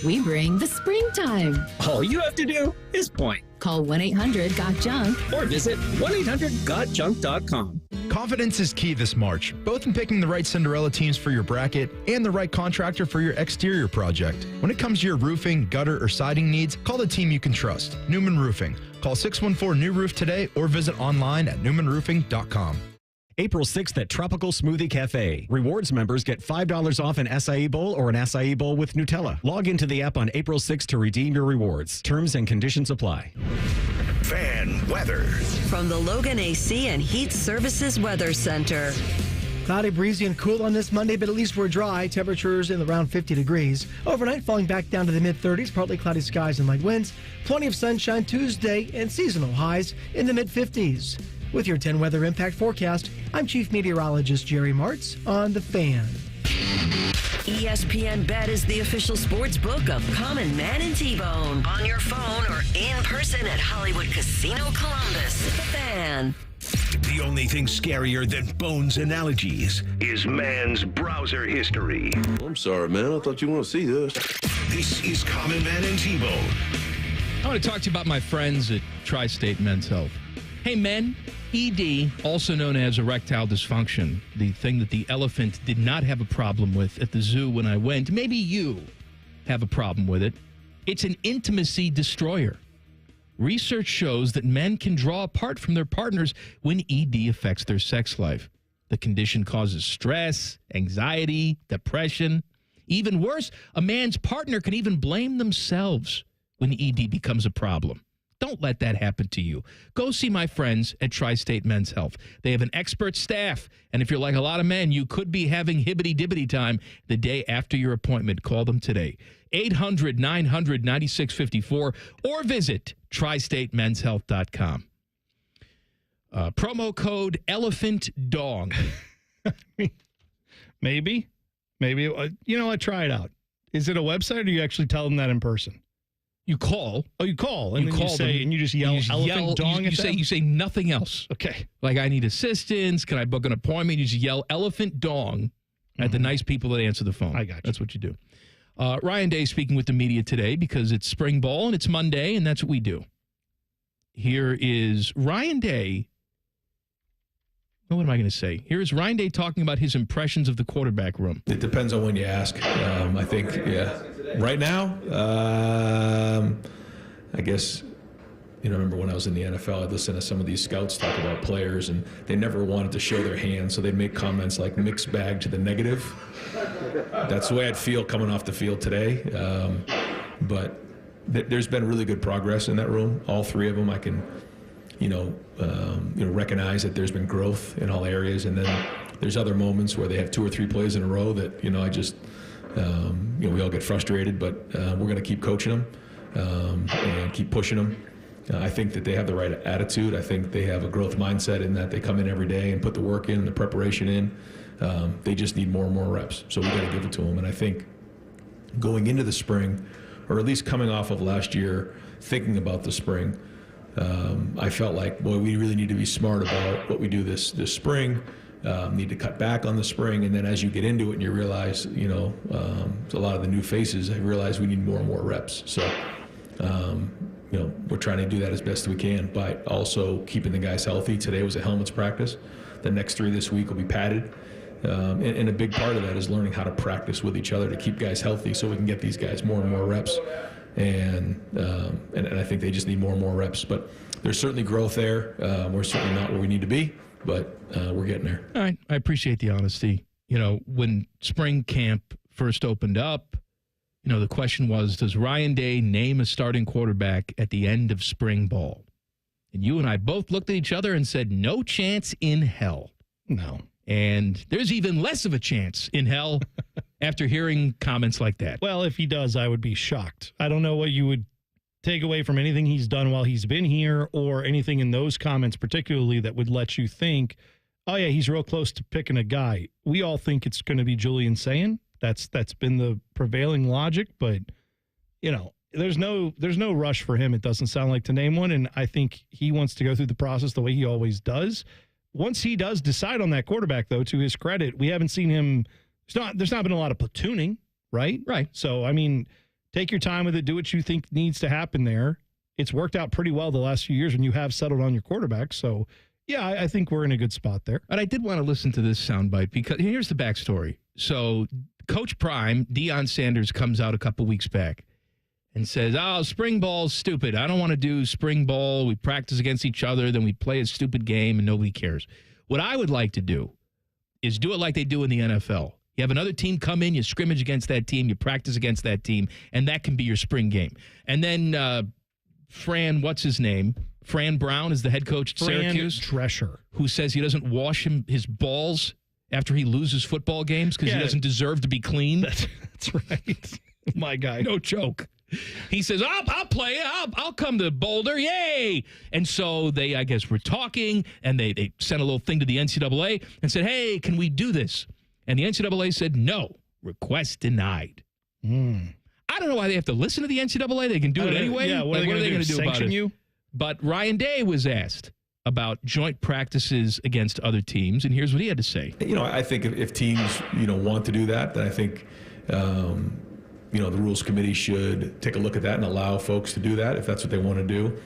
We bring the springtime. All you have to do is point. Call 1-800-GOT-JUNK or visit 1-800-GOT-JUNK.com. Confidence is key this March, both in picking the right Cinderella teams for your bracket and the right contractor for your exterior project. When it comes to your roofing, gutter, or siding needs, call the team you can trust. Newman Roofing. Call 614-NEW-ROOF today or visit online at newmanroofing.com. April 6th at Tropical Smoothie Cafe. Rewards members get $5 off an acai bowl or an acai bowl with Nutella. Log into the app on April 6th to redeem your rewards. Terms and conditions apply. Fan weather. From the Logan AC and Heat Services Weather Center. Cloudy, breezy, and cool on this Monday, but at least we're dry. Temperatures in around 50 degrees. Overnight, falling back down to the mid-30s, partly cloudy skies and light winds. Plenty of sunshine Tuesday and seasonal highs in the mid-50s. With your 10 weather impact forecast, I'm Chief Meteorologist Jerry Martz on The Fan. ESPN Bet is the official sports book of Common Man and T-Bone. On your phone or in person at Hollywood Casino Columbus. The Fan. The only thing scarier than Bones' analogies is man's browser history. I'm sorry, man. I thought you want to see this. This is Common Man and T-Bone. I want to talk to you about my friends at Tri-State Men's Health. Hey, men, ED, also known as erectile dysfunction, the thing that the elephant did not have a problem with at the zoo when I went. Maybe you have a problem with it. It's an intimacy destroyer. Research shows that men can draw apart from their partners when ED affects their sex life. The condition causes stress, anxiety, depression. Even worse, a man's partner can even blame themselves when ED becomes a problem. Don't let that happen to you. Go see my friends at Tri-State Men's Health. They have an expert staff, and if you're like a lot of men, you could be having hibbity-dibbity time the day after your appointment. Call them today. 800-900-9654 or visit tristatemenshealth.com. Promo code ElephantDong. Maybe. I try it out. Is it a website or you actually tell them that in person? You call. Oh, you call. And you then call you say, them, and you just yell elephant dong at them? You say nothing else. Okay. Like, I need assistance. Can I book an appointment? You just yell elephant dong at the nice people that answer the phone. I got you. That's what you do. Ryan Day speaking with the media today because it's spring ball and it's Monday, and that's what we do. Here is Ryan Day. What am I going to say? Here is Ryan Day talking about his impressions of the quarterback room. It depends on when you ask. I think, right now, I guess, remember when I was in the NFL, I'd listen to some of these scouts talk about players, and they never wanted to show their hands, so they'd make comments like mixed bag to the negative. That's the way I'd feel coming off the field today. But there's been really good progress in that room. All three of them, I can recognize that there's been growth in all areas, and then there's other moments where they have 2 or 3 plays in a row that I just we all get frustrated, but we're going to keep coaching them and keep pushing them. I think that they have the right attitude. I think they have a growth mindset in that they come in every day and put the work in, the preparation in. They just need more and more reps, so we got to give it to them. And I think going into the spring, or at least coming off of last year, thinking about the spring, I felt like, boy, we really need to be smart about what we do this spring. Need to cut back on the spring, and then as you get into it and you realize, a lot of the new faces, I realize we need more and more reps. So, we're trying to do that as best we can, but also keeping the guys healthy. Today was a helmets practice. The next 3 this week will be padded. And a big part of that is learning how to practice with each other to keep guys healthy so we can get these guys more and more reps. And I think they just need more and more reps. But there's certainly growth there. We're certainly not where we need to be, but we're getting there. All right. I appreciate the honesty. You know, when spring camp first opened up, you know, the question was, does Ryan Day name a starting quarterback at the end of spring ball? And you and I both looked at each other and said, no chance in hell. No. And there's even less of a chance in hell after hearing comments like that. Well, if he does, I would be shocked. I don't know what you would take away from anything he's done while he's been here or anything in those comments particularly that would let you think, oh, yeah, he's real close to picking a guy. We all think it's going to be Julian Sayin. That's been the prevailing logic, but, you know, there's no rush for him, it doesn't sound like, to name one, and I think he wants to go through the process the way he always does. Once he does decide on that quarterback, though, to his credit, we haven't seen him. There's not been a lot of platooning, right? Right. So, I mean, take your time with it. Do what you think needs to happen there. It's worked out pretty well the last few years when you have settled on your quarterback. So, yeah, I think we're in a good spot there. But I did want to listen to this soundbite because here's the backstory. So, Coach Prime, Deion Sanders, comes out a couple weeks back and says, oh, spring ball's stupid. I don't want to do spring ball. We practice against each other, then we play a stupid game, and nobody cares. What I would like to do is do it like they do in the NFL. You have another team come in, you scrimmage against that team, you practice against that team, and that can be your spring game. And then Fran, what's his name? Fran Brown is the head coach at Syracuse. Drescher. Who says he doesn't wash his balls after he loses football games because he doesn't deserve to be clean. That's right. My guy. No joke. He says, I'll play it. I'll come to Boulder. Yay. And so they, I guess, were talking, and they sent a little thing to the NCAA and said, hey, can we do this? And the NCAA said, no, request denied. I don't know why they have to listen to the NCAA. They can do it anyway. Yeah, what are they going to do about it? Sanction you? But Ryan Day was asked about joint practices against other teams, and here's what he had to say. You know, I think if teams, want to do that, then I think, the Rules Committee should take a look at that and allow folks to do that if that's what they want to do.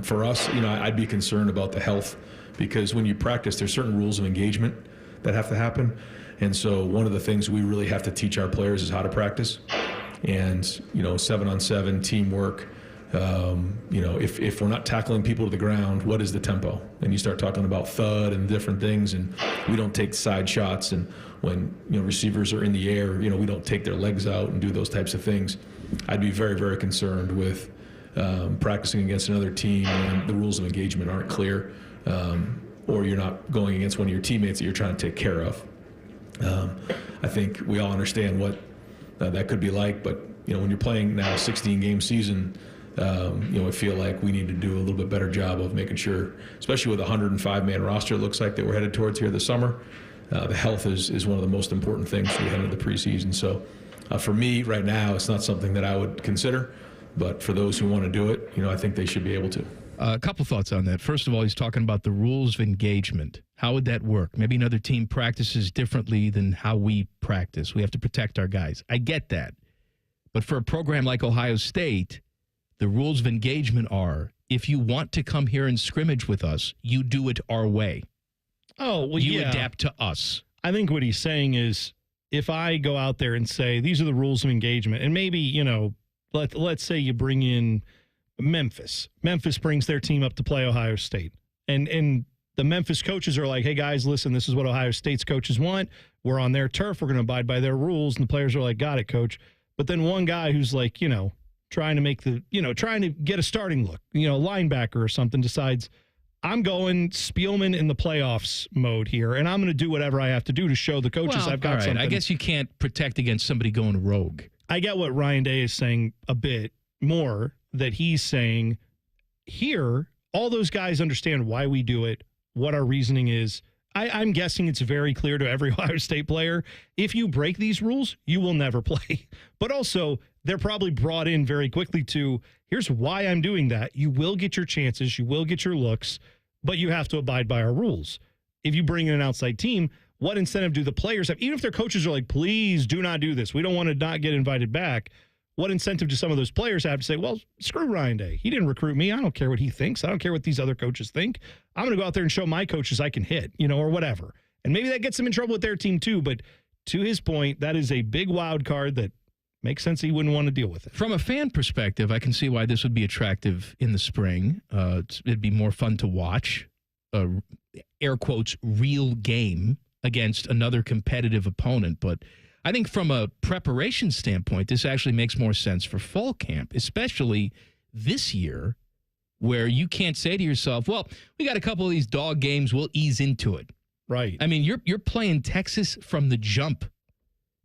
For us, I'd be concerned about the health because when you practice, there's certain rules of engagement that have to happen. And so one of the things we really have to teach our players is how to practice. And, 7-on-7 teamwork. If we're not tackling people to the ground, what is the tempo? And you start talking about thud and different things, and we don't take side shots. And when receivers are in the air, we don't take their legs out and do those types of things. I'd be very, very concerned with practicing against another team when the rules of engagement aren't clear, or you're not going against one of your teammates that you're trying to take care of. I think we all understand what that could be like, but when you're playing now a 16-game season, I feel like we need to do a little bit better job of making sure, especially with a 105-man roster it looks like that we're headed towards here this summer. The health is one of the most important things as we head into the preseason. So for me right now, it's not something that I would consider, but for those who want to do it, I think they should be able to. A couple thoughts on that. First of all, he's talking about the rules of engagement. How would that work? Maybe another team practices differently than how we practice. We have to protect our guys. I get that. But for a program like Ohio State, the rules of engagement are, if you want to come here and scrimmage with us, you do it our way. Oh, well, you adapt to us. I think what he's saying is, if I go out there and say, these are the rules of engagement, and maybe, let's say you bring in Memphis. Memphis brings their team up to play Ohio State. And the Memphis coaches are like, hey, guys, listen, this is what Ohio State's coaches want. We're on their turf. We're going to abide by their rules. And the players are like, got it, coach. But then one guy who's like, trying to get a starting look, linebacker or something, decides, I'm going Spielman in the playoffs mode here, and I'm going to do whatever I have to do to show the coaches I've got something. I guess you can't protect against somebody going rogue. I get what Ryan Day is saying a bit more, that he's saying here, all those guys understand why we do it, what our reasoning is. I'm guessing it's very clear to every Ohio State player, if you break these rules, you will never play. But also, they're probably brought in very quickly to, here's why I'm doing that. You will get your chances, you will get your looks, but you have to abide by our rules. If you bring in an outside team, what incentive do the players have? Even if their coaches are like, please do not do this, we don't want to not get invited back. What incentive do some of those players have to say, well, screw Ryan Day. He didn't recruit me. I don't care what he thinks. I don't care what these other coaches think. I'm going to go out there and show my coaches I can hit, or whatever. And maybe that gets him in trouble with their team too, but to his point, that is a big wild card that makes sense he wouldn't want to deal with it. From a fan perspective, I can see why this would be attractive in the spring. It'd be more fun to watch, air quotes, real game against another competitive opponent. But I think from a preparation standpoint, this actually makes more sense for fall camp, especially this year where you can't say to yourself, well, we got a couple of these dog games, we'll ease into it. Right. I mean, you're playing Texas from the jump.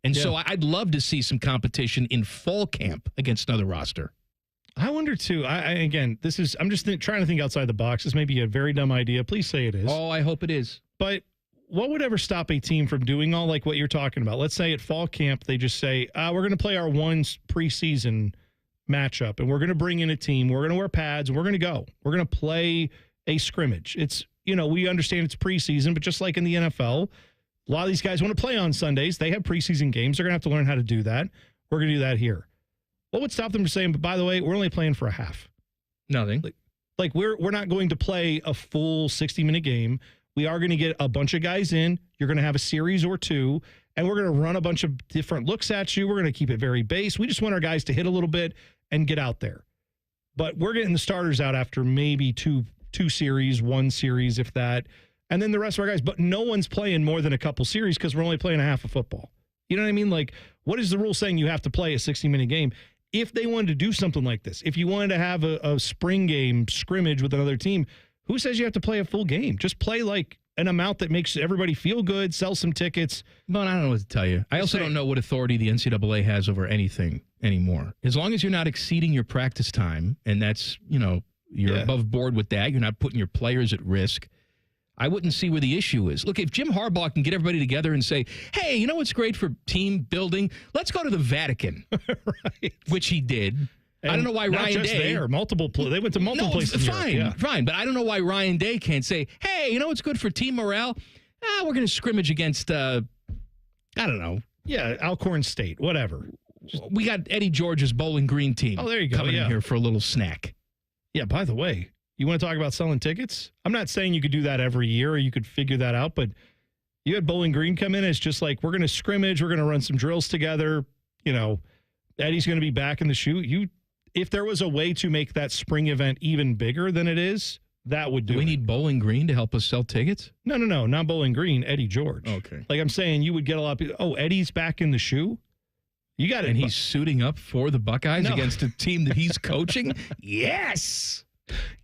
And so I'd love to see some competition in fall camp against another roster. I wonder, too. I'm just trying to think outside the box. This may be a very dumb idea. Please say it is. Oh, I hope it is. But what would ever stop a team from doing all like what you're talking about? Let's say at fall camp, they just say, we're going to play our one preseason matchup, and we're going to bring in a team. We're going to wear pads, and we're going to go. We're going to play a scrimmage. It's, we understand it's preseason, but just like in the NFL, a lot of these guys want to play on Sundays. They have preseason games. They're going to have to learn how to do that. We're going to do that here. What would stop them from saying, but by the way, we're only playing for a half? Nothing. Like we're not going to play a full 60-minute game. We are going to get a bunch of guys in. You're going to have a series or two, and we're going to run a bunch of different looks at you. We're going to keep it very base. We just want our guys to hit a little bit and get out there. But we're getting the starters out after maybe two series, one series, if that. And then the rest of our guys, but no one's playing more than a couple series because we're only playing a half of football. You know what I mean? Like, what is the rule saying you have to play a 60-minute game? If they wanted to do something like this, if you wanted to have a spring game scrimmage with another team, who says you have to play a full game? Just play like an amount that makes everybody feel good, sell some tickets. But I don't know what to tell you. I also don't know what authority the NCAA has over anything anymore. As long as you're not exceeding your practice time, and that's, you're above board with that, you're not putting your players at risk, I wouldn't see where the issue is. Look, if Jim Harbaugh can get everybody together and say, hey, you know what's great for team building? Let's go to the Vatican, right? Which he did. And I don't know why not Ryan just Day. There, they went to multiple places. Fine. But I don't know why Ryan Day can't say, hey, you know what's good for team morale? We're going to scrimmage against, I don't know. Yeah, Alcorn State, whatever. We got Eddie George's Bowling Green team. Oh, there you go. Coming in here for a little snack. Yeah, by the way, you want to talk about selling tickets? I'm not saying you could do that every year or you could figure that out, but you had Bowling Green come in. It's just like, we're going to scrimmage. We're going to run some drills together. Eddie's going to be back in the shoot. If there was a way to make that spring event even bigger than it is, that would do it. We need Bowling Green to help us sell tickets? No, not Bowling Green, Eddie George. Okay. Like I'm saying, you would get a lot of people, oh, Eddie's back in the shoe? You got it. And he's suiting up for the Buckeyes against a team that he's coaching? Yes!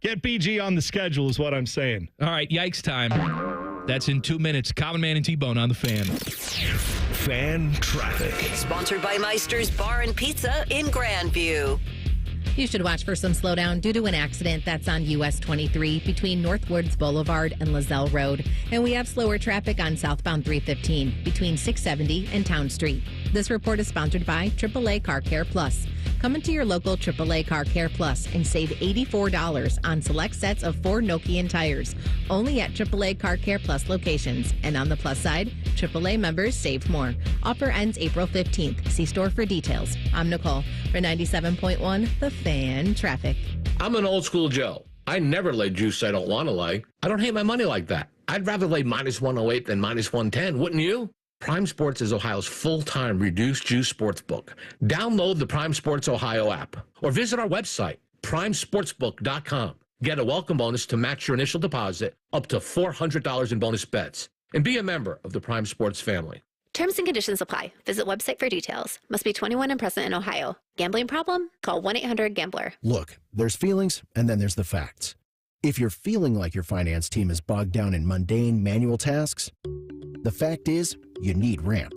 Get BG on the schedule is what I'm saying. All right, yikes time. That's in 2 minutes. Common Man and T-Bone on the Fan. Fan traffic. Sponsored by Meister's Bar and Pizza in Grandview. You should watch for some slowdown due to an accident that's on US 23 between Northwoods Boulevard and Lozelle Road. And we have slower traffic on southbound 315 between 670 and Town Street. This report is sponsored by AAA Car Care Plus. Come into your local AAA Car Care Plus and save $84 on select sets of 4 Nokian tires. Only at AAA Car Care Plus locations. And on the plus side, AAA members save more. Offer ends April 15th. See store for details. I'm Nicole for 97.1 The Fan Traffic. I'm an old school Joe. I never lay juice I don't want to lay. I don't hate my money like that. I'd rather lay minus 108 than minus 110, wouldn't you? Prime Sports is Ohio's full-time reduced juice sportsbook. Download the Prime Sports Ohio app or visit our website, primesportsbook.com. Get a welcome bonus to match your initial deposit up to $400 in bonus bets. And be a member of the Prime Sports family. Terms and conditions apply. Visit website for details. Must be 21 and present in Ohio. Gambling problem? Call 1-800-GAMBLER. Look, there's feelings and then there's the facts. If you're feeling like your finance team is bogged down in mundane manual tasks, the fact is you need Ramp.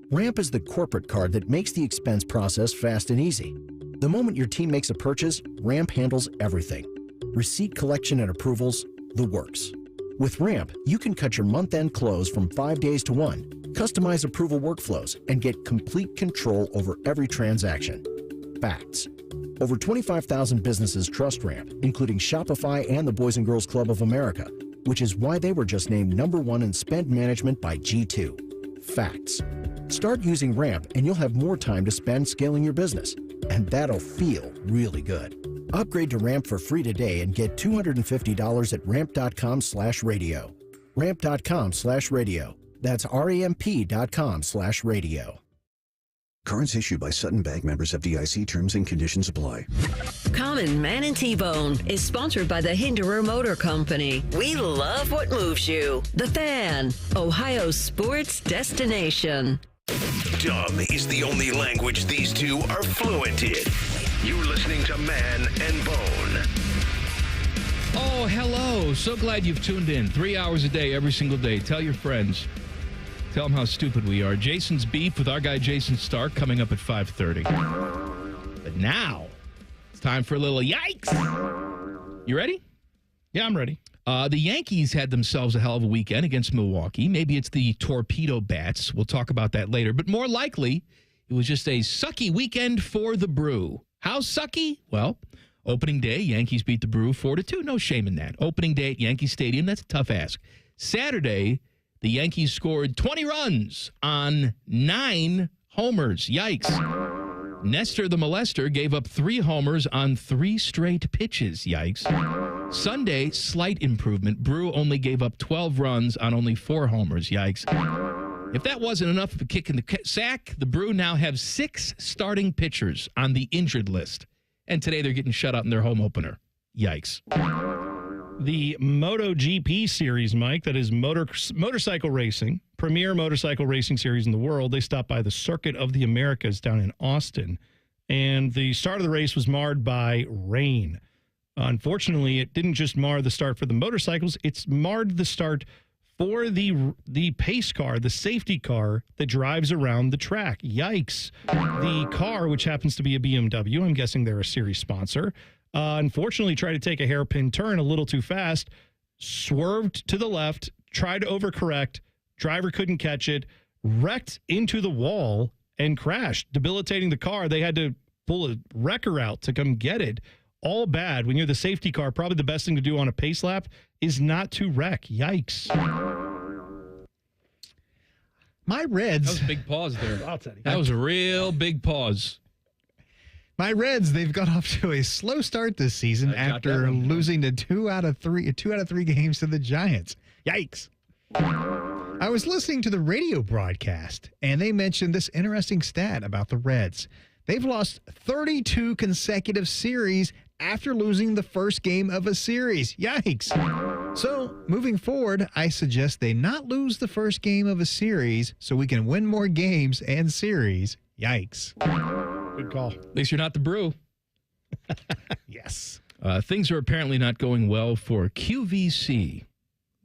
Ramp is the corporate card that makes the expense process fast and easy. The moment your team makes a purchase, Ramp handles everything. Receipt collection and approvals, the works. With Ramp, you can cut your month-end close from 5 days to 1, customize approval workflows, and get complete control over every transaction. Facts. Over 25,000 businesses trust Ramp, including Shopify and the Boys and Girls Club of America, which is why they were just named #1 in spend management by G2. Facts. Start using Ramp and you'll have more time to spend scaling your business, and that'll feel really good. Upgrade to Ramp for free today and get $250 at ramp.com/radio. Ramp.com/radio. That's RAMP.com/radio. Cards issued by Sutton Bank, members FDIC. Terms and conditions apply. Common Man and T-Bone is sponsored by the Hinderer Motor Company. We love what moves you. The Fan, Ohio's sports destination. Dumb is the only language these two are fluent in. You're listening to Man and Bone. Oh, hello. So glad you've tuned in. 3 hours a day, every single day. Tell your friends. Tell them how stupid we are. Jason's beef with our guy Jason Stark coming up at 5:30. But now, it's time for a little yikes. You ready? Yeah, I'm ready. The Yankees had themselves a hell of a weekend against Milwaukee. Maybe it's the torpedo bats. We'll talk about that later. But more likely, it was just a sucky weekend for the Brew. How sucky? Well, opening day, Yankees beat the Brew 4-2. No shame in that. Opening day at Yankee Stadium, that's a tough ask. Saturday, the Yankees scored 20 runs on 9 homers. Yikes. Nestor the Molester gave up 3 homers on 3 straight pitches. Yikes. Sunday, slight improvement. Brew only gave up 12 runs on only 4 homers. Yikes. If that wasn't enough of a kick in the sack, the Brew now have 6 starting pitchers on the injured list. And today they're getting shut out in their home opener. Yikes. The MotoGP series, Mike, that is motorcycle racing, premier motorcycle racing series in the world. They stopped by the Circuit of the Americas down in Austin, and the start of the race was marred by rain. Unfortunately, it didn't just mar the start for the motorcycles, it's marred the start for the pace car, the safety car that drives around the track. Yikes. The car, which happens to be a BMW, I'm guessing they're a series sponsor, unfortunately tried to take a hairpin turn a little too fast, swerved to the left, tried to overcorrect, driver couldn't catch it, wrecked into the wall and crashed, debilitating the car. They had to pull a wrecker out to come get it. All bad. When you're the safety car, probably the best thing to do on a pace lap is not to wreck. Yikes. My Reds. That was a big pause there. I'll tell you. That was a real big pause. My Reds, they've got off to a slow start this season after losing to 2 out of 3 games to the Giants. Yikes. I was listening to the radio broadcast, and they mentioned this interesting stat about the Reds. They've lost 32 consecutive series after losing the first game of a series. Yikes. So, moving forward, I suggest they not lose the first game of a series so we can win more games and series. Yikes. Good call. At least you're not the Brew. Yes. Things are apparently not going well for QVC.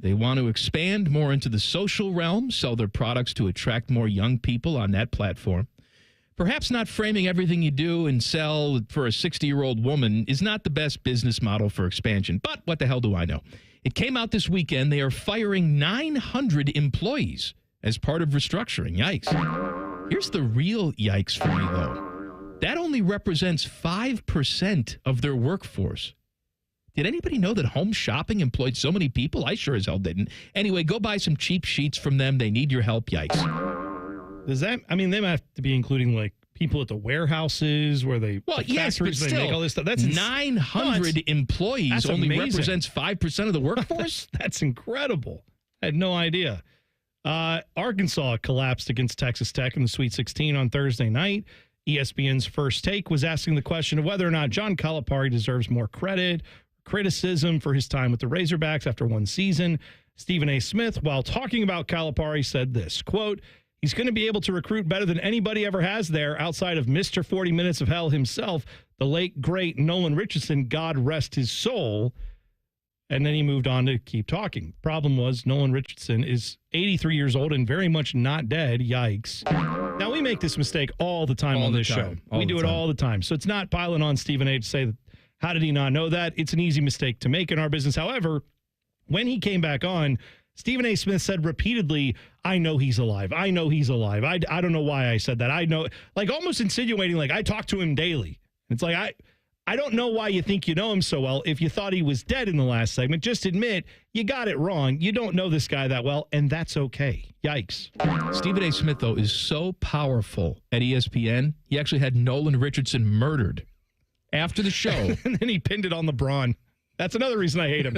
They want to expand more into the social realm, sell their products to attract more young people on that platform. Perhaps not framing everything you do and sell for a 60-year-old woman is not the best business model for expansion, but what the hell do I know? It came out this weekend. They are firing 900 employees as part of restructuring. Yikes. Here's the real yikes for me, though. That only represents 5% of their workforce. Did anybody know that Home Shopping employed so many people? I sure as hell didn't. Anyway, go buy some cheap sheets from them. They need your help. Yikes. Does that, I mean, they might have to be including like people at the warehouses where they, well, yes, but they make all this stuff. That's 900 employees that's only amazing. Represents 5% of the workforce. That's incredible. I had no idea. Arkansas collapsed against Texas Tech in the Sweet 16 on Thursday night. ESPN's First Take was asking the question of whether or not John Calipari deserves more criticism for his time with the Razorbacks after one season. Stephen A. Smith, while talking about Calipari, said this, quote, "He's going to be able to recruit better than anybody ever has there outside of Mr. 40 Minutes of Hell himself, the late, great Nolan Richardson, God rest his soul." And then he moved on to keep talking. Problem was, Nolan Richardson is 83 years old and very much not dead. Yikes. Now, we make this mistake all the time on this show. We do it all the time. So it's not piling on Stephen A. to say, that, how did he not know that? It's an easy mistake to make in our business. However, when he came back on, Stephen A. Smith said repeatedly, I know he's alive. I know he's alive. I don't know why I said that. I know, like almost insinuating, like I talk to him daily. It's like, I don't know why you think you know him so well. If you thought he was dead in the last segment, just admit you got it wrong. You don't know this guy that well, and that's okay. Yikes. Stephen A. Smith, though, is so powerful at ESPN, he actually had Nolan Richardson murdered after the show. And then he pinned it on LeBron. That's another reason I hate him.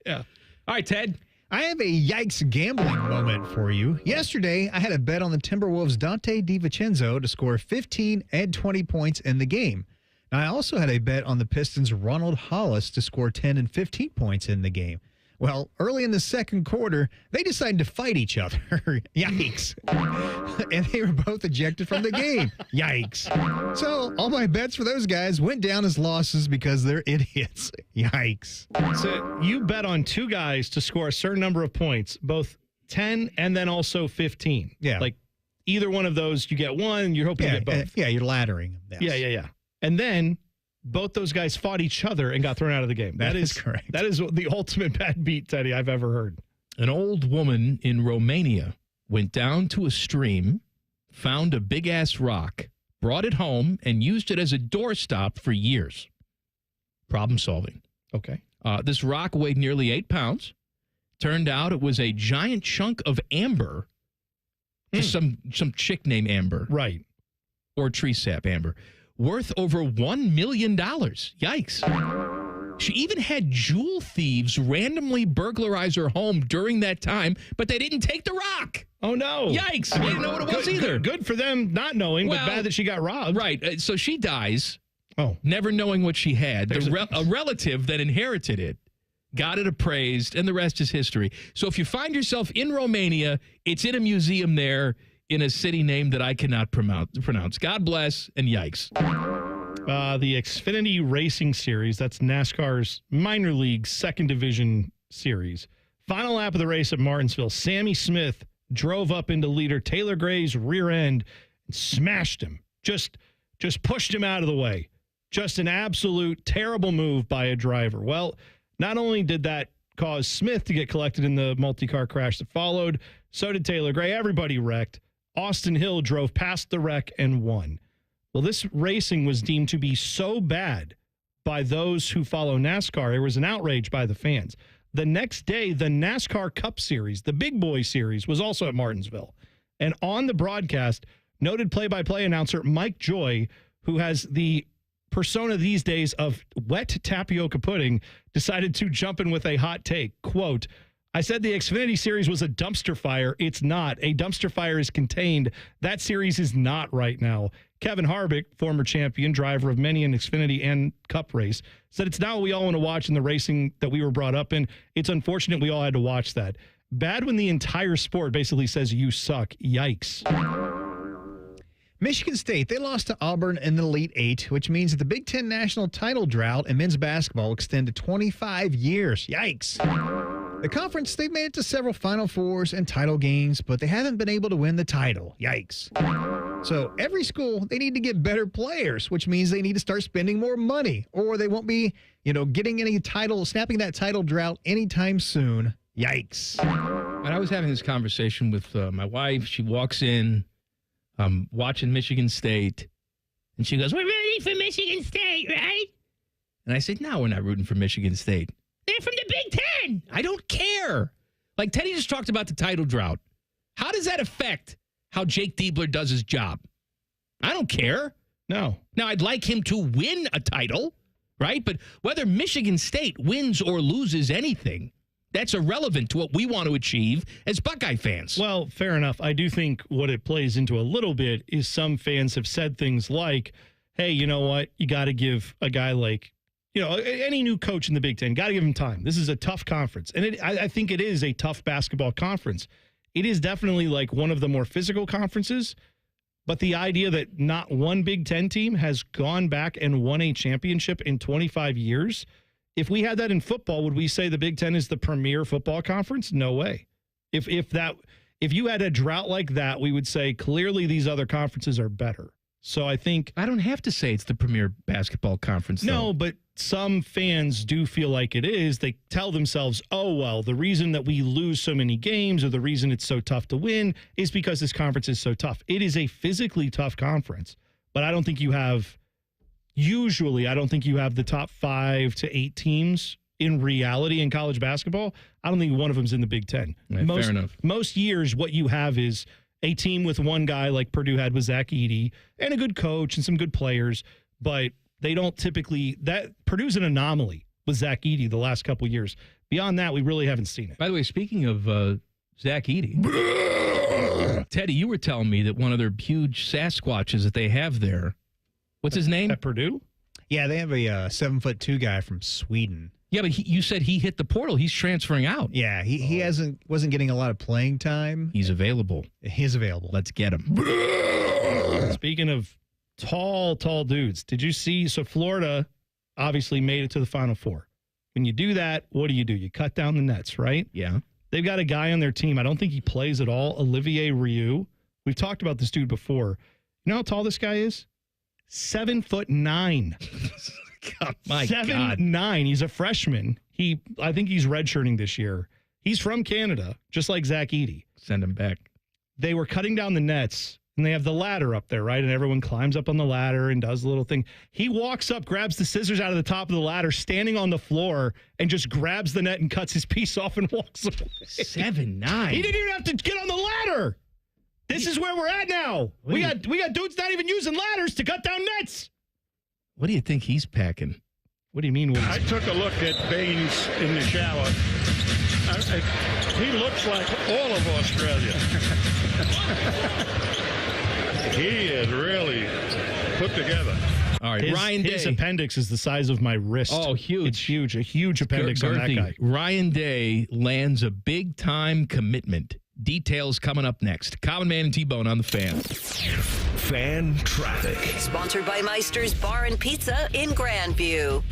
Yeah. All right, Ted. I have a yikes gambling moment for you. Yesterday, I had a bet on the Timberwolves' Dante DiVincenzo to score 15 and 20 points in the game. Now, I also had a bet on the Pistons' Ronald Hollis to score 10 and 15 points in the game. Well, early in the second quarter, they decided to fight each other. Yikes. And they were both ejected from the game. Yikes. So all my bets for those guys went down as losses because they're idiots. Yikes. So you bet on two guys to score a certain number of points, both 10 and then also 15. Yeah. Like either one of those, you get one, you're hoping you get both. Yeah, you're laddering them. Yes. Yeah. And then both those guys fought each other and got thrown out of the game. That is correct. That is the ultimate bad beat, Teddy, I've ever heard. An old woman in Romania went down to a stream, found a big-ass rock, brought it home, and used it as a doorstop for years. Problem solving. Okay. This rock weighed nearly 8 pounds. Turned out it was a giant chunk of amber. Just some chick named Amber. Right. Or tree sap amber. Worth over $1 million. Yikes. She even had jewel thieves randomly burglarize her home during that time, but they didn't take the rock. Oh, no. Yikes. They didn't know what it was either. Good for them not knowing, but bad that she got robbed. Right. So she dies, never knowing what she had. A relative that inherited it got it appraised, and the rest is history. So if you find yourself in Romania, it's in a museum there, in a city name that I cannot pronounce. God bless and yikes. The Xfinity Racing Series, that's NASCAR's minor league second division series. Final lap of the race at Martinsville. Sammy Smith drove up into leader Taylor Gray's rear end and smashed him. Just pushed him out of the way. Just an absolute terrible move by a driver. Well, not only did that cause Smith to get collected in the multi-car crash that followed, so did Taylor Gray. Everybody wrecked. Austin Hill drove past the wreck and won. Well, this racing was deemed to be so bad by those who follow NASCAR. There was an outrage by the fans. The next day, the NASCAR Cup Series, the Big Boy Series, was also at Martinsville. And on the broadcast, noted play-by-play announcer Mike Joy, who has the persona these days of wet tapioca pudding, decided to jump in with a hot take. Quote, I said the Xfinity Series was a dumpster fire. It's not. A dumpster fire is contained. That series is not right now. Kevin Harvick, former champion, driver of many an Xfinity and Cup race, said it's now what we all want to watch in the racing that we were brought up in. It's unfortunate we all had to watch that. Bad when the entire sport basically says you suck. Yikes. Michigan State, they lost to Auburn in the Elite Eight, which means that the Big Ten national title drought in men's basketball will extend to 25 years. Yikes. The conference, they've made it to several Final Fours and title games, but they haven't been able to win the title. Yikes. So every school, they need to get better players, which means they need to start spending more money, or they won't be, getting any title, snapping that title drought anytime soon. Yikes. And I was having this conversation with my wife. She walks in, watching Michigan State, and she goes, "We're rooting for Michigan State, right?" And I said, "No, we're not rooting for Michigan State. They're from the Big Ten. I don't care." Like Teddy just talked about the title drought. How does that affect how Jake Diebler does his job? I don't care. No. Now, I'd like him to win a title, right? But whether Michigan State wins or loses anything, that's irrelevant to what we want to achieve as Buckeye fans. Well, fair enough. I do think what it plays into a little bit is some fans have said things like, hey, you know what? You got to give a guy like, any new coach in the Big Ten, got to give him time. This is a tough conference. And I think it is a tough basketball conference. It is definitely like one of the more physical conferences. But the idea that not one Big Ten team has gone back and won a championship in 25 years, if we had that in football, would we say the Big Ten is the premier football conference? No way. If you had a drought like that, we would say clearly these other conferences are better. So I think I don't have to say it's the premier basketball conference. No, but some fans do feel like it is. They tell themselves, oh, well, the reason that we lose so many games or the reason it's so tough to win is because this conference is so tough. It is a physically tough conference, but I don't think you have the top 5 to 8 teams in reality in college basketball. I don't think one of them's in the Big Ten. Right, fair enough. Most years, what you have is a team with one guy like Purdue had with Zach Edey and a good coach and some good players, but they don't typically – Purdue's an anomaly. with Zach Edey the last couple years. Beyond that, we really haven't seen it. By the way, speaking of Zach Edey, Teddy, you were telling me that one of their huge Sasquatches that they have there, what's his name? At Purdue? Yeah, they have a 7'2" guy from Sweden. Yeah, but you said he hit the portal. He's transferring out. Yeah, he wasn't getting a lot of playing time. He's available. He's available. Let's get him. Speaking of tall dudes, did you see? So Florida obviously made it to the Final Four. When you do that, what do? You cut down the nets, right? Yeah. They've got a guy on their team. I don't think he plays at all. Olivier Rioux. We've talked about this dude before. You know how tall this guy is? 7'9". God, my 7'9". He's a freshman. I think he's redshirting this year. He's from Canada, just like Zach Edey. Send him back. They were cutting down the nets, and they have the ladder up there, right? And everyone climbs up on the ladder and does the little thing. He walks up, grabs the scissors out of the top of the ladder, standing on the floor, and just grabs the net and cuts his piece off and walks away. 7'9". He didn't even have to get on the ladder. This is where we're at now. We got dudes not even using ladders to cut down nets. What do you think he's packing? What do you mean? I took a look at Baines in the shower. He looks like all of Australia. He is really put together. All right, Ryan Day. His appendix is the size of my wrist. Oh, huge. It's huge. A huge appendix on that guy. Ryan Day lands a big-time commitment. Details coming up next. Common Man and T-Bone on the Fan. Fan traffic. Sponsored by Meister's Bar and Pizza in Grandview.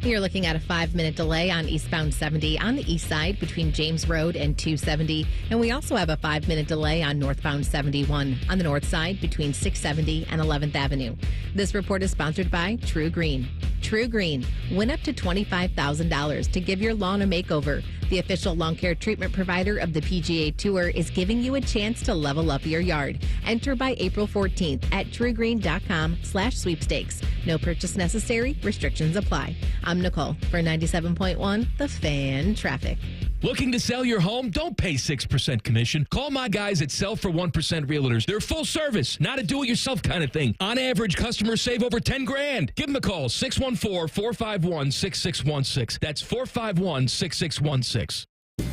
You're looking at a 5-minute delay on eastbound 70 on the east side between James Road and 270. And we also have a 5-minute delay on northbound 71 on the north side between 670 and 11th Avenue. This report is sponsored by True Green. True Green. Win up to $25,000 to give your lawn a makeover. The official lawn care treatment provider of the PGA Tour is giving you a chance to level up your yard. Enter by April 14th at truegreen.com/sweepstakes. No purchase necessary. Restrictions apply. I'm Nicole for 97.1 The Fan Traffic. Looking to sell your home? Don't pay 6% commission. Call my guys at Sell for 1% Realtors. They're full service, not a do-it-yourself kind of thing. On average, customers save over $10,000. Give them a call, 614-451-6616. That's 451-6616.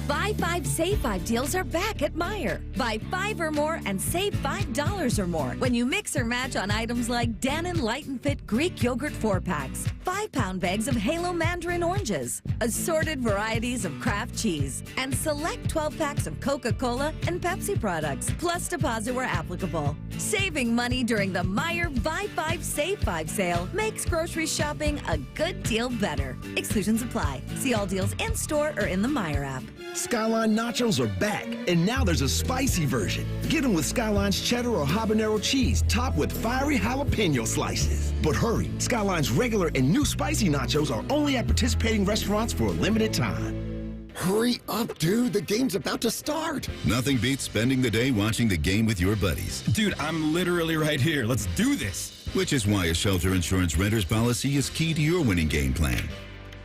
Buy 5, save 5 deals are back at Meijer. Buy 5 or more and save $5 or more when you mix or match on items like Dannon Light and Fit Greek Yogurt 4-packs, 5-pound bags of Halo Mandarin oranges, assorted varieties of Kraft cheese, and select 12-packs of Coca-Cola and Pepsi products, plus deposit where applicable. Saving money during the Meijer Buy 5, Save 5 sale makes grocery shopping a good deal better. Exclusions apply. See all deals in store or in the Meijer app. Skyline nachos are back, and now there's a spicy version. Get them with Skyline's cheddar or habanero cheese, topped with fiery jalapeno slices. But hurry, Skyline's regular and new spicy nachos are only at participating restaurants for a limited time. Hurry up, dude. The game's about to start. Nothing beats spending the day watching the game with your buddies. Dude, I'm literally right here. Let's do this. Which is why a shelter insurance renter's policy is key to your winning game plan.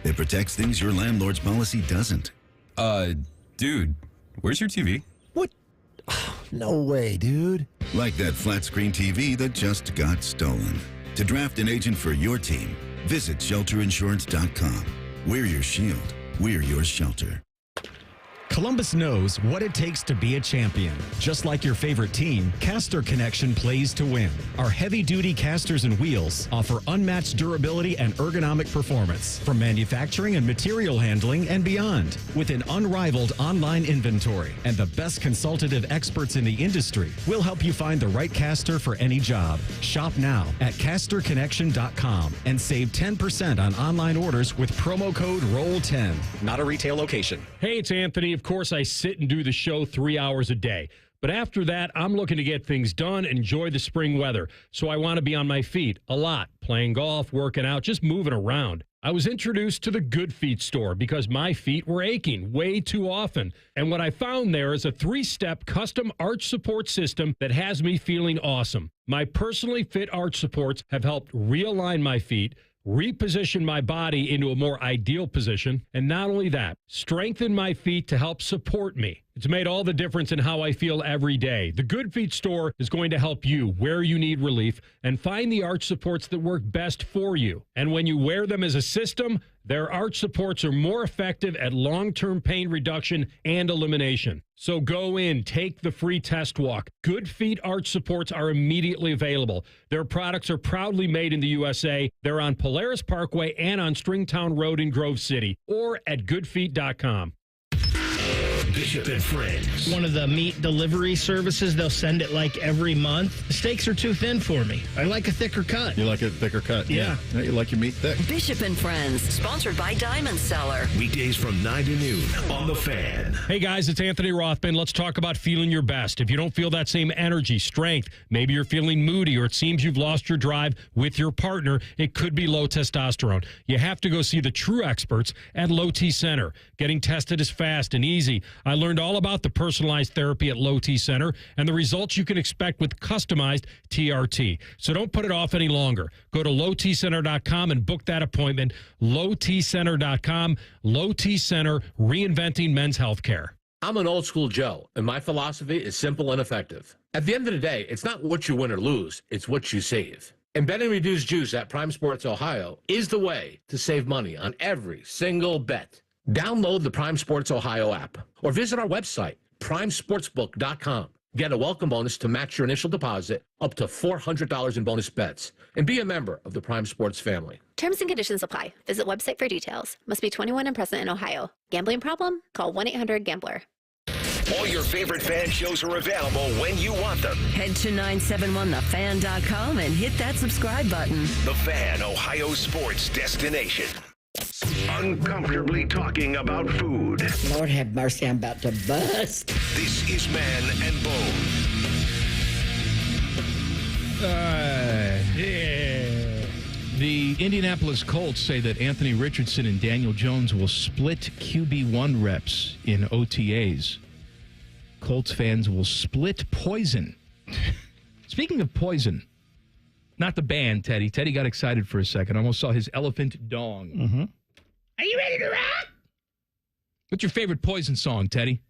It protects things your landlord's policy doesn't. Dude, where's your TV? What? No way, dude. Like that flat screen TV that just got stolen. To draft an agent for your team, visit shelterinsurance.com. We're your shield. We're your shelter. Columbus knows what it takes to be a champion. Just like your favorite team, Caster Connection plays to win. Our heavy-duty casters and wheels offer unmatched durability and ergonomic performance from manufacturing and material handling and beyond. With an unrivaled online inventory and the best consultative experts in the industry, we'll help you find the right caster for any job. Shop now at casterconnection.com and save 10% on online orders with promo code ROLL10. Not a retail location. Hey, it's Anthony. Of course, I sit and do the show 3 hours a day. But after that, I'm looking to get things done, enjoy the spring weather. So I want to be on my feet a lot, playing golf, working out, just moving around. I was introduced to the Good Feet store because my feet were aching way too often. And what I found there is a 3-step custom arch support system that has me feeling awesome. My personally fit arch supports have helped realign my feet, reposition my body into a more ideal position, and not only that, strengthen my feet to help support me. It's made all the difference in how I feel every day. The Good Feet store is going to help you where you need relief and find the arch supports that work best for you. And when you wear them as a system, their arch supports are more effective at long-term pain reduction and elimination. So go in, take the free test walk. Good Feet arch supports are immediately available. Their products are proudly made in the USA. They're on Polaris Parkway and on Stringtown Road in Grove City or at goodfeet.com. Bishop and Friends. One of the meat delivery services, they'll send it like every month. The steaks are too thin for me. I like a thicker cut. You like a thicker cut? Yeah. You like your meat thick. Bishop and Friends, sponsored by Diamond Seller. Weekdays from 9 to noon on The Fan. Hey guys, it's Anthony Rothman. Let's talk about feeling your best. If you don't feel that same energy, strength, maybe you're feeling moody or it seems you've lost your drive with your partner, it could be low testosterone. You have to go see the true experts at Low T Center. Getting tested is fast and easy. I learned all about the personalized therapy at Low T Center and the results you can expect with customized TRT. So don't put it off any longer. Go to lowtcenter.com and book that appointment. lowtcenter.com. Low T Center, reinventing men's health care. I'm an old school Joe, and my philosophy is simple and effective. At the end of the day, it's not what you win or lose, it's what you save. And betting reduced juice at Prime Sports Ohio is the way to save money on every single bet. Download the Prime Sports Ohio app or visit our website, primesportsbook.com. Get a welcome bonus to match your initial deposit up to $400 in bonus bets. And be a member of the Prime Sports family. Terms and conditions apply. Visit website for details. Must be 21 and present in Ohio. Gambling problem? Call 1-800-GAMBLER. All your favorite fan shows are available when you want them. Head to 971thefan.com and hit that subscribe button. The Fan, Ohio sports destination. Uncomfortably talking about food. Lord have mercy, I'm about to bust. This is Man and Bone. The Indianapolis Colts say that Anthony Richardson and Daniel Jones will split QB1 reps in OTAs. Colts fans will split Poison. Speaking of Poison, not the band, Teddy. Teddy got excited for a second. I almost saw his elephant dong. Mm-hmm. Are you ready to rock? What's your favorite Poison song, Teddy?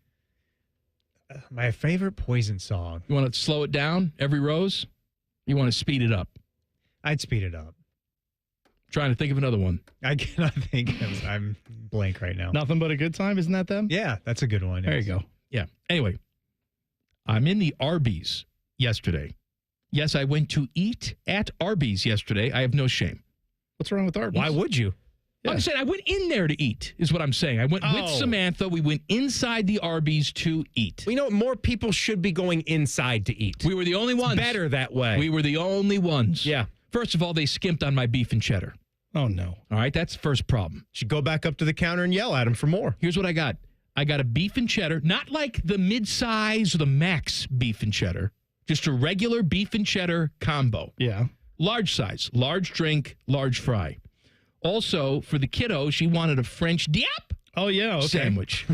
My favorite Poison song. You want to slow it down every rose? You want to speed it up? I'd speed it up. Trying to think of another one. I cannot think of. I'm blank right now. Nothing But a Good Time, isn't that them? Yeah, that's a good one. There you go. Yeah. Anyway, I'm in the Arby's yesterday. Yes, I went to eat at Arby's yesterday. I have no shame. What's wrong with Arby's? Why would you? Yeah. I'm saying I went in there to eat, is what I'm saying. I went with Samantha. We went inside the Arby's to eat. We know more people should be going inside to eat. We were the only ones. It's better that way. We were the only ones. Yeah. First of all, they skimped on my beef and cheddar. Oh, no. All right, that's the first problem. Should go back up to the counter and yell at him for more. Here's what I got. I got a beef and cheddar, not like the mid-size or the max beef and cheddar, just a regular beef and cheddar combo. Yeah. Large size, large drink, large fry. Also, for the kiddo, she wanted a French dip. Oh, yeah, okay. Sandwich.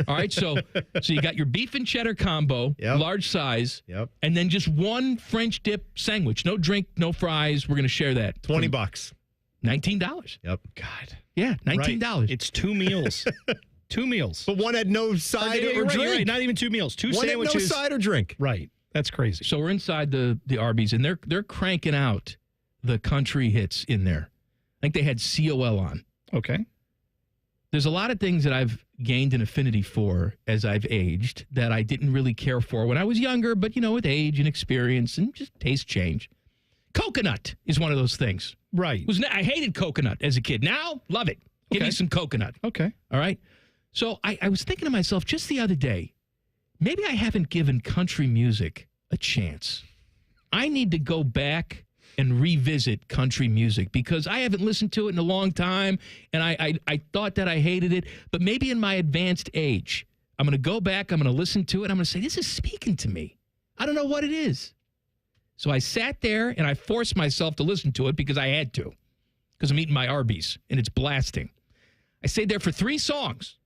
All right, so you got your beef and cheddar combo, large size, and then just one French dip sandwich. No drink, no fries. We're going to share that. $20. $19. Yep. God. Yeah, $19. Right. It's 2 meals. 2 meals. But one had no side or drink. Right. Not even 2 meals. Two one sandwiches. Had no side or drink. Right. That's crazy. So we're inside the Arby's, and they're cranking out the country hits in there. I think they had COL on. Okay. There's a lot of things that I've gained an affinity for as I've aged that I didn't really care for when I was younger, but, with age and experience and just taste change. Coconut is one of those things. Right. I hated coconut as a kid. Now, love it. Give me some coconut. Okay. All right? So I was thinking to myself just the other day, maybe I haven't given country music a chance. I need to go back and revisit country music because I haven't listened to it in a long time, and I thought that I hated it. But maybe in my advanced age, I'm going to go back, I'm going to listen to it, I'm going to say, this is speaking to me. I don't know what it is. So I sat there, and I forced myself to listen to it because I had to, because I'm eating my Arby's, and it's blasting. I stayed there for 3 songs.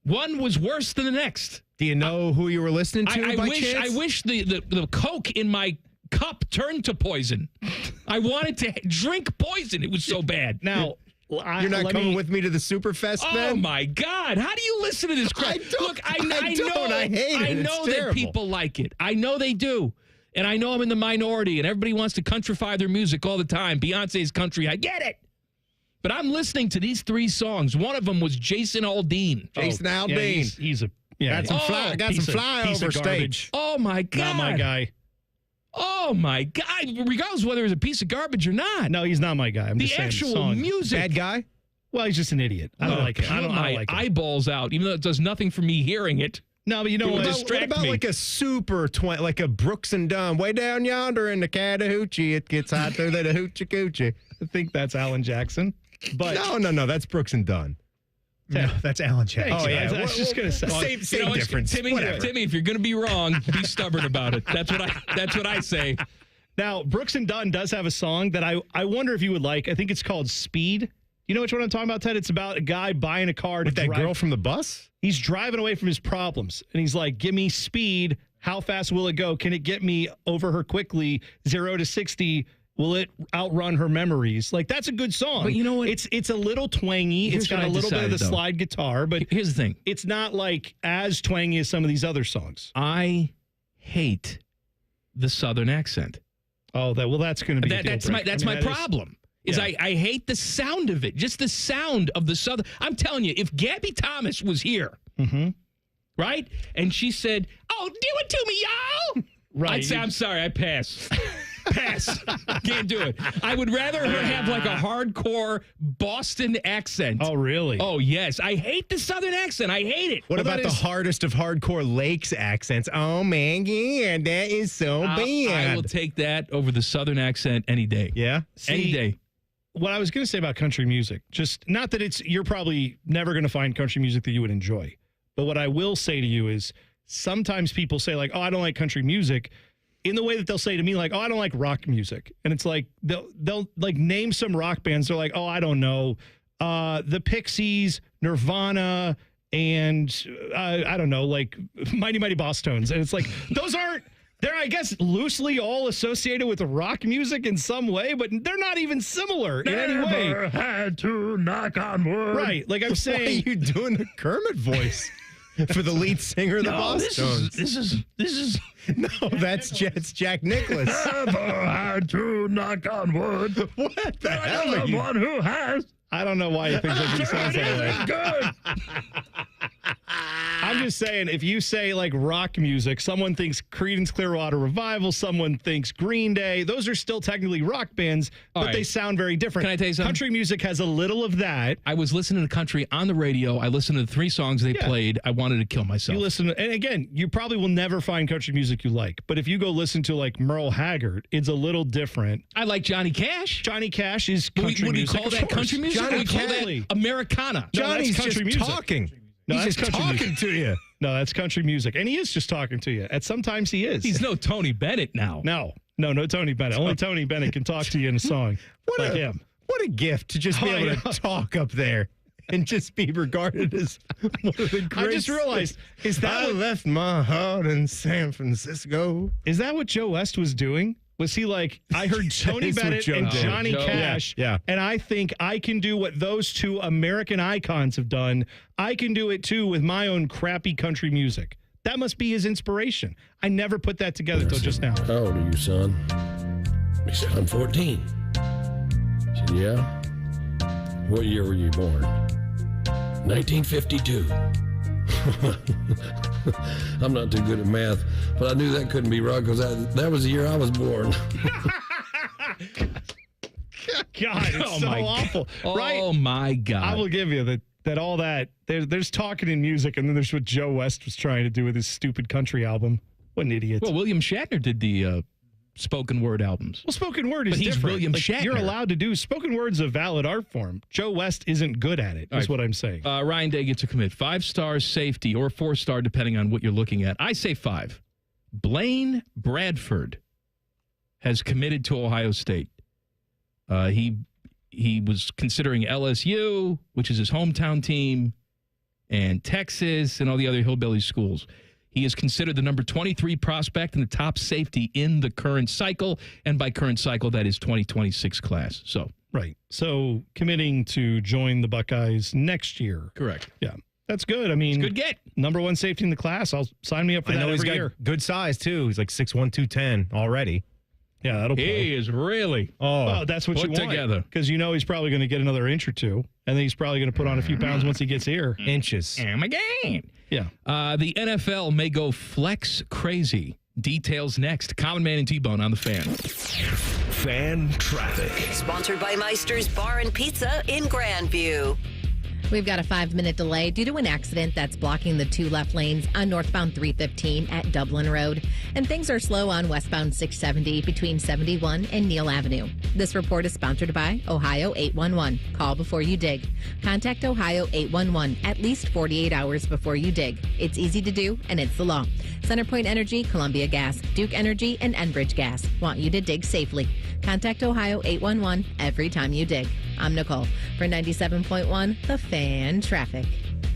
One was worse than the next. Do you know who you were listening to by chance? I wish the Coke in my cup turned to poison. I wanted to drink poison. It was so bad. Now, You're not coming with me to the Superfest then? Oh, my God. How do you listen to this crap? Look, I know I hate it. I know that people like it. I know they do. And I know I'm in the minority, and everybody wants to countrify their music all the time. Beyonce's country. I get it. But I'm listening to these 3 songs. One of them was Jayson Aldean. Jayson Aldean. Yeah, he's a... Yeah, got some flyover stage. Oh, my God. Not my guy. Oh, my God. Regardless of whether it's a piece of garbage or not. No, he's not my guy. I'm the just saying actual song. music. Bad guy? Well, he's just an idiot. I don't like it. I don't like it. Eyeballs out, even though it does nothing for me hearing it. No, but you know what? What about like a super like a Brooks and Dunn, way down yonder in the Chattahoochee, it gets hotter than a hoochie coochie. I think that's Alan Jackson. But no, that's Brooks and Dunn. No, that's Alan Jackson. Oh, yeah. I was just going to say. Same difference. Timmy, if you're going to be wrong, be stubborn about it. That's what I say. Now, Brooks and Dunn does have a song that I wonder if you would like. I think it's called Speed. You know which one I'm talking about, Ted? It's about a guy buying a car with that girl from the bus? He's driving away from his problems. And he's like, give me speed. How fast will it go? Can it get me over her quickly? 0 to 60. Will it outrun her memories? Like, that's a good song. But you know what? It's a little twangy. It's got a little bit of the slide guitar. But here's the thing. It's not like as twangy as some of these other songs. I hate the Southern accent. Oh, that's going to be that's my problem. I hate the sound of it. Just the sound of the Southern. I'm telling you, if Gabby Thomas was here, right, and she said, "Oh, do it to me, y'all," right? I'd say, "I'm sorry, I pass." Pass. Can't do it. I would rather her have like a hardcore Boston accent. Oh, really? Oh, yes. I hate the Southern accent. I hate it. What about the hardest of hardcore Lakes accents? Oh, man, yeah, that is so bad. I will take that over the Southern accent any day. Yeah? Any day. What I was going to say about country music, just not that you're probably never going to find country music that you would enjoy. But what I will say to you is sometimes people say like, oh, I don't like country music. In the way that they'll say to me, like, oh, I don't like rock music. And it's like, they'll like name some rock bands. They're like, oh, I don't know. The Pixies, Nirvana, and I don't know, like Mighty Mighty Boss Tones. And it's like, they're, I guess, loosely all associated with rock music in some way, but they're not even similar in any way. Never had to knock on wood. Right. Like I'm saying. Why are you doing the Kermit voice? For the lead singer of the Boss Tones. This is no, that's Jack Nicklaus. Never had to knock on wood. What the hell are I'm you? one who has. I don't know why you think that he sounds that way. Good. I'm just saying, if you say like rock music, someone thinks Creedence Clearwater Revival, someone thinks Green Day. Those are still technically rock bands, but they sound very different. Can I tell you something? Country music has a little of that. I was listening to country on the radio. I listened to the 3 songs they played. I wanted to kill myself. You listen to, and again, you probably will never find country music you like. But if you go listen to like Merle Haggard, it's a little different. I like Johnny Cash. Johnny Cash is country music. Would you call that country music? Johnny call that Americana? Johnny's country just music. talking. No, he's just talking to you. No, that's country music. And he is just talking to you. And sometimes he is. He's no Tony Bennett now. No Tony Bennett. Only Tony Bennett can talk to you in a song like him. What a gift to just be able to talk up there and just be regarded as one of the great. I just realized, I left my heart in San Francisco. Is that what Joe West was doing? Was he like, I heard Tony Bennett and Johnny Cash, and I think I can do what those 2 American icons have done. I can do it too with my own crappy country music. That must be his inspiration. I never put that together till just now. How old are you, son? He said, I'm 14. I said, yeah? What year were you born? 1952. I'm not too good at math, but I knew that couldn't be wrong because that was the year I was born. God, it's so awful. Right? Oh, my God. I will give you that all that. There's talking in music, and then there's what Joe West was trying to do with his stupid country album. What an idiot. Well, William Shatner did the spoken word albums. Well, spoken word is but he's different. William Shatner. You're allowed to do spoken word's a valid art form. Joe West isn't good at it, is what I'm saying. Ryan Day gets a commit. 5 stars safety or 4-star, depending on what you're looking at. I say 5. Blaine Bradford has committed to Ohio State. He was considering LSU, which is his hometown team, and Texas and all the other hillbilly schools. He is considered the number 23 prospect and the top safety in the current cycle. And by current cycle, that is 2026 class. So Right. So committing to join the Buckeyes next year. Correct. Yeah. That's good. I mean, good get. Number one safety in the class. I'll sign me up for that he's every got year. good size, too. He's like 6'1", 210 already. Yeah, that'll play. He is really that's what put you want. together. Because he's probably going to get another inch or two, and then he's probably going to put on a few pounds once he gets here. Inches. Oh my God. Yeah. The NFL may go flex crazy. Details next. Common Man and T-Bone on the Fan. Fan traffic. Sponsored by Meister's Bar and Pizza in Grandview. We've got a 5-minute delay due to an accident that's blocking the 2 left lanes on northbound 315 at Dublin Road. And things are slow on westbound 670 between 71 and Neal Avenue. This report is sponsored by Ohio 811. Call before you dig. Contact Ohio 811 at least 48 hours before you dig. It's easy to do, and it's the law. Centerpoint Energy, Columbia Gas, Duke Energy, and Enbridge Gas want you to dig safely. Contact Ohio 811 every time you dig. I'm Nicole for 97.1 The Fan Traffic.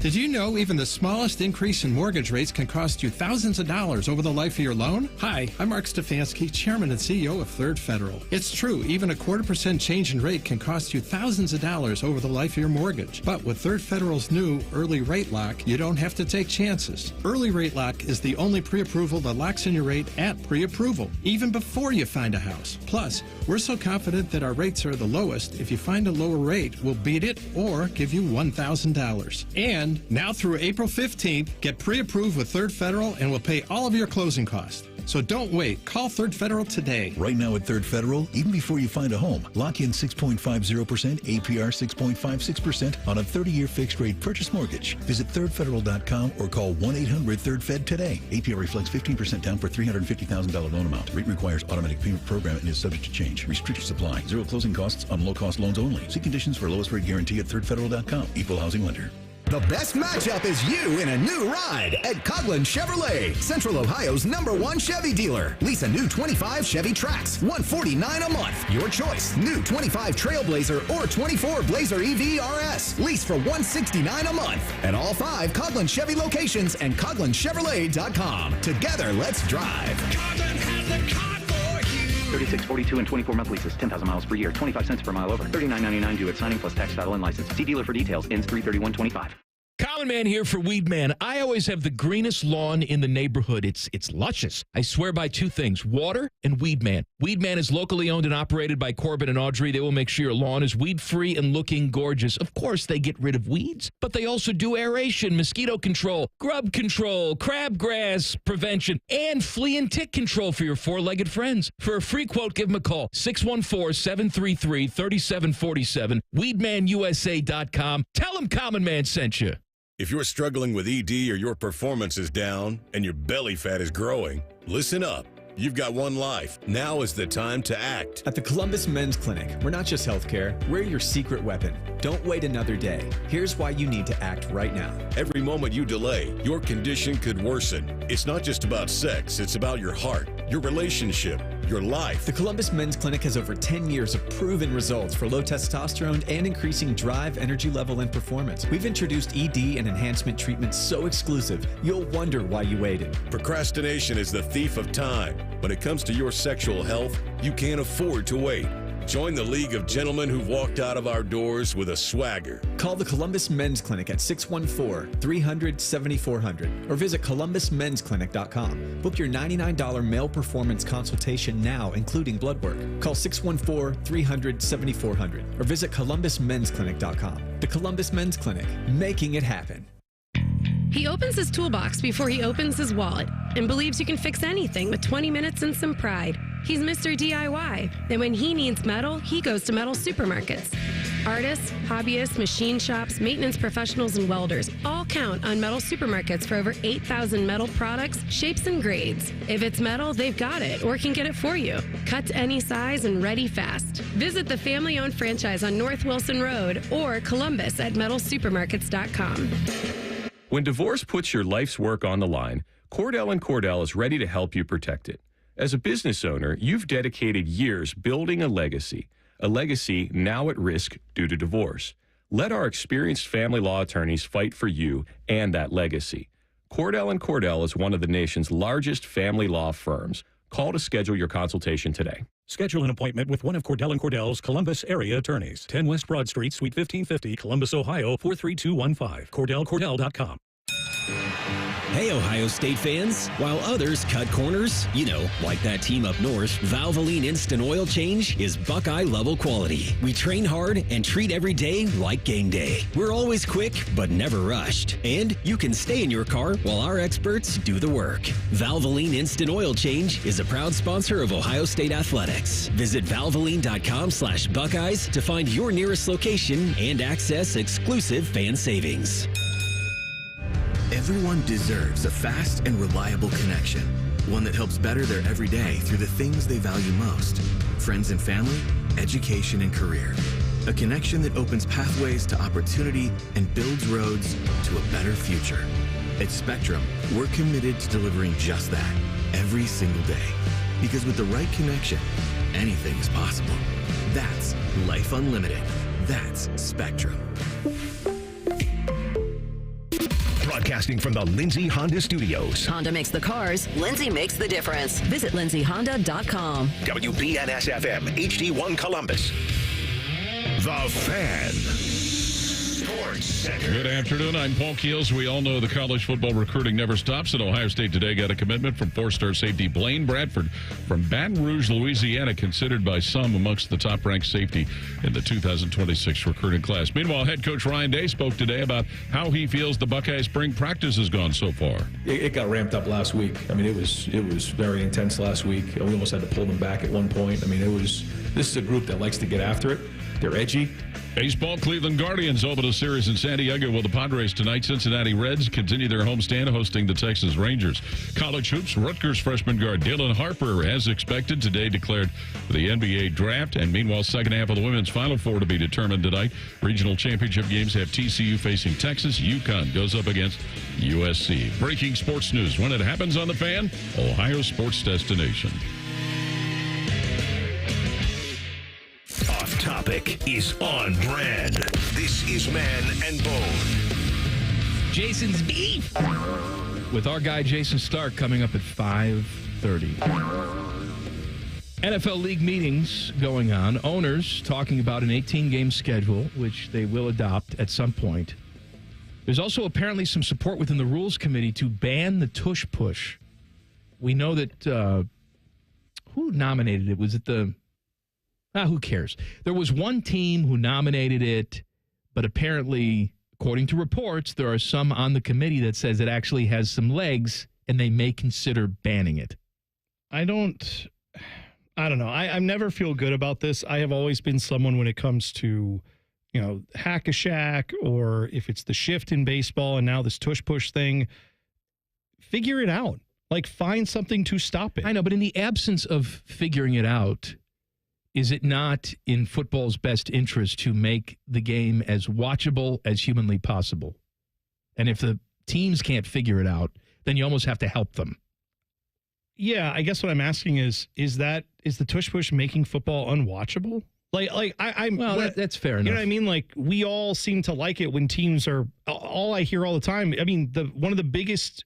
Did you know even the smallest increase in mortgage rates can cost you thousands of dollars over the life of your loan? Hi, I'm Mark Stefanski, Chairman and CEO of Third Federal. It's true, even a 0.25% change in rate can cost you thousands of dollars over the life of your mortgage. But with Third Federal's new Early Rate Lock, you don't have to take chances. Early Rate Lock is the only pre-approval that locks in your rate at pre-approval, even before you find a house. Plus, we're so confident that our rates are the lowest, if you find a lower rate, we'll beat it or give you $1,000. And now through April 15th, get pre-approved with Third Federal and we'll pay all of your closing costs. So don't wait. Call Third Federal today. Right now at Third Federal, even before you find a home, lock in 6.50%, APR 6.56% on a 30-year fixed-rate purchase mortgage. Visit thirdfederal.com or call 1-800-3RD-FED today. APR reflects 15% down for $350,000 loan amount. Rate requires automatic payment program and is subject to change. Restrictions apply. Zero closing costs on low-cost loans only. See conditions for lowest rate guarantee at thirdfederal.com. Equal housing lender. The best matchup is you in a new ride at Coughlin Chevrolet, Central Ohio's #1 Chevy dealer. Lease a new 25 Chevy Trax, $149 a month. Your choice, new 25 Trailblazer or 24 Blazer EV RS. Lease for $169 a month. At all 5 Coughlin Chevy locations and CoughlinChevrolet.com. Together, let's drive. Coughlin has the car for you. 36, 42, and 24-month leases, 10,000 miles per year, 25 cents per mile over, $39.99 due at signing plus tax, title, and license. See dealer for details. Ends 3/31/25. Common Man here for Weed Man. I always have the greenest lawn in the neighborhood. It's luscious. I swear by 2 things, water and Weed Man. Weed Man is locally owned and operated by Corbin and Audrey. They will make sure your lawn is weed-free and looking gorgeous. Of course, they get rid of weeds, but they also do aeration, mosquito control, grub control, crabgrass prevention, and flea and tick control for your 4-legged friends. For a free quote, give them a call, 614-733-3747, weedmanusa.com. Tell them Common Man sent you. If you're struggling with ED or your performance is down and your belly fat is growing, listen up. You've got one life. Now is the time to act. At the Columbus Men's Clinic, we're not just healthcare, we're your secret weapon. Don't wait another day. Here's why you need to act right now. Every moment you delay, your condition could worsen. It's not just about sex, it's about your heart, your relationship, your life. The Columbus Men's Clinic has over 10 years of proven results for low testosterone and increasing drive, energy level, and performance. We've introduced ED and enhancement treatments so exclusive, you'll wonder why you waited. Procrastination is the thief of time. When it comes to your sexual health, you can't afford to wait. Join the League of Gentlemen who've walked out of our doors with a swagger. Call the Columbus Men's Clinic at 614-300-7400 or visit columbusmensclinic.com. Book your $99 male performance consultation now, including blood work. Call 614-300-7400 or visit columbusmensclinic.com. The Columbus Men's Clinic, making it happen. He opens his toolbox before he opens his wallet and believes you can fix anything with 20 minutes and some pride. He's Mr. DIY, and when he needs metal, he goes to metal supermarkets. Artists, hobbyists, machine shops, maintenance professionals, and welders all count on metal supermarkets for over 8,000 metal products, shapes, and grades. If it's metal, they've got it or can get it for you. Cut to any size and ready fast. Visit the family-owned franchise on North Wilson Road or Columbus at metalsupermarkets.com. When divorce puts your life's work on the line, Cordell & Cordell is ready to help you protect it. As a business owner, you've dedicated years building a legacy now at risk due to divorce. Let our experienced family law attorneys fight for you and that legacy. Cordell & Cordell is one of the nation's largest family law firms. Call to schedule your consultation today. Schedule an appointment with one of Cordell & Cordell's Columbus area attorneys. 10 West Broad Street, Suite 1550, Columbus, Ohio, 43215. CordellCordell.com. Hey, Ohio State fans. While others cut corners, like that team up north, Valvoline Instant Oil Change is Buckeye-level quality. We train hard and treat every day like game day. We're always quick, but never rushed. And you can stay in your car while our experts do the work. Valvoline Instant Oil Change is a proud sponsor of Ohio State Athletics. Visit valvoline.com/Buckeyes to find your nearest location and access exclusive fan savings. Everyone deserves a fast and reliable connection, one that helps better their everyday through the things they value most: friends and family, education and career. A connection that opens pathways to opportunity and builds roads to a better future. At Spectrum, we're committed to delivering just that every single day. Because with the right connection, anything is possible. That's Life Unlimited. That's Spectrum. Broadcasting from the Lindsay Honda Studios. Honda makes the cars. Lindsay makes the difference. Visit lindsayhonda.com. WBNS-FM, HD1 Columbus. The Fan. Sports Center. Good afternoon. I'm Paul Keels. We all know the college football recruiting never stops, and Ohio State today got a commitment from four-star safety Blaine Bradford from Baton Rouge, Louisiana, considered by some amongst the top-ranked safety in the 2026 recruiting class. Meanwhile, head coach Ryan Day spoke today about how he feels the Buckeye spring practice has gone so far. It got ramped up last week. I mean, it was very intense last week. We almost had to pull them back at one point. I mean, this is a group that likes to get after it. They're edgy. Baseball, Cleveland Guardians open a series in San Diego with the Padres tonight. Cincinnati Reds continue their homestand hosting the Texas Rangers. College hoops, Rutgers freshman guard Dylan Harper, as expected, today declared for the NBA draft. And meanwhile, second half of the women's Final Four to be determined tonight. Regional championship games have TCU facing Texas. UConn goes up against USC. Breaking sports news when it happens on The Fan, Ohio sports destination. Off Topic is on brand. This is Man and Bone. Jason's Beef with our guy Jason Stark coming up at 5:30. NFL league meetings going on. Owners talking about an 18-game schedule, which they will adopt at some point. There's also apparently some support within the Rules Committee to ban the tush push. We know that who nominated it? Was it the... who cares? There was one team who nominated it, but apparently, according to reports, there are some on the committee that says it actually has some legs, and they may consider banning it. I don't know. I never feel good about this. I have always been someone when it comes to, hack-a-shack, or if it's the shift in baseball and now this tush-push thing, figure it out. Like, find something to stop it. I know, but in the absence of figuring it out, is it not in football's best interest to make the game as watchable as humanly possible? And if the teams can't figure it out, then you almost have to help them. Yeah, I guess what I'm asking is the tush push making football unwatchable? That's fair enough. You know what I mean? Like, we all seem to like it when teams are. All I hear all the time. I mean, one of the biggest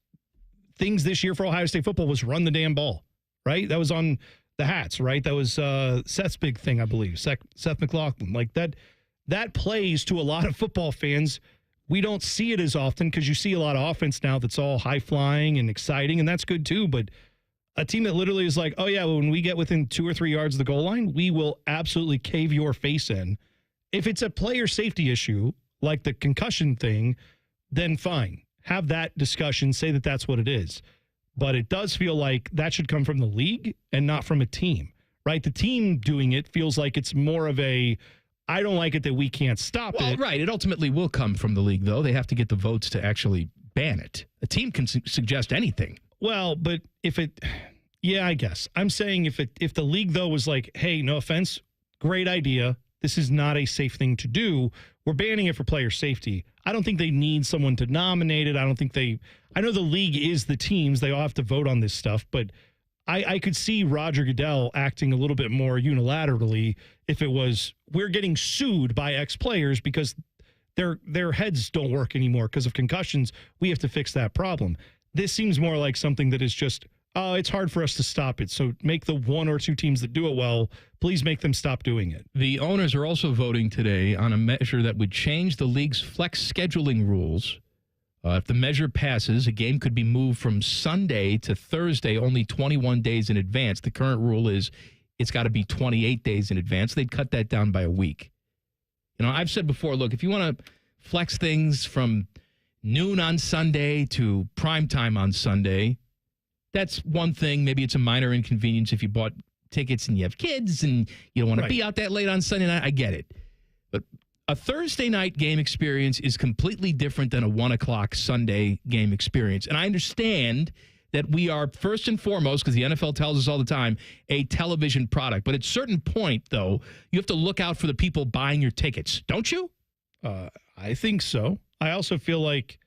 things this year for Ohio State football was run the damn ball, right? That was on the hats, right? That was Seth's big thing, I believe. Seth McLaughlin. Like, that plays to a lot of football fans. We don't see it as often because you see a lot of offense now that's all high-flying and exciting, and that's good too. But a team that literally is like, oh, yeah, when we get within 2 or 3 yards of the goal line, we will absolutely cave your face in. If it's a player safety issue, like the concussion thing, then fine. Have that discussion. Say that that's what it is. But it does feel like that should come from the league and not from a team, right? The team doing it feels like it's more of a, I don't like it that we can't stop it. Right. It ultimately will come from the league, though. They have to get the votes to actually ban it. A team can suggest anything. Well, but I guess. I'm saying if the league, though, was like, hey, no offense, great idea. This is not a safe thing to do. We're banning it for player safety. I don't think they need someone to nominate it. I know the league is the teams. They all have to vote on this stuff, but I could see Roger Goodell acting a little bit more unilaterally if it was, we're getting sued by ex-players because their heads don't work anymore because of concussions. We have to fix that problem. This seems more like something that is just, oh, it's hard for us to stop it. So make the one or two teams that do it well, please make them stop doing it. The owners are also voting today on a measure that would change the league's flex scheduling rules. If the measure passes, a game could be moved from Sunday to Thursday only 21 days in advance. The current rule is it's got to be 28 days in advance. They'd cut that down by a week. You know, I've said before, look, if you want to flex things from noon on Sunday to prime time on Sunday, that's one thing. Maybe it's a minor inconvenience if you bought tickets and you have kids and you don't want to be out that late on Sunday night. I get it. But a Thursday night game experience is completely different than a 1 o'clock Sunday game experience. And I understand that we are, first and foremost, because the NFL tells us all the time, a television product. But at a certain point, though, you have to look out for the people buying your tickets, don't you? I think so. I also feel like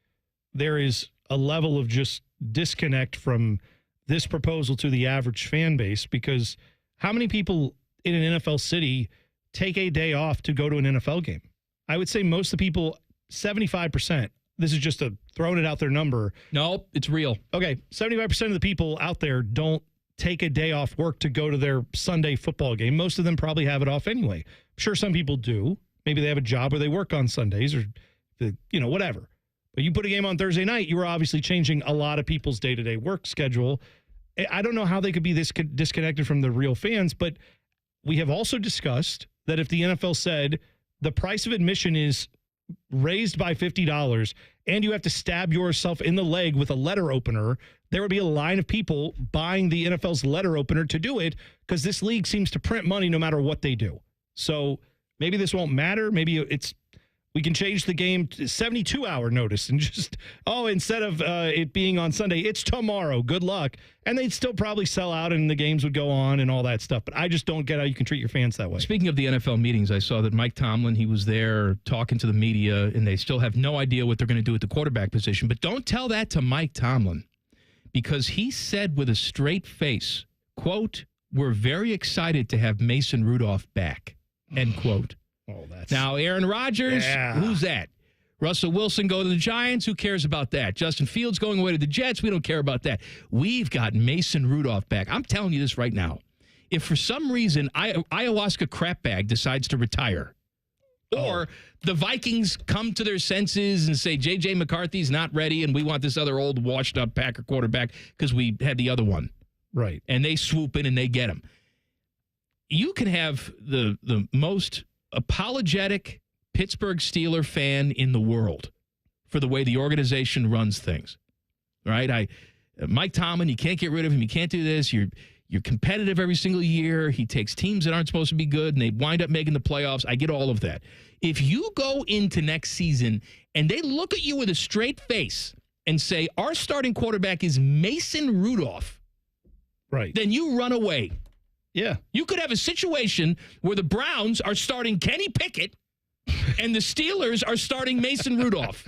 there is a level of just disconnect from this proposal to the average fan base, because how many people in an NFL city take a day off to go to an NFL game? I would say most of the people, 75%, this is just a throwing it out there number. No, it's real. Okay, 75% of the people out there don't take a day off work to go to their Sunday football game. Most of them probably have it off anyway. I'm sure some people do. Maybe they have a job where they work on Sundays or, whatever. But you put a game on Thursday night, you are obviously changing a lot of people's day-to-day work schedule. I don't know how they could be this disconnected from the real fans, but we have also discussed that if the NFL said the price of admission is raised by $50 and you have to stab yourself in the leg with a letter opener, there would be a line of people buying the NFL's letter opener to do it, because this league seems to print money no matter what they do. So maybe this won't matter. Maybe we can change the game to 72-hour notice and just, instead of it being on Sunday, it's tomorrow. Good luck. And they'd still probably sell out and the games would go on and all that stuff. But I just don't get how you can treat your fans that way. Speaking of the NFL meetings, I saw that Mike Tomlin, he was there talking to the media, and they still have no idea what they're going to do at the quarterback position. But don't tell that to Mike Tomlin, because he said with a straight face, quote, "We're very excited to have Mason Rudolph back," end quote. Now, Aaron Rodgers, who's that? Russell Wilson go to the Giants, who cares about that? Justin Fields going away to the Jets, we don't care about that. We've got Mason Rudolph back. I'm telling you this right now. If for some reason ayahuasca crap bag decides to retire, or the Vikings come to their senses and say J.J. McCarthy's not ready and we want this other old washed-up Packer quarterback because we had the other one. Right. And they swoop in and they get him. You can have the most apologetic Pittsburgh Steeler fan in the world for the way the organization runs things, right? Mike Tomlin, you can't get rid of him. You can't do this. You're competitive every single year. He takes teams that aren't supposed to be good, and they wind up making the playoffs. I get all of that. If you go into next season and they look at you with a straight face and say, our starting quarterback is Mason Rudolph, right? Then you run away. Yeah. You could have a situation where the Browns are starting Kenny Pickett and the Steelers are starting Mason Rudolph.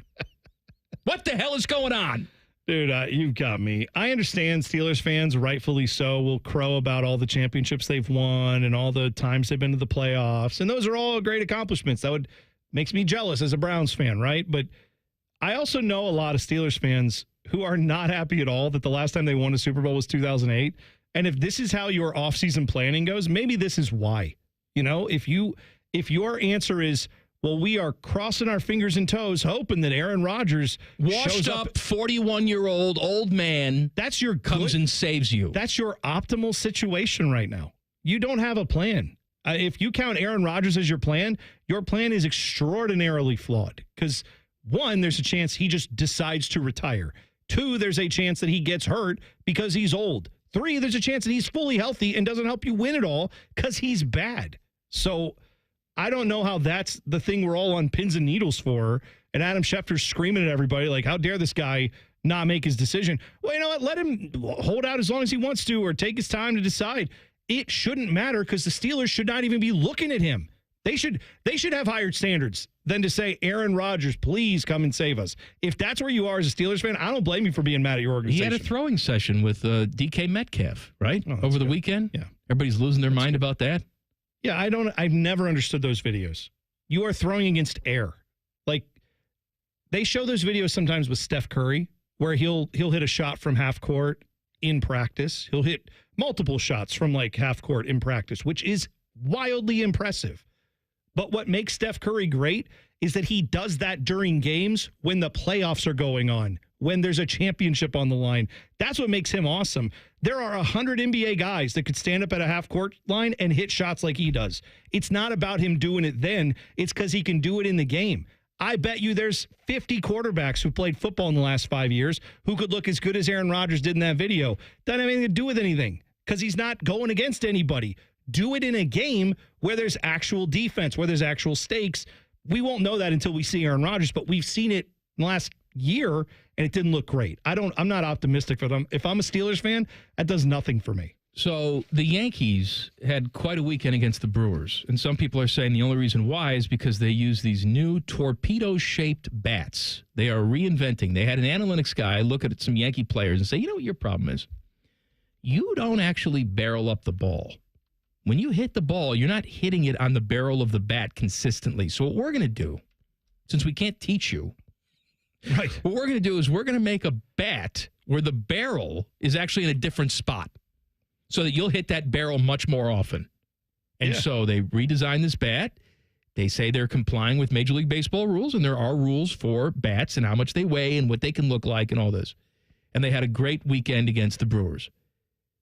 What the hell is going on? Dude, you've got me. I understand Steelers fans, rightfully so, will crow about all the championships they've won and all the times they've been to the playoffs. And those are all great accomplishments. That makes me jealous as a Browns fan, right? But I also know a lot of Steelers fans who are not happy at all that the last time they won a Super Bowl was 2008. And if this is how your offseason planning goes, maybe this is why. If your answer is, well, we are crossing our fingers and toes hoping that Aaron Rodgers washed up 41-year-old old man comes and saves you. That's your optimal situation right now. You don't have a plan. If you count Aaron Rodgers as your plan is extraordinarily flawed, because one, there's a chance he just decides to retire. Two, there's a chance that he gets hurt because he's old. Three, there's a chance that he's fully healthy and doesn't help you win it all because he's bad. So I don't know how that's the thing we're all on pins and needles for. And Adam Schefter's screaming at everybody like, how dare this guy not make his decision? Well, you know what? Let him hold out as long as he wants to or take his time to decide. It shouldn't matter because the Steelers should not even be looking at him. They should have higher standards than to say, Aaron Rodgers, please come and save us. If that's where you are as a Steelers fan, I don't blame you for being mad at your organization. He had a throwing session with DK Metcalf, right? Over the weekend? Yeah. Everybody's losing their mind about that? Yeah, I've never understood those videos. You are throwing against air. Like, they show those videos sometimes with Steph Curry where he'll hit a shot from half court in practice. He'll hit multiple shots from like half court in practice, which is wildly impressive. But what makes Steph Curry great is that he does that during games when the playoffs are going on, when there's a championship on the line. That's what makes him awesome. There are 100 NBA guys that could stand up at a half-court line and hit shots like he does. It's not about him doing it then. It's because he can do it in the game. I bet you there's 50 quarterbacks who played football in the last 5 years who could look as good as Aaron Rodgers did in that video. Doesn't have anything to do with anything because he's not going against anybody. Do it in a game where there's actual defense, where there's actual stakes. We won't know that until we see Aaron Rodgers, but we've seen it in the last year, and it didn't look great. I'm not optimistic for them. If I'm a Steelers fan, that does nothing for me. So the Yankees had quite a weekend against the Brewers, and some people are saying the only reason why is because they use these new torpedo-shaped bats. They are reinventing. They had an analytics guy look at some Yankee players and say, you know what your problem is? You don't actually barrel up the ball. When you hit the ball, you're not hitting it on the barrel of the bat consistently. So what we're going to do, since we can't teach you, right? What we're going to do is we're going to make a bat where the barrel is actually in a different spot so that you'll hit that barrel much more often. And so they redesigned this bat. They say they're complying with Major League Baseball rules, and there are rules for bats and how much they weigh and what they can look like and all this. And they had a great weekend against the Brewers.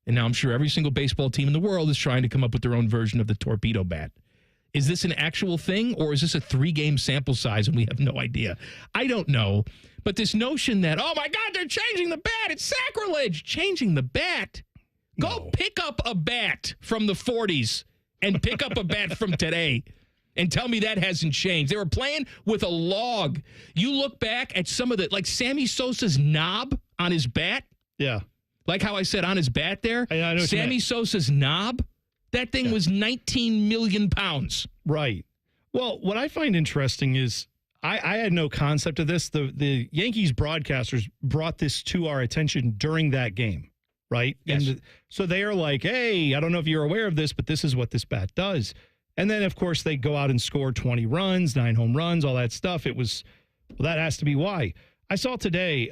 And now I'm sure every single baseball team in the world is trying to come up with their own version of the torpedo bat. Is this an actual thing, or is this a 3-game sample size and we have no idea? I don't know. But this notion that, oh, my God, they're changing the bat. It's sacrilege. Changing the bat. Go pick up a bat from the 40s and pick up a bat from today and tell me that hasn't changed. They were playing with a log. You look back at some of the, like Sammy Sosa's knob on his bat. Yeah. Like how I said on his bat there, I know Sammy Sosa's knob, that thing was 19 million pounds. Right. Well, what I find interesting is I had no concept of this. The Yankees broadcasters brought this to our attention during that game, right? Yes. And so they are like, hey, I don't know if you're aware of this, but this is what this bat does. And then, of course, they go out and score 20 runs, 9 home runs, all that stuff. It was, well, that has to be why. I saw today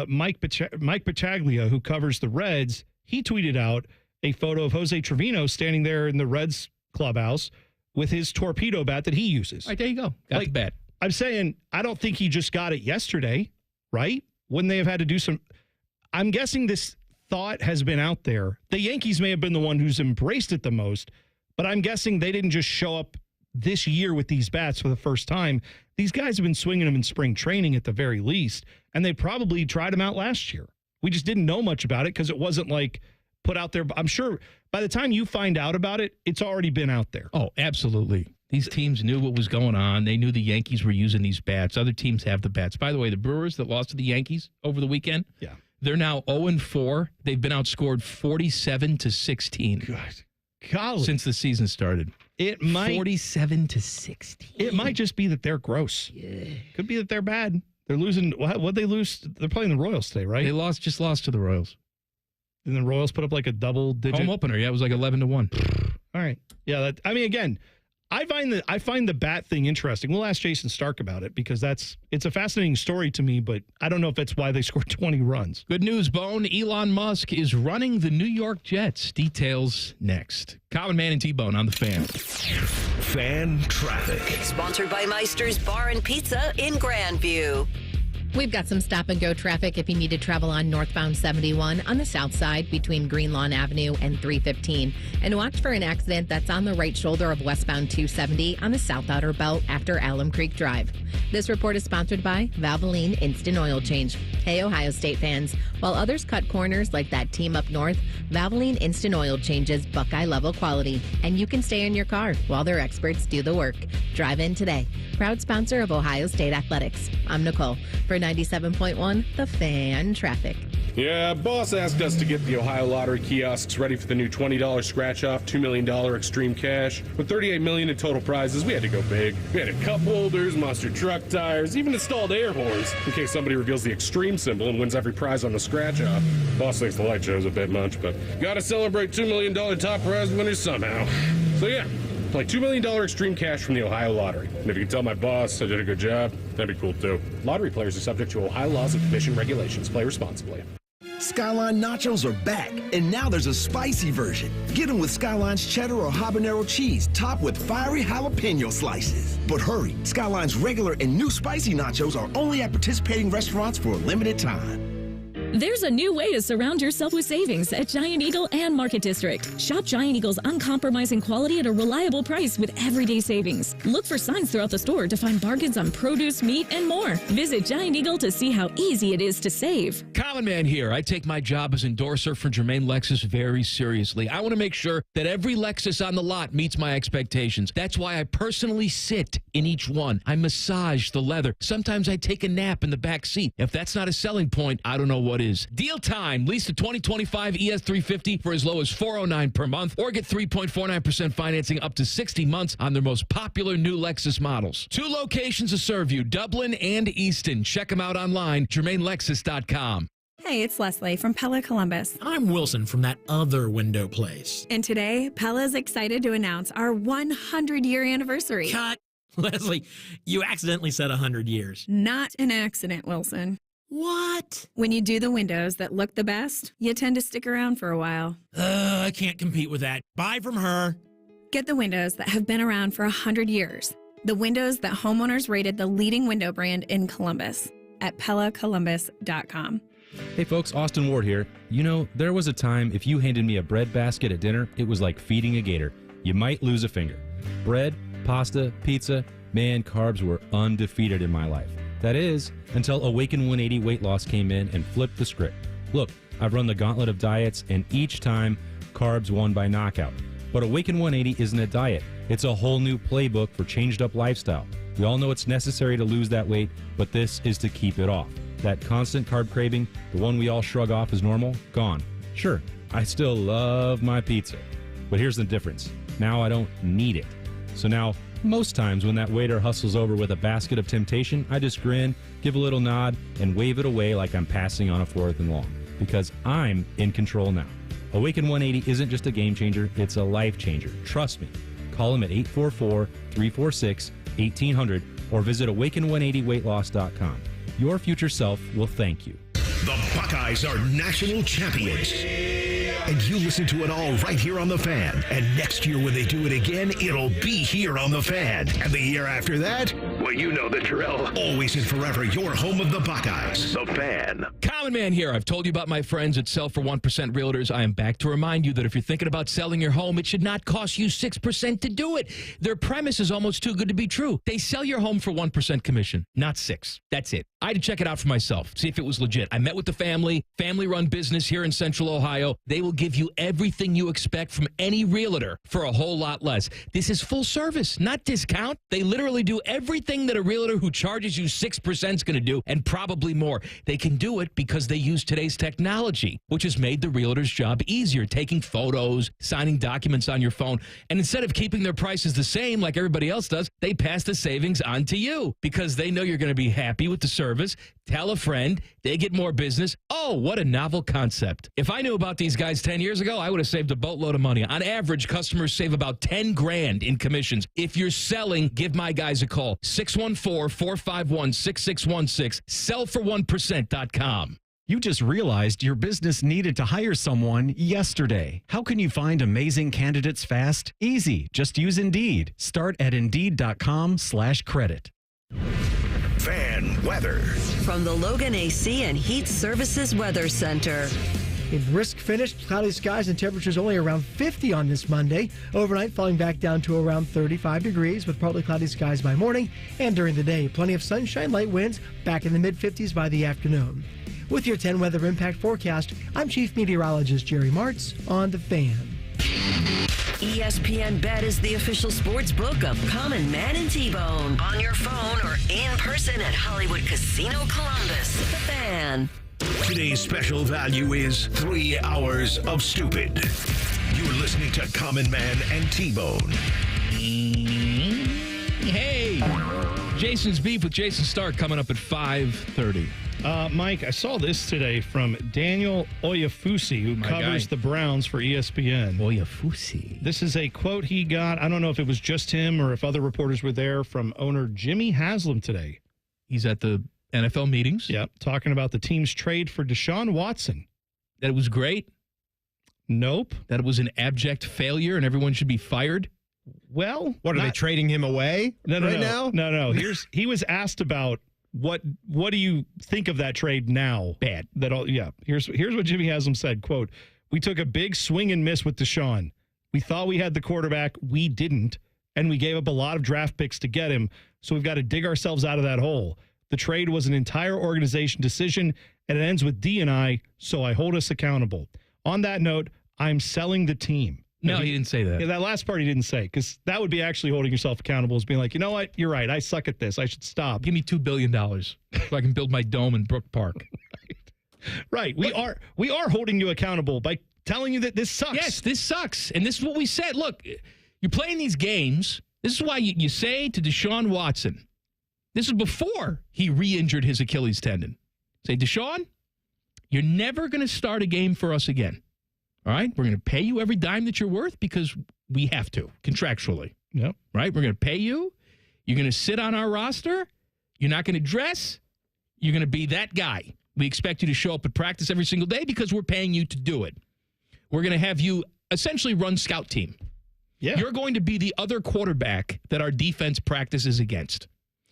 Mike Battaglia, who covers the Reds, he tweeted out a photo of Jose Trevino standing there in the Reds clubhouse with his torpedo bat that he uses. All right, there you go. Got the bat. I'm saying, I don't think he just got it yesterday, right? Wouldn't they have had to do some... I'm guessing this thought has been out there. The Yankees may have been the one who's embraced it the most, but I'm guessing they didn't just show up this year with these bats for the first time. These guys have been swinging them in spring training at the very least, and they probably tried them out last year. We just didn't know much about it because it wasn't like put out there. I'm sure by the time you find out about it, it's already been out there. Oh, absolutely. These teams knew what was going on. They knew the Yankees were using these bats. Other teams have the bats. By the way, the Brewers that lost to the Yankees over the weekend, they're now 0-4. They've been outscored 47-16. Golly. Since the season started. It might 47-16. It might just be that they're gross. Yeah. Could be that they're bad. They're losing. What'd they lose? They're playing the Royals today, right? They just lost to the Royals. And the Royals put up like a double-digit home opener. Yeah, it was like 11-1. All right. Yeah. Again, I find the bat thing interesting. We'll ask Jayson Stark about it because it's a fascinating story to me, but I don't know if that's why they scored 20 runs. Good news, Bone. Elon Musk is running the New York Jets. Details next. Common Man and T-Bone on the Fan. Fan Traffic. Sponsored by Meister's Bar and Pizza in Grandview. We've got some stop-and-go traffic if you need to travel on northbound 71 on the south side between Green Lawn Avenue and 315. And watch for an accident that's on the right shoulder of westbound 270 on the south outer belt after Alum Creek Drive. This report is sponsored by Valvoline Instant Oil Change. Hey, Ohio State fans. While others cut corners like that team up north, Valvoline Instant Oil changes Buckeye-level quality. And you can stay in your car while their experts do the work. Drive in today. Proud sponsor of Ohio State Athletics. I'm Nicole for 97.1 The Fan Traffic. Yeah, boss asked us to get the Ohio Lottery kiosks ready for the new $20 scratch-off, $2 million extreme cash. With $38 million in total prizes, we had to go big. We had cup holders, monster truck tires, even installed air horns in case somebody reveals the extreme symbol and wins every prize on the scratch-off. Boss thinks the light show's a bit much, but gotta celebrate $2 million top prize winners somehow. So yeah, play $2 million extreme cash from the Ohio Lottery. And if you can tell my boss I did a good job, that'd be cool too. Lottery players are subject to Ohio laws and commission regulations. Play responsibly. Skyline nachos are back, and now there's a spicy version. Get them with Skyline's cheddar or habanero cheese, topped with fiery jalapeno slices. But hurry, Skyline's regular and new spicy nachos are only at participating restaurants for a limited time. There's a new way to surround yourself with savings at Giant Eagle and Market District. Shop Giant Eagle's uncompromising quality at a reliable price with everyday savings. Look for signs throughout the store to find bargains on produce, meat, and more. Visit Giant Eagle to see how easy it is to save. Common Man here. I take my job as endorser for Germain Lexus very seriously. I want to make sure that every Lexus on the lot meets my expectations. That's why I personally sit in each one. I massage the leather. Sometimes I take a nap in the back seat. If that's not a selling point, I don't know what is. Deal time. Lease the 2025 ES350 for as low as $409 per month, or get 3.49% financing up to 60 months on their most popular new Lexus models. 2 locations to serve you, Dublin and Easton. Check them out online, GermainLexus.com. Hey, it's Leslie from Pella Columbus. I'm Wilson from that other window place. And today, Pella is excited to announce our 100-year anniversary. Cut! Leslie, you accidentally said 100 years. Not an accident, Wilson. What? When you do the windows that look the best, you tend to stick around for a while. I can't compete with that. Buy from her. Get the windows that have been around for 100 years. The windows that homeowners rated the leading window brand in Columbus at PellaColumbus.com. Hey folks, Austin Ward here. You know, there was a time if you handed me a bread basket at dinner, it was like feeding a gator. You might lose a finger. Bread, pasta, pizza, man, carbs were undefeated in my life. That is, until Awaken 180 weight loss came in and flipped the script. Look, I've run the gauntlet of diets, and each time, carbs won by knockout. But Awaken 180 isn't a diet. It's a whole new playbook for changed up lifestyle. We all know it's necessary to lose that weight, but this is to keep it off. That constant carb craving, the one we all shrug off as normal, gone. Sure, I still love my pizza. But here's the difference. Now I don't need it. So now, most times when that waiter hustles over with a basket of temptation, I just grin, give a little nod, and wave it away like I'm passing on a 4th and long. Because I'm in control now. Awaken 180 isn't just a game changer, it's a life changer. Trust me. Call them at 844-346-1800 or visit awaken180weightloss.com. Your future self will thank you. The Buckeyes are national champions. And you listen to it all right here on The Fan. And next year when they do it again, it'll be here on The Fan. And the year after that, well, you know the drill. Always and forever, your home of the Buckeyes. The Fan. Common Man here. I've told you about my friends at Sell for 1% Realtors. I am back to remind you that if you're thinking about selling your home, it should not cost you 6% to do it. Their premise is almost too good to be true. They sell your home for 1% commission, not 6%. That's it. I had to check it out for myself, see if it was legit. I met with the family-run business here in Central Ohio. They will give you everything you expect from any realtor for a whole lot less. This is full service, not discount. They literally do everything that a realtor who charges you 6% is going to do, and probably more. They can do it because they use today's technology, which has made the realtor's job easier, taking photos, signing documents on your phone. And instead of keeping their prices the same like everybody else does, they pass the savings on to you because they know you're going to be happy with the service. Tell a friend, they get more business. Oh, what a novel concept. If I knew about these guys 10 years ago, I would have saved a boatload of money. On average, customers save about $10,000 in commissions. If you're selling, give my guys a call. 614-451-6616. Sellfor1%.com. You just realized your business needed to hire someone yesterday. How can you find amazing candidates fast? Easy. Just use Indeed. Start at Indeed.com/credit. Fan weather. From the Logan AC and Heat Services Weather Center. A brisk finish, cloudy skies and temperatures only around 50 on this Monday. Overnight falling back down to around 35 degrees with partly cloudy skies by morning and during the day. Plenty of sunshine, light winds back in the mid-50s by the afternoon. With your 10 weather impact forecast, I'm Chief Meteorologist Jerry Martz on The Fan. ESPN Bet is the official sports book of Common Man and T-Bone. On your phone or in person at Hollywood Casino Columbus. The Fan. Today's special value is 3 hours of stupid. You're listening to Common Man and T-Bone. Hey, Jason's Beef with Jason Stark coming up at 5:30. Mike, I saw this today from Daniel Oyefusi, who covers the Browns for ESPN. Oyefusi. This is a quote he got. I don't know if it was just him or if other reporters were there, from owner Jimmy Haslam today. He's at the NFL meetings. Yep, talking about the team's trade for Deshaun Watson. That it was great? Nope. That it was an abject failure and everyone should be fired? Well, what are they trading him away now? No. He was asked about what do you think of that trade now? Bad. Here's what Jimmy Haslam said, quote, "We took a big swing and miss with Deshaun. We thought we had the quarterback. We didn't. And we gave up a lot of draft picks to get him. So we've got to dig ourselves out of that hole. The trade was an entire organization decision, and it ends with D and I, so I hold us accountable. On that note, I'm selling the team." No, he didn't say that. Yeah, that last part he didn't say, because that would be actually holding yourself accountable, is being like, you know what? You're right. I suck at this. I should stop. Give me $2 billion so I can build my dome in Brook Park. Right. We are holding you accountable by telling you that this sucks. Yes, this sucks. And this is what we said. Look, you're playing these games. This is why you say to Deshaun Watson, this is before he re-injured his Achilles tendon. Say, Deshaun, you're never going to start a game for us again. All right? We're going to pay you every dime that you're worth because we have to, contractually. Yep. Right? We're going to pay you. You're going to sit on our roster. You're not going to dress. You're going to be that guy. We expect you to show up at practice every single day because we're paying you to do it. We're going to have you essentially run scout team. Yeah. You're going to be the other quarterback that our defense practices against.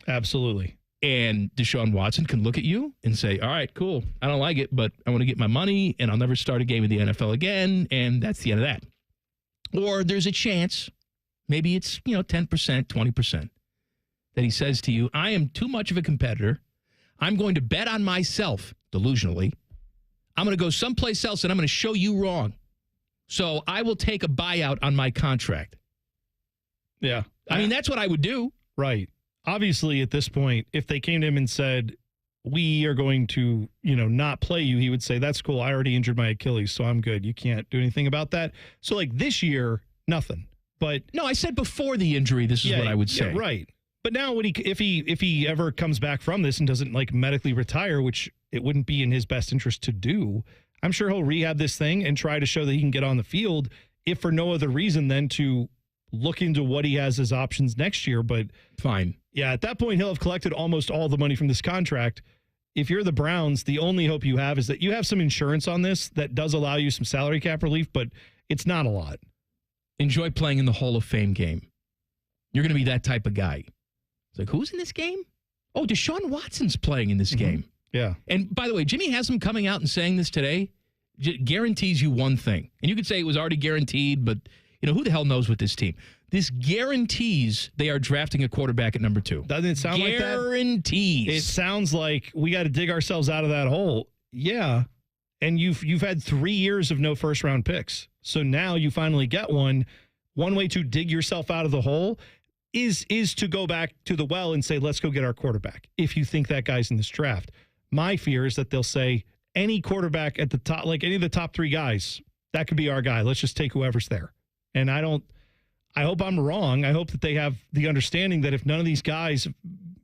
Absolutely. And Deshaun Watson can look at you and say, all right, cool. I don't like it, but I want to get my money, and I'll never start a game in the NFL again, and that's the end of that. Or there's a chance, maybe it's 10%, 20%, that he says to you, I am too much of a competitor. I'm going to bet on myself, delusionally. I'm going to go someplace else, and I'm going to show you wrong. So I will take a buyout on my contract. Yeah. I mean, that's what I would do. Right. Obviously, at this point, if they came to him and said, we are going to, not play you, he would say, that's cool. I already injured my Achilles, so I'm good. You can't do anything about that. So, this year, nothing. But no, I said before the injury, this is what I would say. Yeah, right. But now, if he ever comes back from this and doesn't medically retire, which it wouldn't be in his best interest to do, I'm sure he'll rehab this thing and try to show that he can get on the field, if for no other reason than to look into what he has as options next year. But fine. Yeah, at that point, he'll have collected almost all the money from this contract. If you're the Browns, the only hope you have is that you have some insurance on this that does allow you some salary cap relief, but it's not a lot. Enjoy playing in the Hall of Fame game. You're going to be that type of guy. It's like, who's in this game? Oh, Deshaun Watson's playing in this game. Yeah. And by the way, Jimmy Haslam coming out and saying this today guarantees you one thing. And you could say it was already guaranteed, but who the hell knows with this team? This guarantees they are drafting a quarterback at number 2. Doesn't it sound like that? Guarantees. It sounds like we got to dig ourselves out of that hole. Yeah. And you've had 3 years of no first round picks. So now you finally get one. One way to dig yourself out of the hole is to go back to the well and say, let's go get our quarterback, if you think that guy's in this draft. My fear is that they'll say any quarterback at the top, like any of the top 3 guys, that could be our guy. Let's just take whoever's there. And I hope I'm wrong. I hope that they have the understanding that if none of these guys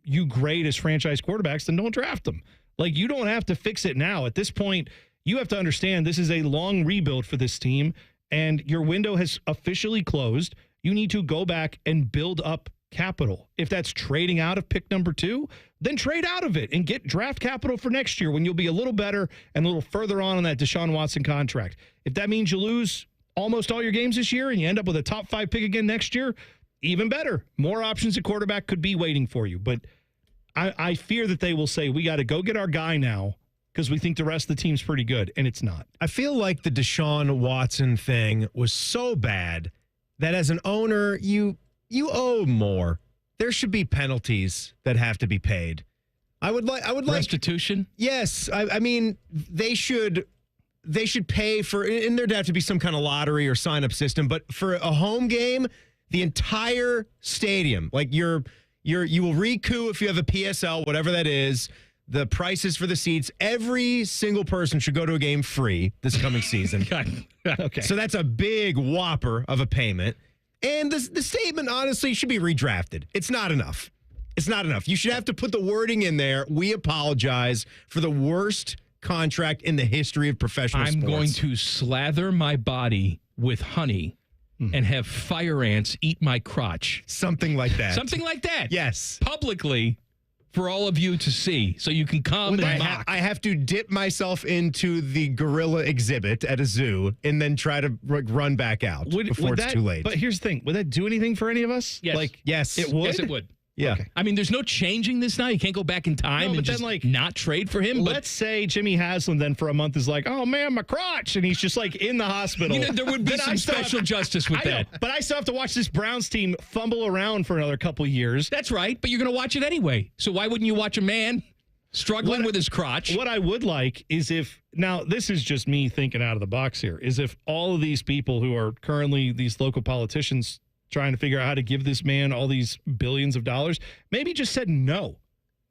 you grade as franchise quarterbacks, then don't draft them. You don't have to fix it now. At this point, you have to understand this is a long rebuild for this team, and your window has officially closed. You need to go back and build up capital. If that's trading out of pick number 2, then trade out of it and get draft capital for next year when you'll be a little better and a little further on that Deshaun Watson contract. If that means you lose almost all your games this year and you end up with a top 5 pick again next year, even better. More options at quarterback could be waiting for you. But I fear that they will say, we got to go get our guy now because we think the rest of the team's pretty good, and it's not. I feel like the Deshaun Watson thing was so bad that as an owner, you owe more. There should be penalties that have to be paid. I would like restitution. Yes, I mean they should pay for, and there'd have to be some kind of lottery or sign up system. But for a home game, the entire stadium, you will recoup if you have a PSL, whatever that is. The prices for the seats, every single person should go to a game free this coming season. Okay. So that's a big whopper of a payment. And the statement, honestly, should be redrafted. It's not enough. It's not enough. You should have to put the wording in there. We apologize for the worst contract in the history of professional sports. I'm going to slather my body with honey and have fire ants eat my crotch. Something like that. Something like that. Yes. Publicly for all of you to see, so you can come and mock. I have to dip myself into the gorilla exhibit at a zoo and then try to run back out before it's too late. But here's the thing. Would that do anything for any of us? Yes. Yes. It would? Yes, it would. Yeah. Okay. I mean, there's no changing this now. You can't go back in time and just not trade for him. Let's say Jimmy Haslam then for a month is like, oh, man, my crotch. And he's just like in the hospital. You know, there would be some special justice with that. But I still have to watch this Browns team fumble around for another couple years. That's right. But you're going to watch it anyway. So why wouldn't you watch a man struggling with his crotch? What I would like is if, now this is just me thinking out of the box here, is if all of these people who are currently these local politicians trying to figure out how to give this man all these billions of dollars, maybe just said no.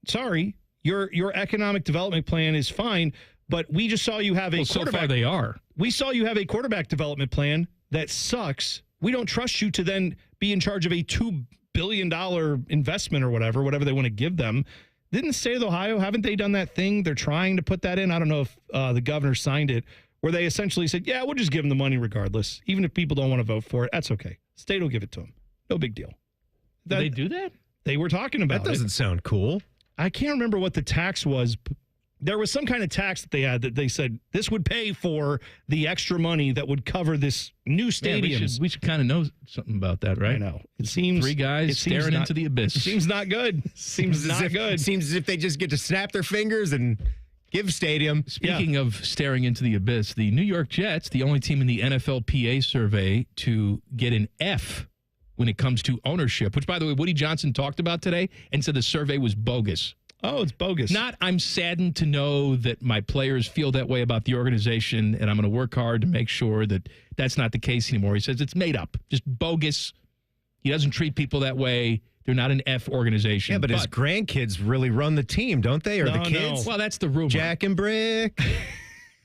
Sorry, your economic development plan is fine, but we just saw you have a quarterback. So far they are. We saw you have a quarterback development plan that sucks. We don't trust you to then be in charge of a $2 billion investment or whatever they want to give them. Didn't the state of Ohio, haven't they done that thing? They're trying to put that in. I don't know if the governor signed it, where they essentially said, yeah, we'll just give them the money regardless. Even if people don't want to vote for it, that's okay. State will give it to them. No big deal. Did they do that? They were talking about it. That doesn't sound cool. I can't remember what the tax was. There was some kind of tax that they had that they said this would pay for the extra money that would cover this new stadium. We should kind of know something about that, right? I know. It seems three guys staring into the abyss. Seems not good. Seems not good. Seems as if they just get to snap their fingers and give stadium. Speaking of staring into the abyss, the New York Jets, the only team in the NFLPA survey to get an F when it comes to ownership, which, by the way, Woody Johnson talked about today and said the survey was bogus. Oh, it's bogus. Not, I'm saddened to know that my players feel that way about the organization, and I'm going to work hard to make sure that that's not the case anymore. He says it's made up, just bogus. He doesn't treat people that way. They're not an F organization. Yeah, but his grandkids really run the team, don't they? Or the kids? Well, that's the rumor. Jack and Brick.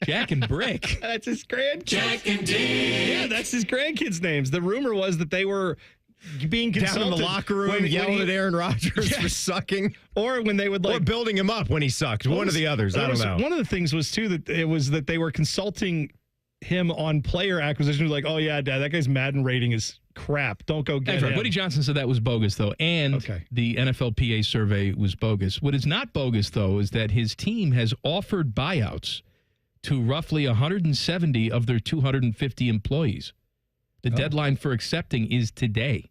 Jack and Brick. That's his grandkids. Jack and Dee. Yeah, that's his grandkids' names. The rumor was that they were being consulted down in the locker room yelling at Aaron Rodgers for sucking, or when they would or building him up when he sucked. One of the others. I don't know. One of the things was too that it was that they were consulting him on player acquisition. Like, oh yeah, Dad, that guy's Madden rating is crap. Don't go get him. Woody Johnson said that was bogus though, and the NFLPA survey was bogus. What is not bogus though is that his team has offered buyouts to roughly 170 of their 250 employees. The deadline for accepting is today.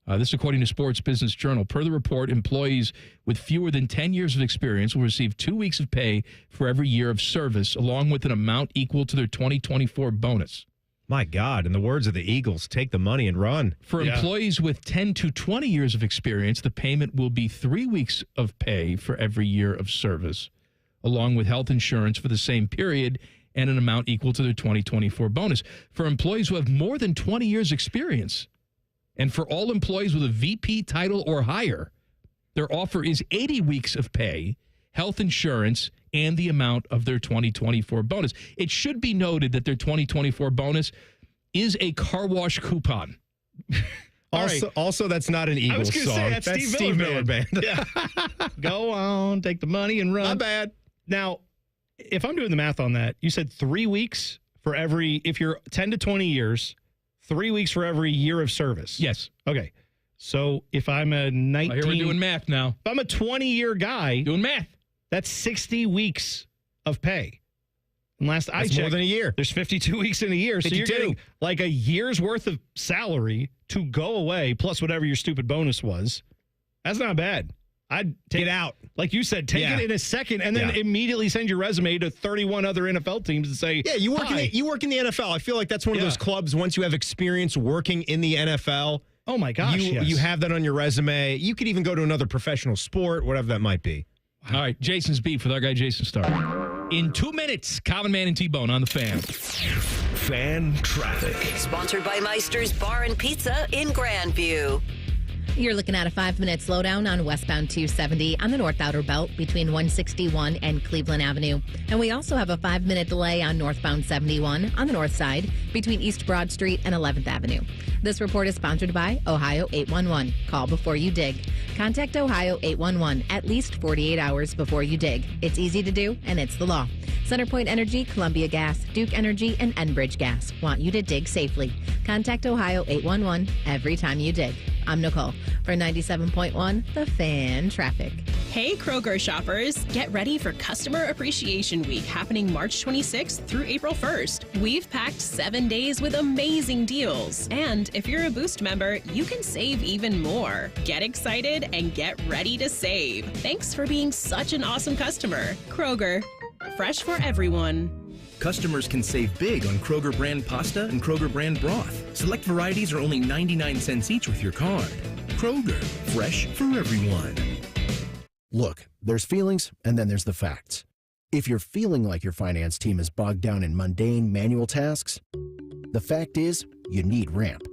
This according to Sports Business Journal. Per the report, employees with fewer than 10 years of experience will receive 2 weeks of pay for every year of service, along with an amount equal to their 2024 bonus. My God, in the words of the Eagles, take the money and run. For employees with 10 to 20 years of experience, the payment will be 3 weeks of pay for every year of service, along with health insurance for the same period and an amount equal to their 2024 bonus. For employees who have more than 20 years experience, and for all employees with a VP title or higher, their offer is 80 weeks of pay, health insurance, and the amount of their 2024 bonus. It should be noted that their 2024 bonus is a car wash coupon. Also, that's not an Eagles song. Say, that's Steve Miller Band. Yeah. Go on, take the money and run. Not bad. Now, if I'm doing the math on that, you said 3 weeks for every, if you're 10 to 20 years, 3 weeks for every year of service. Yes. Okay. So if I'm a 19... Here we're doing math now. If I'm a 20-year guy... Doing math. That's 60 weeks of pay. And last I checked... more than a year. There's 52 weeks in a year. 52. So you're getting like a year's worth of salary to go away, plus whatever your stupid bonus was. That's not bad. I'd take Get out. Like you said, take it in a second and then immediately send your resume to 31 other NFL teams and say, yeah, you work in the NFL. I feel like that's one of those clubs, once you have experience working in the NFL, oh my gosh, you have that on your resume. You could even go to another professional sport, whatever that might be. All right, Jason's beef with our guy Jayson Starr. In 2 minutes, Common Man and T-Bone on the Fan. Fan Traffic. Sponsored by Meister's Bar and Pizza in Grandview. You're looking at a 5-minute slowdown on westbound 270 on the North Outer Belt between 161 and Cleveland Avenue. And we also have a 5-minute delay on northbound 71 on the north side between East Broad Street and 11th Avenue. This report is sponsored by Ohio 811. Call before you dig. Contact Ohio 811 at least 48 hours before you dig. It's easy to do, and it's the law. Centerpoint Energy, Columbia Gas, Duke Energy, and Enbridge Gas want you to dig safely. Contact Ohio 811 every time you dig. I'm Nicole for 97.1 The Fan Traffic. Hey Kroger shoppers, get ready for Customer Appreciation Week happening March 26th through April 1st. We've packed 7 days with amazing deals. And if you're a Boost member, you can save even more. Get excited and get ready to save. Thanks for being such an awesome customer. Kroger, fresh for everyone. Customers can save big on Kroger brand pasta and Kroger brand broth. Select varieties are only 99 cents each with your card. Kroger, fresh for everyone. Look, there's feelings and then there's the facts. If you're feeling like your finance team is bogged down in mundane manual tasks, the fact is you need Ramp.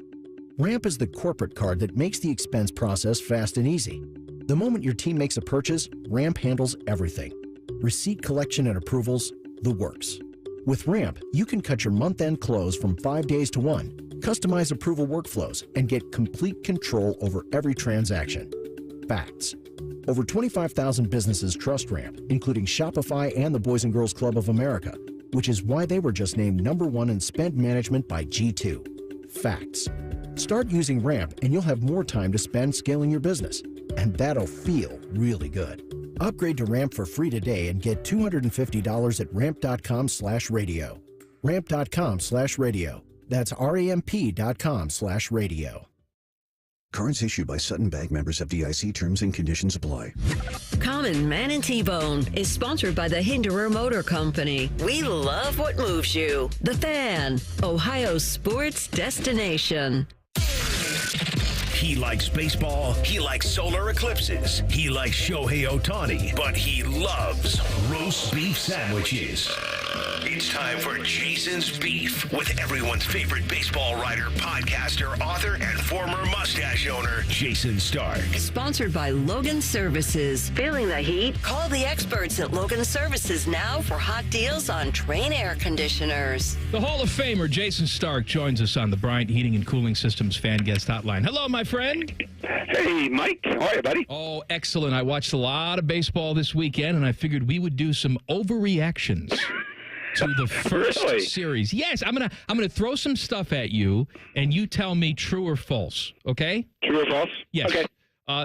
Ramp is the corporate card that makes the expense process fast and easy. The moment your team makes a purchase, Ramp handles everything. Receipt collection and approvals, the works. With Ramp, you can cut your month-end close from 5 days to 1, customize approval workflows, and get complete control over every transaction. Facts. Over 25,000 businesses trust Ramp, including Shopify and the Boys and Girls Club of America, which is why they were just named #1 in spend management by G2. Facts. Start using Ramp and you'll have more time to spend scaling your business. And that'll feel really good. Upgrade to Ramp for free today and get $250 at ramp.com/radio. Ramp.com/radio. That's ramp.com/radio. Cards issued by Sutton Bank, members of FDIC. Terms and conditions apply. Common Man and T-Bone is sponsored by the Hinderer Motor Company. We love what moves you. The Fan, Ohio's sports destination. He likes baseball. He likes solar eclipses. He likes Shohei Ohtani. But he loves roast beef sandwiches. It's time for Jayson's Beef with everyone's favorite baseball writer, podcaster, author, and former mustache owner, Jayson Stark. Sponsored by Logan Services. Feeling the heat? Call the experts at Logan Services now for hot deals on Train air conditioners. The Hall of Famer Jayson Stark joins us on the Bryant Heating and Cooling Systems fan guest hotline. Hello, my friend. Hey, Mike. How are you, buddy? Oh, excellent. I watched a lot of baseball this weekend, and I figured we would do some overreactions to the first series. Yes, I'm gonna throw some stuff at you, and you tell me true or false. Okay? True or false? Yes. Okay.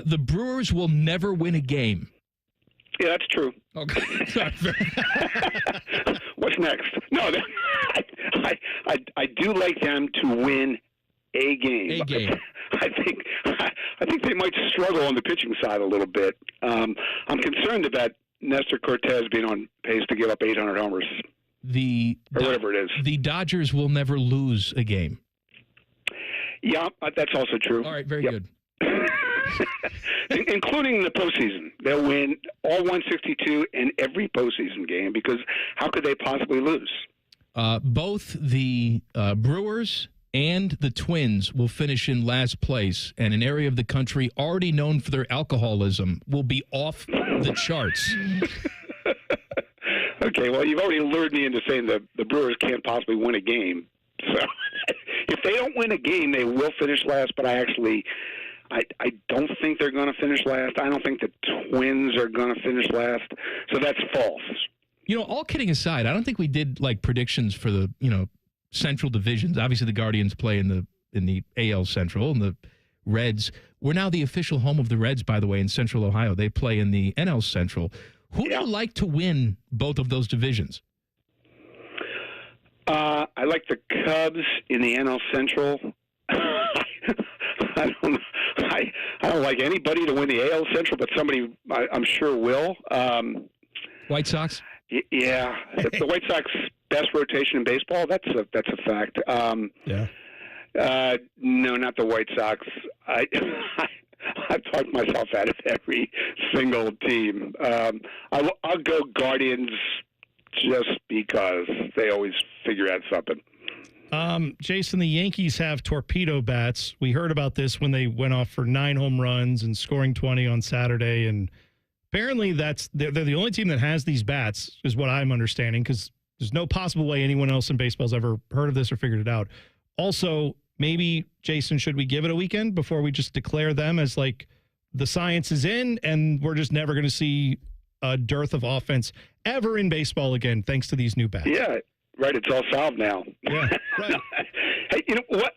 The Brewers will never win a game. Yeah, that's true. Okay. What's next? No, I do like them to win a game. A game. I think they might struggle on the pitching side a little bit. I'm concerned about Nestor Cortez being on pace to give up 800 homers. Or whatever it is. The Dodgers will never lose a game. Yeah, that's also true. All right, very good. Including the postseason. They'll win all 162 in every postseason game because how could they possibly lose? Both the Brewers and the Twins will finish in last place, and an area of the country already known for their alcoholism will be off the charts. Okay, well, you've already lured me into saying the Brewers can't possibly win a game. So if they don't win a game, they will finish last, but I don't think they're going to finish last. I don't think the Twins are going to finish last. So that's false. You know, all kidding aside, I don't think we did like predictions for the, Central divisions. Obviously the Guardians play in the AL Central, and the Reds. We're now the official home of the Reds, by the way, in Central Ohio. They play in the NL Central. Who do you like to win both of those divisions? I like the Cubs in the NL Central. I don't like anybody to win the AL Central, but somebody I'm sure will. White Sox? Yeah, the White Sox best rotation in baseball. That's a fact. Yeah. No, not the White Sox. I've talked myself out of every single team. I'll go Guardians just because they always figure out something. Jayson, the Yankees have torpedo bats. We heard about this when they went off for 9 home runs and scoring 20 on Saturday. And apparently they're the only team that has these bats, is what I'm understanding, because there's no possible way anyone else in baseball's ever heard of this or figured it out. Also, maybe, Jayson, should we give it a weekend before we just declare them as like the science is in and we're just never going to see a dearth of offense ever in baseball again, thanks to these new bats? Yeah, right. It's all solved now. Yeah, right. Hey, you know what?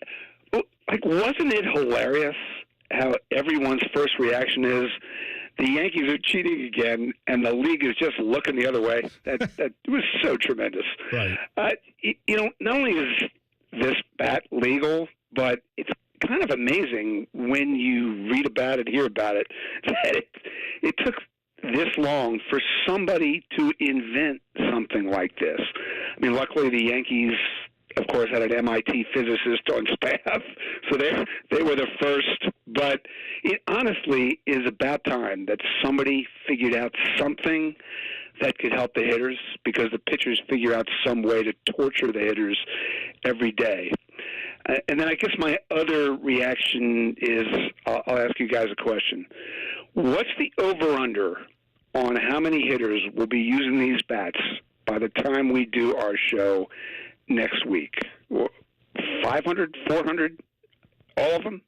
Like, wasn't it hilarious how everyone's first reaction is the Yankees are cheating again, and the league is just looking the other way. That was so tremendous. Right. Not only is this bat legal, but it's kind of amazing when you read about it, hear about it, that it took this long for somebody to invent something like this. I mean, luckily the Yankees, of course, had an MIT physicist on staff, so they were the first. But it honestly is about time that somebody figured out something that could help the hitters, because the pitchers figure out some way to torture the hitters every day. And then I guess my other reaction is, I'll ask you guys a question. What's the over-under on how many hitters will be using these bats by the time we do our show next week? 500, 400, all of them?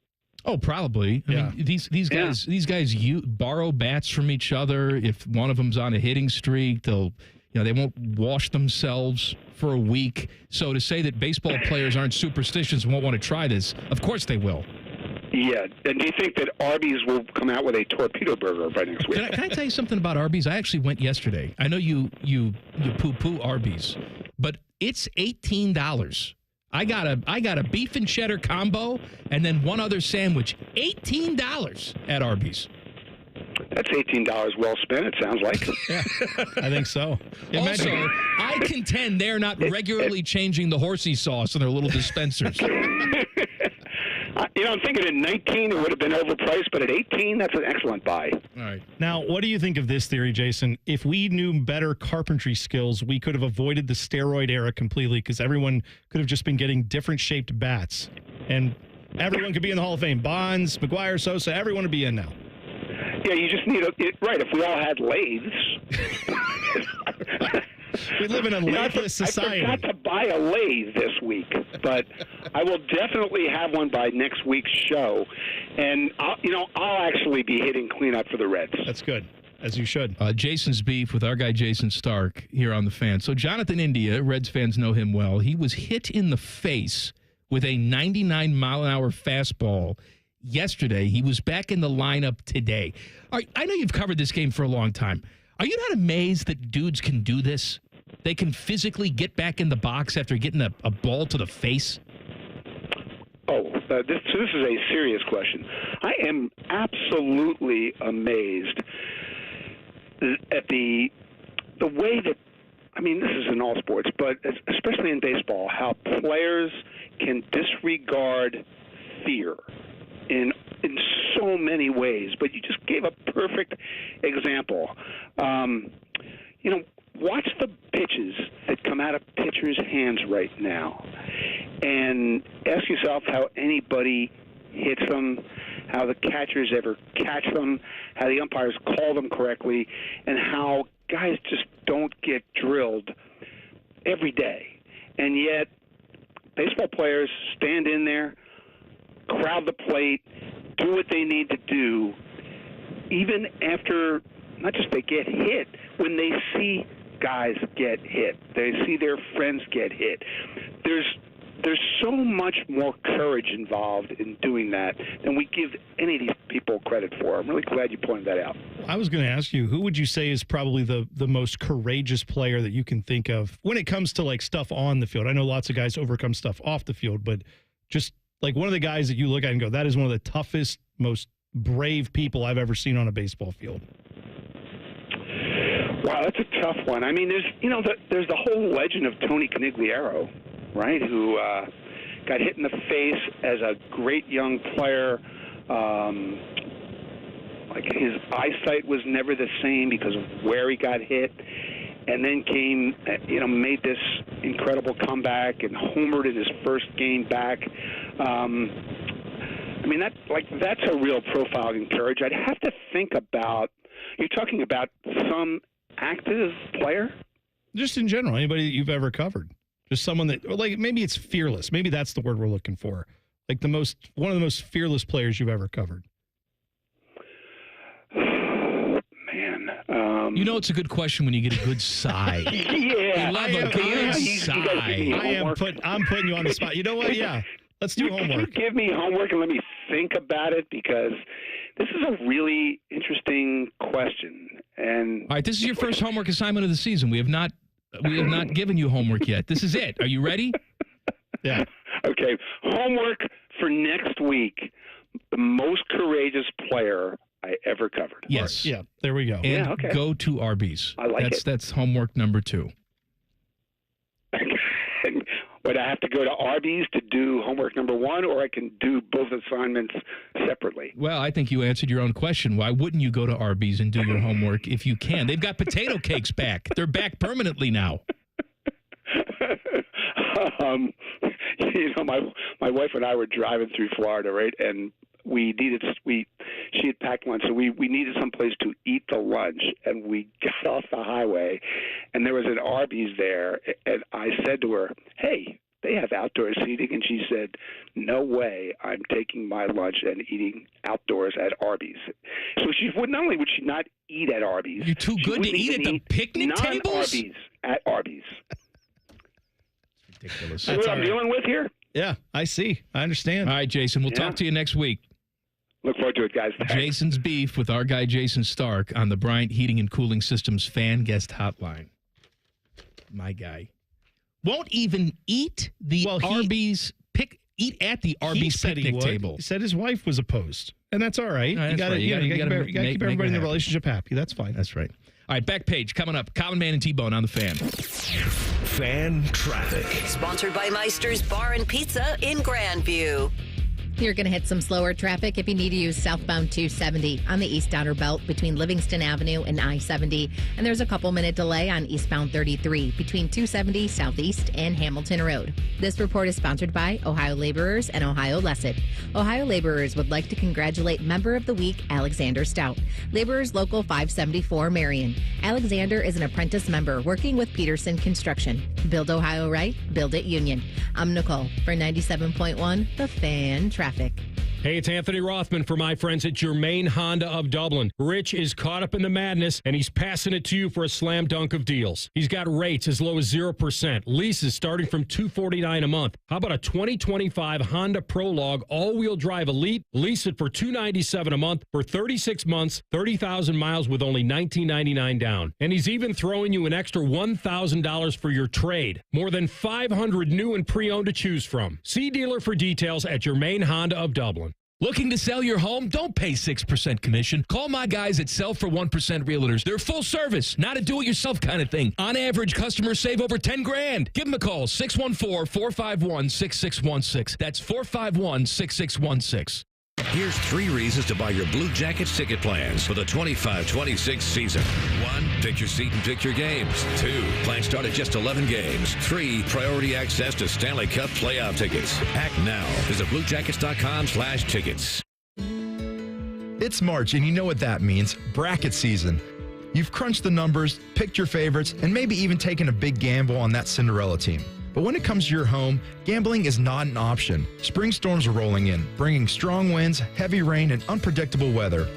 Oh, probably. I mean, these guys borrow bats from each other. If one of them's on a hitting streak, they won't wash themselves for a week. So to say that baseball players aren't superstitious and won't want to try this, of course they will. Yeah. And do you think that Arby's will come out with a torpedo burger by next week? Can I tell you something about Arby's? I actually went yesterday. I know you poo-poo Arby's, but it's $18. I got a beef and cheddar combo and then one other sandwich. $18 at Arby's. That's $18 well spent, it sounds like. Yeah, I think so. Also, I contend they're not regularly changing the horsey sauce in their little dispensers. I'm thinking at 19 it would have been overpriced, but at 18, that's an excellent buy. All right. Now, what do you think of this theory, Jayson? If we knew better carpentry skills, we could have avoided the steroid era completely, because everyone could have just been getting different shaped bats. And everyone could be in the Hall of Fame. Bonds, McGuire, Sosa, everyone would be in now. Yeah, you just need right, if we all had lathes. We live in a latheless society. I forgot to buy a lathe this week, but I will definitely have one by next week's show. And I'll actually be hitting cleanup for the Reds. That's good, as you should. Jason's beef with our guy Jayson Stark here on The Fan. So Jonathan India, Reds fans know him well. He was hit in the face with a 99-mile-an-hour fastball yesterday. He was back in the lineup today. All right, I know you've covered this game for a long time. Are you not amazed that dudes can do this? They can physically get back in the box after getting a ball to the face? This is a serious question. I am absolutely amazed at the way that, I mean, this is in all sports, but especially in baseball, how players can disregard fear in so many ways. But you just gave a perfect example. Watch the pitches that come out of pitchers' hands right now, and ask yourself how anybody hits them, how the catchers ever catch them, how the umpires call them correctly, and how guys just don't get drilled every day. And yet, baseball players stand in there, crowd the plate, do what they need to do, even after not just they get hit, when they see guys get hit, they see their friends get hit. There's so much more courage involved in doing that than we give any of these people credit for. I'm really glad you pointed that out. I was going to ask you, who would you say is probably the most courageous player that you can think of when it comes to like stuff on the field? I know lots of guys overcome stuff off the field, but just like one of the guys that you look at and go, that is one of the toughest, most brave people I've ever seen on a baseball field. Wow, that's a tough one. I mean, there's the whole legend of Tony Conigliaro, right, who got hit in the face as a great young player. Like his eyesight was never the same because of where he got hit, and then made this incredible comeback and homered in his first game back. I mean, that's a real profile in courage. I'd have to think about. You're talking about some active player? Just in general, anybody that you've ever covered. Just someone that, like, maybe it's fearless. Maybe that's the word we're looking for. Like one of the most fearless players you've ever covered. Man. It's a good question when you get a good sigh. Yeah. You love a good sigh. I'm putting you on the spot. You know what? Yeah. Let's do homework. Can you give me homework and let me think about it? Because This is a really interesting question. And all right, this is your first homework assignment of the season. We have not given you homework yet. This is it. Are you ready? Yeah. Okay. Homework for next week. The most courageous player I ever covered. Yes. Yeah, there we go. And okay. go to Arby's. I like it. That's homework number 2. Would I have to go to Arby's to do homework number 1, or I can do both assignments separately? Well, I think you answered your own question. Why wouldn't you go to Arby's and do your homework if you can? They've got potato cakes back. They're back permanently now. My wife and I were driving through Florida, right? And she had packed lunch, so we needed some place to eat the lunch, and we got off the highway, and there was an Arby's there, and I said to her, "Hey, they have outdoor seating," and she said, "No way, I'm taking my lunch and eating outdoors at Arby's." So she would not only would she not eat at Arby's, you're too good to eat at the picnic tables? Non-Arby's at Arby's. Ridiculous. See what I'm dealing with here? Yeah, I see. I understand. All right, Jason, we'll talk to you next week. Look forward to it, guys. Thanks. Jason's beef with our guy Jayson Stark on the Bryant Heating and Cooling Systems fan guest hotline. My guy won't even eat the Arby's eat at the Arby's picnic table. He said his wife was opposed, and that's all right. No, You got to keep everybody in the relationship happy. That's fine. That's right. All right, back page coming up. Common Man and T-Bone on the Fan. Fan traffic. Sponsored by Meister's Bar and Pizza in Grandview. You're going to hit some slower traffic if you need to use southbound 270 on the east outer belt between Livingston Avenue and I-70. And there's a couple-minute delay on eastbound 33 between 270 Southeast and Hamilton Road. This report is sponsored by Ohio Laborers and Ohio Lesset. Ohio Laborers would like to congratulate Member of the Week, Alexander Stout. Laborers Local 574 Marion. Alexander is an apprentice member working with Peterson Construction. Build Ohio right, build it Union. I'm Nicole for 97.1 The Fan Traffic. Hey, it's Anthony Rothman for my friends at Germain Honda of Dublin. Rich is caught up in the madness, and he's passing it to you for a slam dunk of deals. He's got rates as low as 0%, leases starting from $249 a month. How about a 2025 Honda Prologue all-wheel drive Elite? Lease it for $297 a month for 36 months, 30,000 miles with only $19.99 down. And he's even throwing you an extra $1,000 for your trade. More than 500 new and pre-owned to choose from. See dealer for details at Germain Honda of Dublin. Looking to sell your home? Don't pay 6% commission. Call my guys at Sell for 1% Realtors. They're full service, not a do-it-yourself kind of thing. On average, customers save over $10,000. Give them a call, 614-451-6616. That's 451-6616. Here's 3 reasons to buy your Blue Jackets ticket plans for the 25-26 season. 1, pick your seat and pick your games. 2, plans start at just 11 games. 3, priority access to Stanley Cup playoff tickets. Act now. Visit BlueJackets.com/tickets. It's March, and you know what that means. Bracket season. You've crunched the numbers, picked your favorites, and maybe even taken a big gamble on that Cinderella team. But when it comes to your home, gambling is not an option. Spring storms are rolling in, bringing strong winds, heavy rain, and unpredictable weather.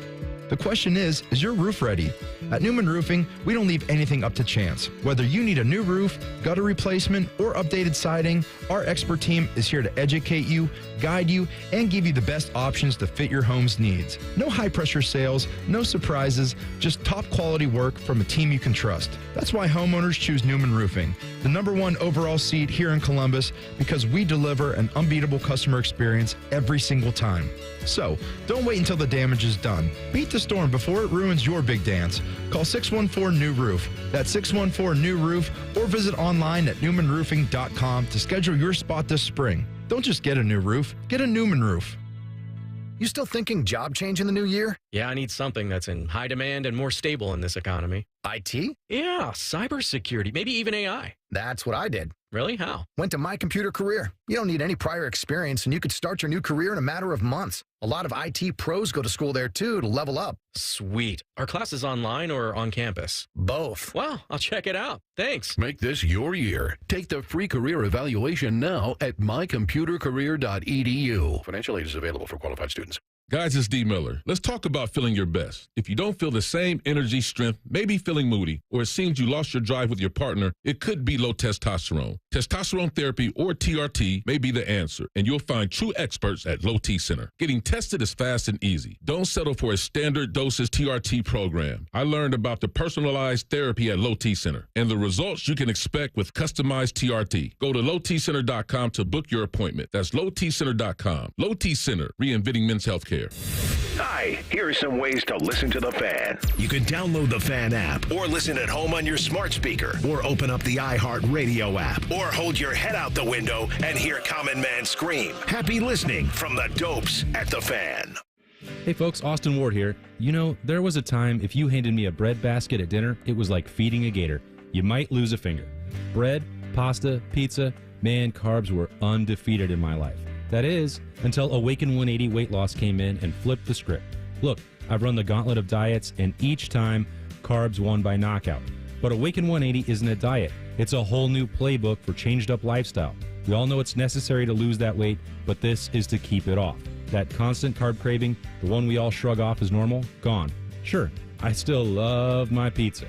The question is your roof ready? At Newman Roofing, we don't leave anything up to chance. Whether you need a new roof, gutter replacement, or updated siding, our expert team is here to educate you, guide you, and give you the best options to fit your home's needs. No high-pressure sales, no surprises, just top-quality work from a team you can trust. That's why homeowners choose Newman Roofing, the #1 overall seed here in Columbus, because we deliver an unbeatable customer experience every single time. So, don't wait until the damage is done. Beat the storm before it ruins your big dance. Call 614-NEW-ROOF. That's 614-NEW-ROOF, or visit online at newmanroofing.com to schedule your spot this spring. Don't just get a new roof, get a Newman roof. You still thinking job change in the new year? Yeah, I need something that's in high demand and more stable in this economy. IT? Yeah, cybersecurity, maybe even AI. That's what I did. Really? How? Went to My Computer Career. You don't need any prior experience, and you could start your new career in a matter of months. A lot of IT pros go to school there, too, to level up. Sweet. Are classes online or on campus? Both. Well, I'll check it out. Thanks. Make this your year. Take the free career evaluation now at mycomputercareer.edu. Financial aid is available for qualified students. Guys, it's D. Miller. Let's talk about feeling your best. If you don't feel the same energy, strength, maybe feeling moody, or it seems you lost your drive with your partner, it could be low testosterone. Testosterone therapy, or TRT, may be the answer, and you'll find true experts at Low T Center. Getting tested is fast and easy. Don't settle for a standard doses TRT program. I learned about the personalized therapy at Low T Center and the results you can expect with customized TRT. Go to lowtcenter.com to book your appointment. That's lowtcenter.com. Low T Center, reinventing men's healthcare. Hi, here are some ways to listen to The Fan. You can download the Fan app or listen at home on your smart speaker or open up the iHeartRadio app or hold your head out the window and hear Common Man scream. Happy listening from the Dopes at The Fan. Hey folks, Austin Ward here. You know, there was a time if you handed me a bread basket at dinner, it was like feeding a gator. You might lose a finger. Bread, pasta, pizza, man, carbs were undefeated in my life. That is, until Awaken 180 weight loss came in and flipped the script. Look, I've run the gauntlet of diets, and each time, carbs won by knockout. But Awaken 180 isn't a diet. It's a whole new playbook for changed up lifestyle. We all know it's necessary to lose that weight, but this is to keep it off. That constant carb craving, the one we all shrug off as normal, gone. Sure, I still love my pizza.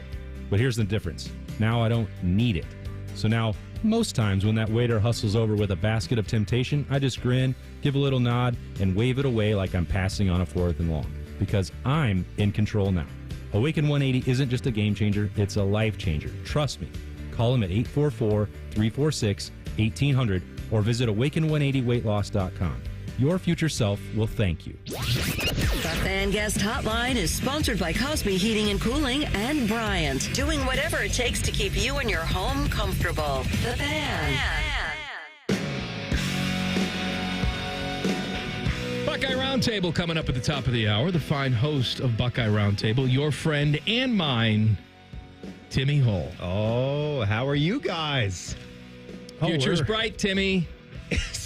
But here's the difference. Now I don't need it. So now, most times when that waiter hustles over with a basket of temptation, I just grin, give a little nod, and wave it away like I'm passing on a 4th and long. Because I'm in control now. Awaken 180 isn't just a game changer, it's a life changer. Trust me. Call them at 844-346-1800 or visit awaken180weightloss.com. Your future self will thank you. The Fan Guest Hotline is sponsored by Cosby Heating and Cooling and Bryant, doing whatever it takes to keep you and your home comfortable. The Fan. Buckeye Round Table coming up at the top of the hour. The fine host of Buckeye Round Table, your friend and mine, Timmy Hall. Oh, how are you guys? Future's bright, Timmy.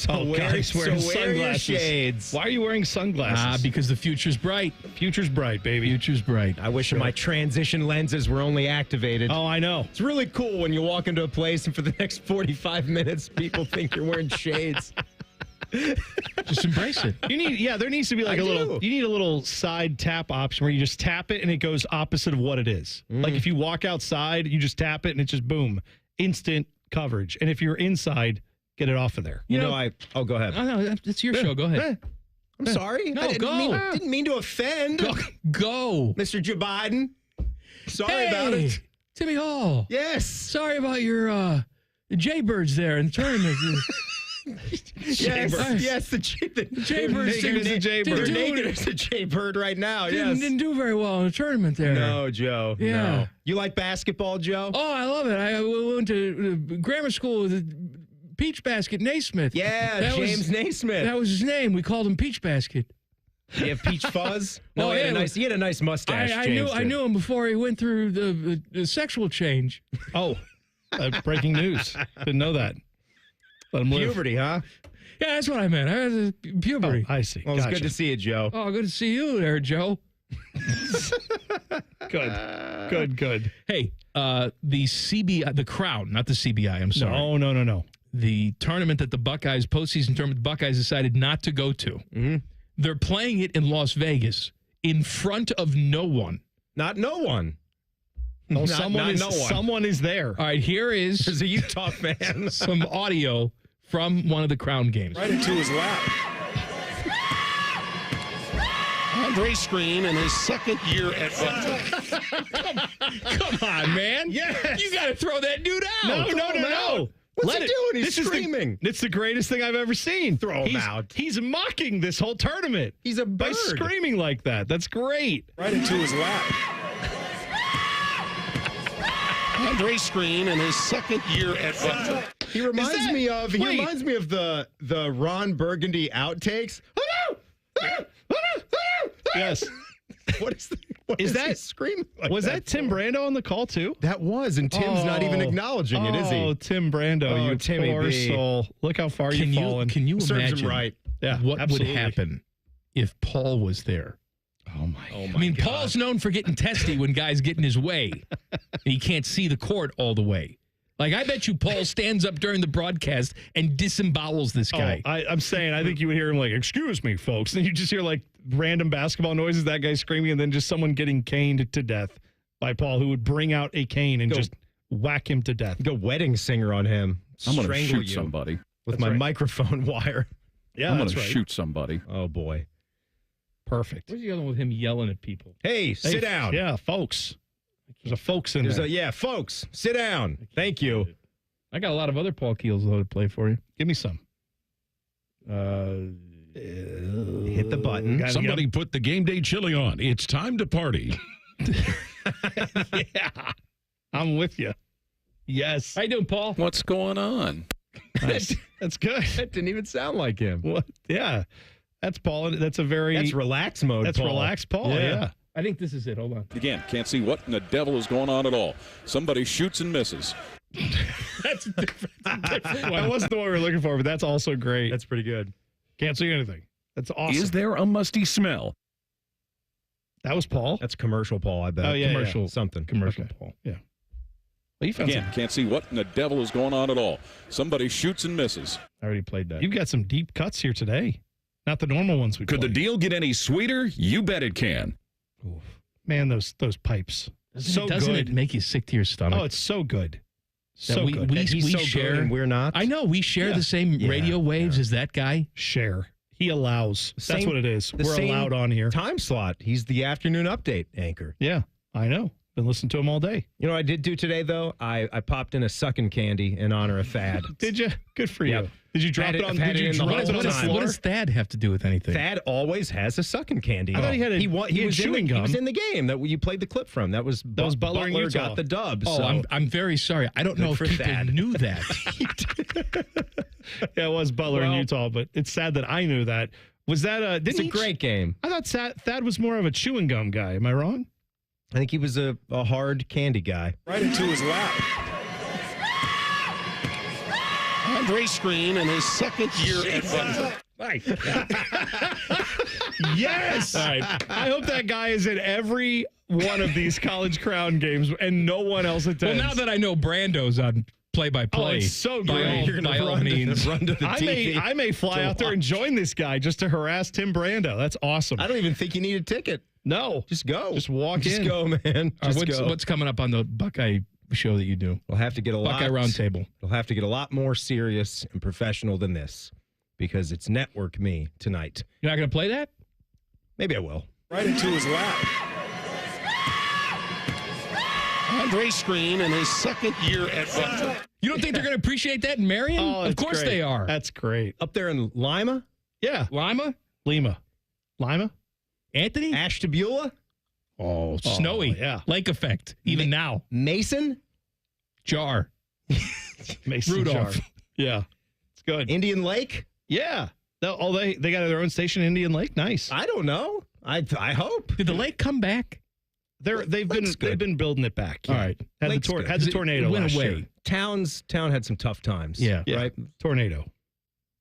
Guys wearing sunglasses. Shades. Why are you wearing sunglasses? Because the future's bright. Future's bright, baby. Future's bright. I wish my transition lenses were only activated. Oh, I know. It's really cool when you walk into a place and for the next 45 minutes, people think you're wearing shades. Just embrace it. There needs to be like you need a little side tap option where you just tap it and it goes opposite of what it is. Like if you walk outside, you just tap it and it's just boom, instant coverage. And if you're inside, get it off of there. Go ahead. Oh, no, it's your show. Go ahead. I'm sorry. No, I didn't mean to offend. Go. Mr. Joe Biden. Sorry about it. Timmy Hall. Yes. Sorry about your Jaybirds there in the tournament. Yes, the Jaybirds. They're naked as a Jaybird right now. Didn't do very well in the tournament there. No, Joe. Yeah. No. You like basketball, Joe? Oh, I love it. I went to grammar school with Peach Basket Naismith. Yeah, James Naismith. That was his name. We called him Peach Basket. You have peach fuzz? No, he had a nice mustache. I knew him before he went through the sexual change. Oh, breaking news. Didn't know that. Let him live. Puberty, huh? Yeah, that's what I meant. I was puberty. Oh, I see. Well, it's good to see you, Joe. Oh, good to see you there, Joe. Good. Hey, the CBI, the Crown, not the CBI, I'm sorry. No. The tournament that the Buckeyes, postseason tournament, the Buckeyes decided not to go to. Mm-hmm. They're playing it in Las Vegas in front of no one. Not no one. Oh, someone is there. All right, here is There's a Utah fan. some audio from one of the Crown games. Right into his lap. Andre Screen in his second year at Buckeye. Come on, man. Yes. You got to throw that dude out. No. What's he doing? He's screaming. It's the greatest thing I've ever seen. Throw him out. He's mocking this whole tournament. He's a bird. By screaming like that. That's great. Right into his lap. Andre Screen in his second year at Buckeye. He reminds me of the Ron Burgundy outtakes. Yes. What is that scream? Was that Tim Brando on the call too? That was, and Tim's not even acknowledging it, is he? Oh, Tim Brando, you Timmy poor B. soul. Look how far you've fallen. Can you Serves imagine him right. Yeah, what absolutely. would happen if Paul was there? Oh my I mean, Paul's known for getting testy when guys get in his way. And he can't see the court all the way. Like, I bet you Paul stands up during the broadcast and disembowels this guy. I'm saying, I think you would hear him like, excuse me, folks. And you just hear like random basketball noises, that guy screaming, and then just someone getting caned to death by Paul, who would bring out a cane and just whack him to death. Go wedding singer on him. I'm going to Strangle shoot you somebody. with my microphone wire. Yeah, I'm going that's to right. shoot somebody. Oh, boy. Perfect. Where's the other one with him yelling at people? Hey, sit down. Yeah, folks. There's a folks in there. Folks, sit down. Thank you. I got a lot of other Paul Keels though to play for you. Give me some. Hit the button. Somebody put the game day chili on. It's time to party. Yeah. I'm with you. Yes. How you doing, Paul? What's going on? Nice. That's good. That didn't even sound like him. What? Yeah. That's Paul. That's a very... That's relaxed mode, That's Paul. relaxed Paul, yeah. I think this is it. Hold on. Again, can't see what in the devil is going on at all. Somebody shoots and misses. That's different. That wasn't the one we were looking for, but that's also great. That's pretty good. Can't see anything. That's awesome. Is there a musty smell? That was Paul? That's commercial Paul, I bet. Oh, yeah, Commercial something. Commercial Paul. Yeah. Well, you found Again, can't see what in the devil is going on at all. Somebody shoots and misses. I already played that. You've got some deep cuts here today. Not the normal ones we Could the play. deal get any sweeter? You bet it can. Oof. Man, those pipes. Doesn't it make you sick to your stomach? Oh, it's so good. That So we good. we so share good and we're not. I know we share the same radio waves as that guy. Share. He allows. That's Same- what it is. the We're same allowed on here. Time slot. He's the afternoon update anchor. Yeah, I know. Been listening to him all day. You know what I did do today, though? I popped in a sucking candy in honor of Thad. Did you? Good for you. Yep. Did you drop Had it it- on? had Did it you in the drop whole it on the time. What floor? does Thad have to do with anything? Thad always has a sucking candy. I thought he had a- he he was had in chewing He gum. was in the game that you played the clip from. That was Butler and Utah. got the dub. Oh, so. I'm very sorry. I don't Good know if for people Thad. knew that. Yeah, it was Butler in Utah, but it's sad that I knew that. Was that didn't It's a he- great game. I thought Thad was more of a chewing gum guy. Am I wrong? I think he was a hard candy guy. Right into his lap. Andre Screen in his second year at Buckeye. Yes. All right. I hope that guy is in every one of these College Crown games and no one else Well, attends. now that I know Brando's on play-by-play, Oh, it's so by great. all- You're by all run means. to the TV. I may fly out there and join this guy just to harass Tim Brando. That's awesome. I don't even think you need a ticket. No. Just go. Just walk Just in. go, man. Just go. What's coming up on the Buckeye show that you do? We'll have to get a Buckeye Round Table. We'll have to get a lot more serious and professional than this because it's Network Me tonight. You're not going to play that? Maybe I will. Right into his lap. Andre Screen in his second year at Buckeye. You don't think they're going to appreciate that in Marion? Oh, of that's course great. they are. That's great. Up there in Lima, Yeah. Lima? Lima. Anthony? Ashtabula, Oh, snowy. yeah. Lake effect. Even now. Mason, Jar. Mason Rudolph. Jar. Yeah. It's good. Indian Lake. Yeah. They got their own station in Indian Lake. Nice. I don't know. I hope. Did the lake come back? They've been building it back. Yeah. All right. Had Lake's the good. had the tornado It went last away. year. Town had some tough times. Yeah. Right. Tornado.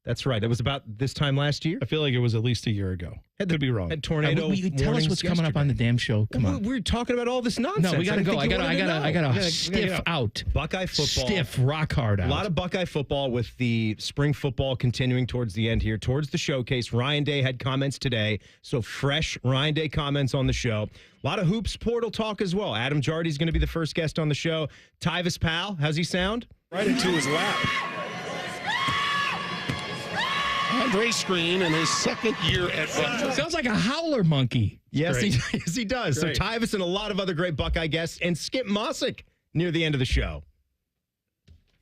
That's right. That was about this time last year. I feel like it was at least a year ago. Could be wrong. Had tornado. Will you tell us warnings what's coming up on the damn show? Come on. We're talking about all this nonsense. No, we got to didn't go. think you wanted to know. I got We to gotta stiff go. out. Buckeye football. Stiff, rock hard out. A lot of Buckeye football with the spring football continuing towards the end here, towards the showcase. Ryan Day had comments today, so fresh Ryan Day comments on the show. A lot of hoops portal talk as well. Adam Jardy's going to be the first guest on the show. Tyvis Powell, how's he sound? Right into his lap. Andre Screen in his second year at Buckeye. Sounds like a howler monkey. Yes, he does. Great. So Tyvis and a lot of other great Buckeye guests, and Skip Mossick near the end of the show.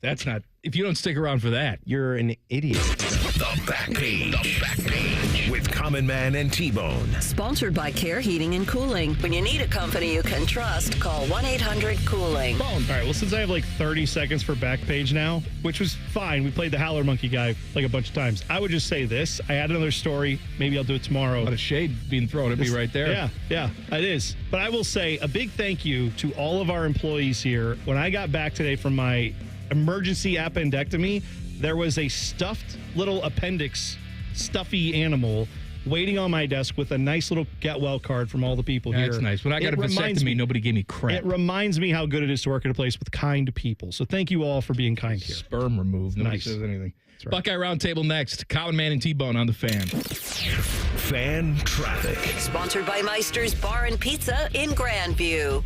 That's not. If you don't stick around for that, you're an idiot. The Back Page. The Back Page with Common Man and T-Bone. Sponsored by Care Heating and Cooling. When you need a company you can trust, call 1-800-COOLING. All right, well, since I have like 30 seconds for back page now, which was fine. We played the Howler Monkey guy like a bunch of times. I would just say this. I had another story. Maybe I'll do it tomorrow. a lot of shade being thrown at me right there. Yeah, it is. But I will say a big thank you to all of our employees here. When I got back today from my emergency appendectomy, there was a stuffed little appendix, stuffy animal waiting on my desk with a nice little get well card from all the people here. That's nice. When I got a vasectomy, nobody gave me crap. It reminds me how good it is to work at a place with kind people. So thank you all for being kind here. Sperm removed. Nobody Nice. says anything. Right. Buckeye Round Table next. Common Man and T-Bone on the Fan. Fan traffic. Sponsored by Meister's Bar and Pizza in Grandview.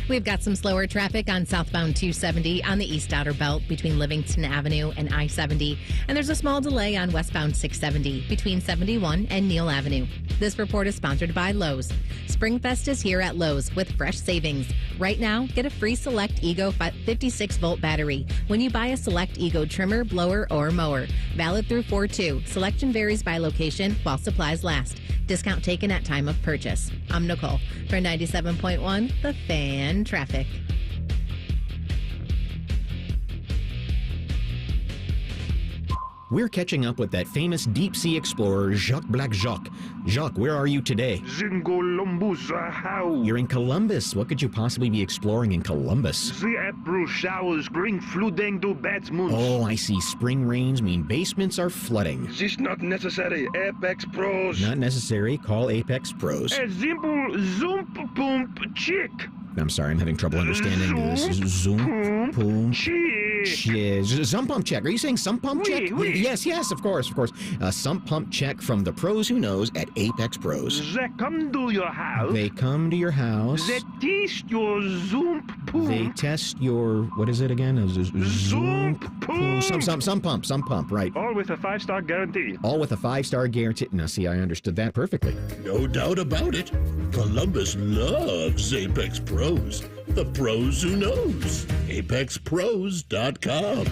We've got some slower traffic on southbound 270 on the East Outer Belt between Livingston Avenue and I-70. And there's a small delay on westbound 670 between 71 and Neal Avenue. This report is sponsored by Lowe's. Springfest is here at Lowe's with fresh savings. Right now, get a free Select Ego 56-volt battery when you buy a Select Ego trimmer, blower, or mower. Valid through 4/2. Selection varies by location while supplies last. Discount taken at time of purchase. I'm Nicole for 97.1 The Fan Traffic. We're catching up with that famous deep-sea explorer, Jacques Black Jacques. Jacques, where are you today? You're in Columbus. What could you possibly be exploring in Columbus? The April showers bring flooding to Batmans. Oh, I see. Spring rains mean basements are flooding. This not necessary. Apex Pros. Not necessary. Call Apex Pros. A simple Zump Pump Chick. I'm sorry, I'm having trouble understanding this. Zoom, boom, Sump pump check. Are you saying sump pump check? Yes, of course. Sump pump check from the pros who knows at Apex Pros. They come to your house. They come to your house. They test your Zoom pump. They test your, what is it again? Zoom pump. Sump pump, right. All with a 5-star guarantee. All with a 5-star guarantee. Now, see, I understood that perfectly. No doubt about it. Columbus loves Apex Pros. The pros who knows. ApexPros.com.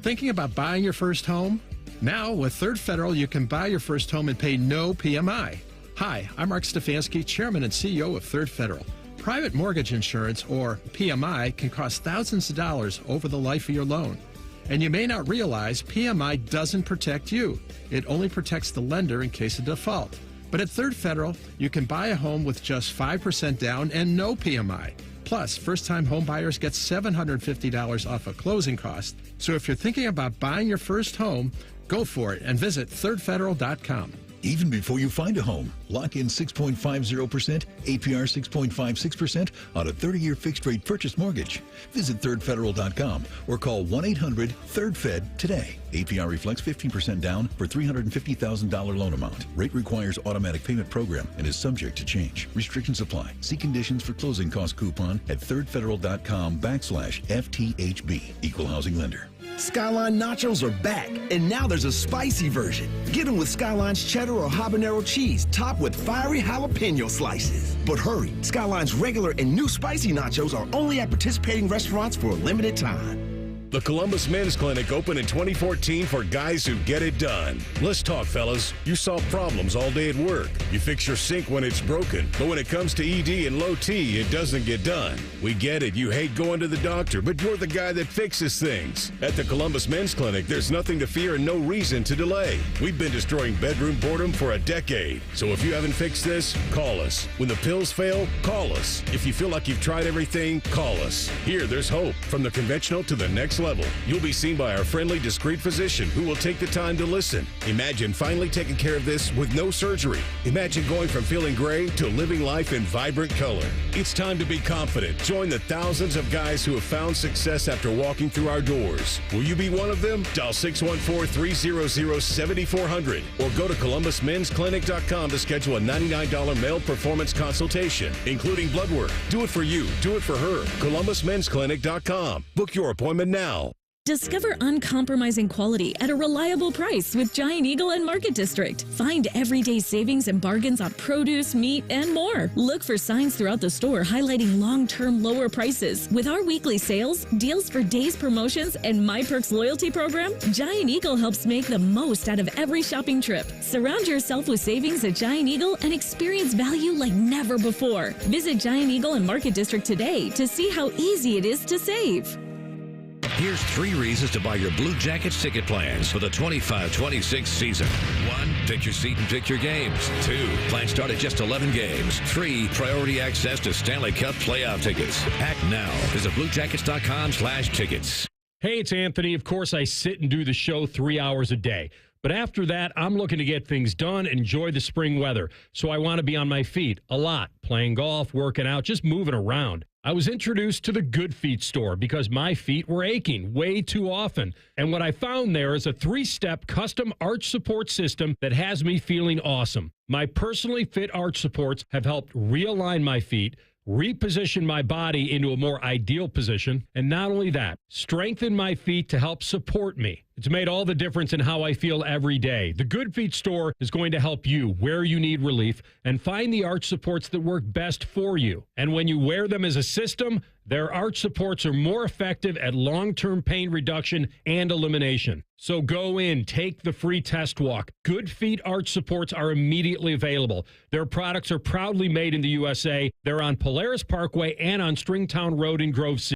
Thinking about buying your first home? Now, with Third Federal, you can buy your first home and pay no PMI. Hi, I'm Mark Stefanski, Chairman and CEO of Third Federal. Private mortgage insurance, or PMI, can cost thousands of dollars over the life of your loan. And you may not realize PMI doesn't protect you. It only protects the lender in case of default. But at Third Federal, you can buy a home with just 5% down and no PMI. Plus, first-time home buyers get $750 off a closing cost. So if you're thinking about buying your first home, go for it and visit thirdfederal.com. Even before you find a home, lock in 6.50%, APR 6.56% on a 30-year fixed-rate purchase mortgage. Visit thirdfederal.com or call 1-800-THIRD-FED today. APR reflects 15% down for $350,000 loan amount. Rate requires automatic payment program and is subject to change. Restrictions apply. See conditions for closing cost coupon at thirdfederal.com/FTHB. Equal housing lender. Skyline nachos are back, and now there's a spicy version. Get them with Skyline's cheddar or habanero cheese, topped with fiery jalapeno slices. But hurry, Skyline's regular and new spicy nachos are only at participating restaurants for a limited time. The Columbus Men's Clinic opened in 2014 for guys who get it done. Let's talk, fellas. You solve problems all day at work. You fix your sink when it's broken. But when it comes to ED and low T, it doesn't get done. We get it. You hate going to the doctor, but you're the guy that fixes things. At the Columbus Men's Clinic, there's nothing to fear and no reason to delay. We've been destroying bedroom boredom for a decade. So if you haven't fixed this, call us. When the pills fail, call us. If you feel like you've tried everything, call us. Here, there's hope. From the conventional to the next level. You'll be seen by our friendly, discreet physician who will take the time to listen. Imagine finally taking care of this with no surgery. Imagine going from feeling gray to living life in vibrant color. It's time to be confident. Join the thousands of guys who have found success after walking through our doors. Will you be one of them? Dial 614-300-7400 or go to ColumbusMen'sClinic.com to schedule a $99 male performance consultation, including blood work. Do it for you. Do it for her. ColumbusMen'sClinic.com. Book your appointment now. Discover uncompromising quality at a reliable price with Giant Eagle and Market District. Find everyday savings and bargains on produce, meat, and more. Look for signs throughout the store highlighting long-term lower prices. With our weekly sales, deals for days promotions, and My Perks loyalty program, Giant Eagle helps make the most out of every shopping trip. Surround yourself with savings at Giant Eagle and experience value like never before. Visit Giant Eagle and Market District today to see how easy it is to save. Here's 3 reasons to buy your Blue Jackets ticket plans for the 25-26 season. 1, pick your seat and pick your games. 2, plans start at just 11 games. 3, priority access to Stanley Cup playoff tickets. Act now. Visit BlueJackets.com/tickets. Hey, it's Anthony. Of course, I sit and do the show 3 hours a day. But after that, I'm looking to get things done, enjoy the spring weather. So I want to be on my feet a lot, playing golf, working out, just moving around. I was introduced to the Good Feet store because my feet were aching way too often. And what I found there is a 3-step custom arch support system that has me feeling awesome. My personally fit arch supports have helped realign my feet, reposition my body into a more ideal position, and not only that, strengthen my feet to help support me. It's made all the difference in how I feel every day. The Good Feet store is going to help you where you need relief and find the arch supports that work best for you. And when you wear them as a system, their arch supports are more effective at long-term pain reduction and elimination. So go in, take the free test walk. Good Feet arch supports are immediately available. Their products are proudly made in the USA. They're on Polaris Parkway and on Stringtown Road in Grove City.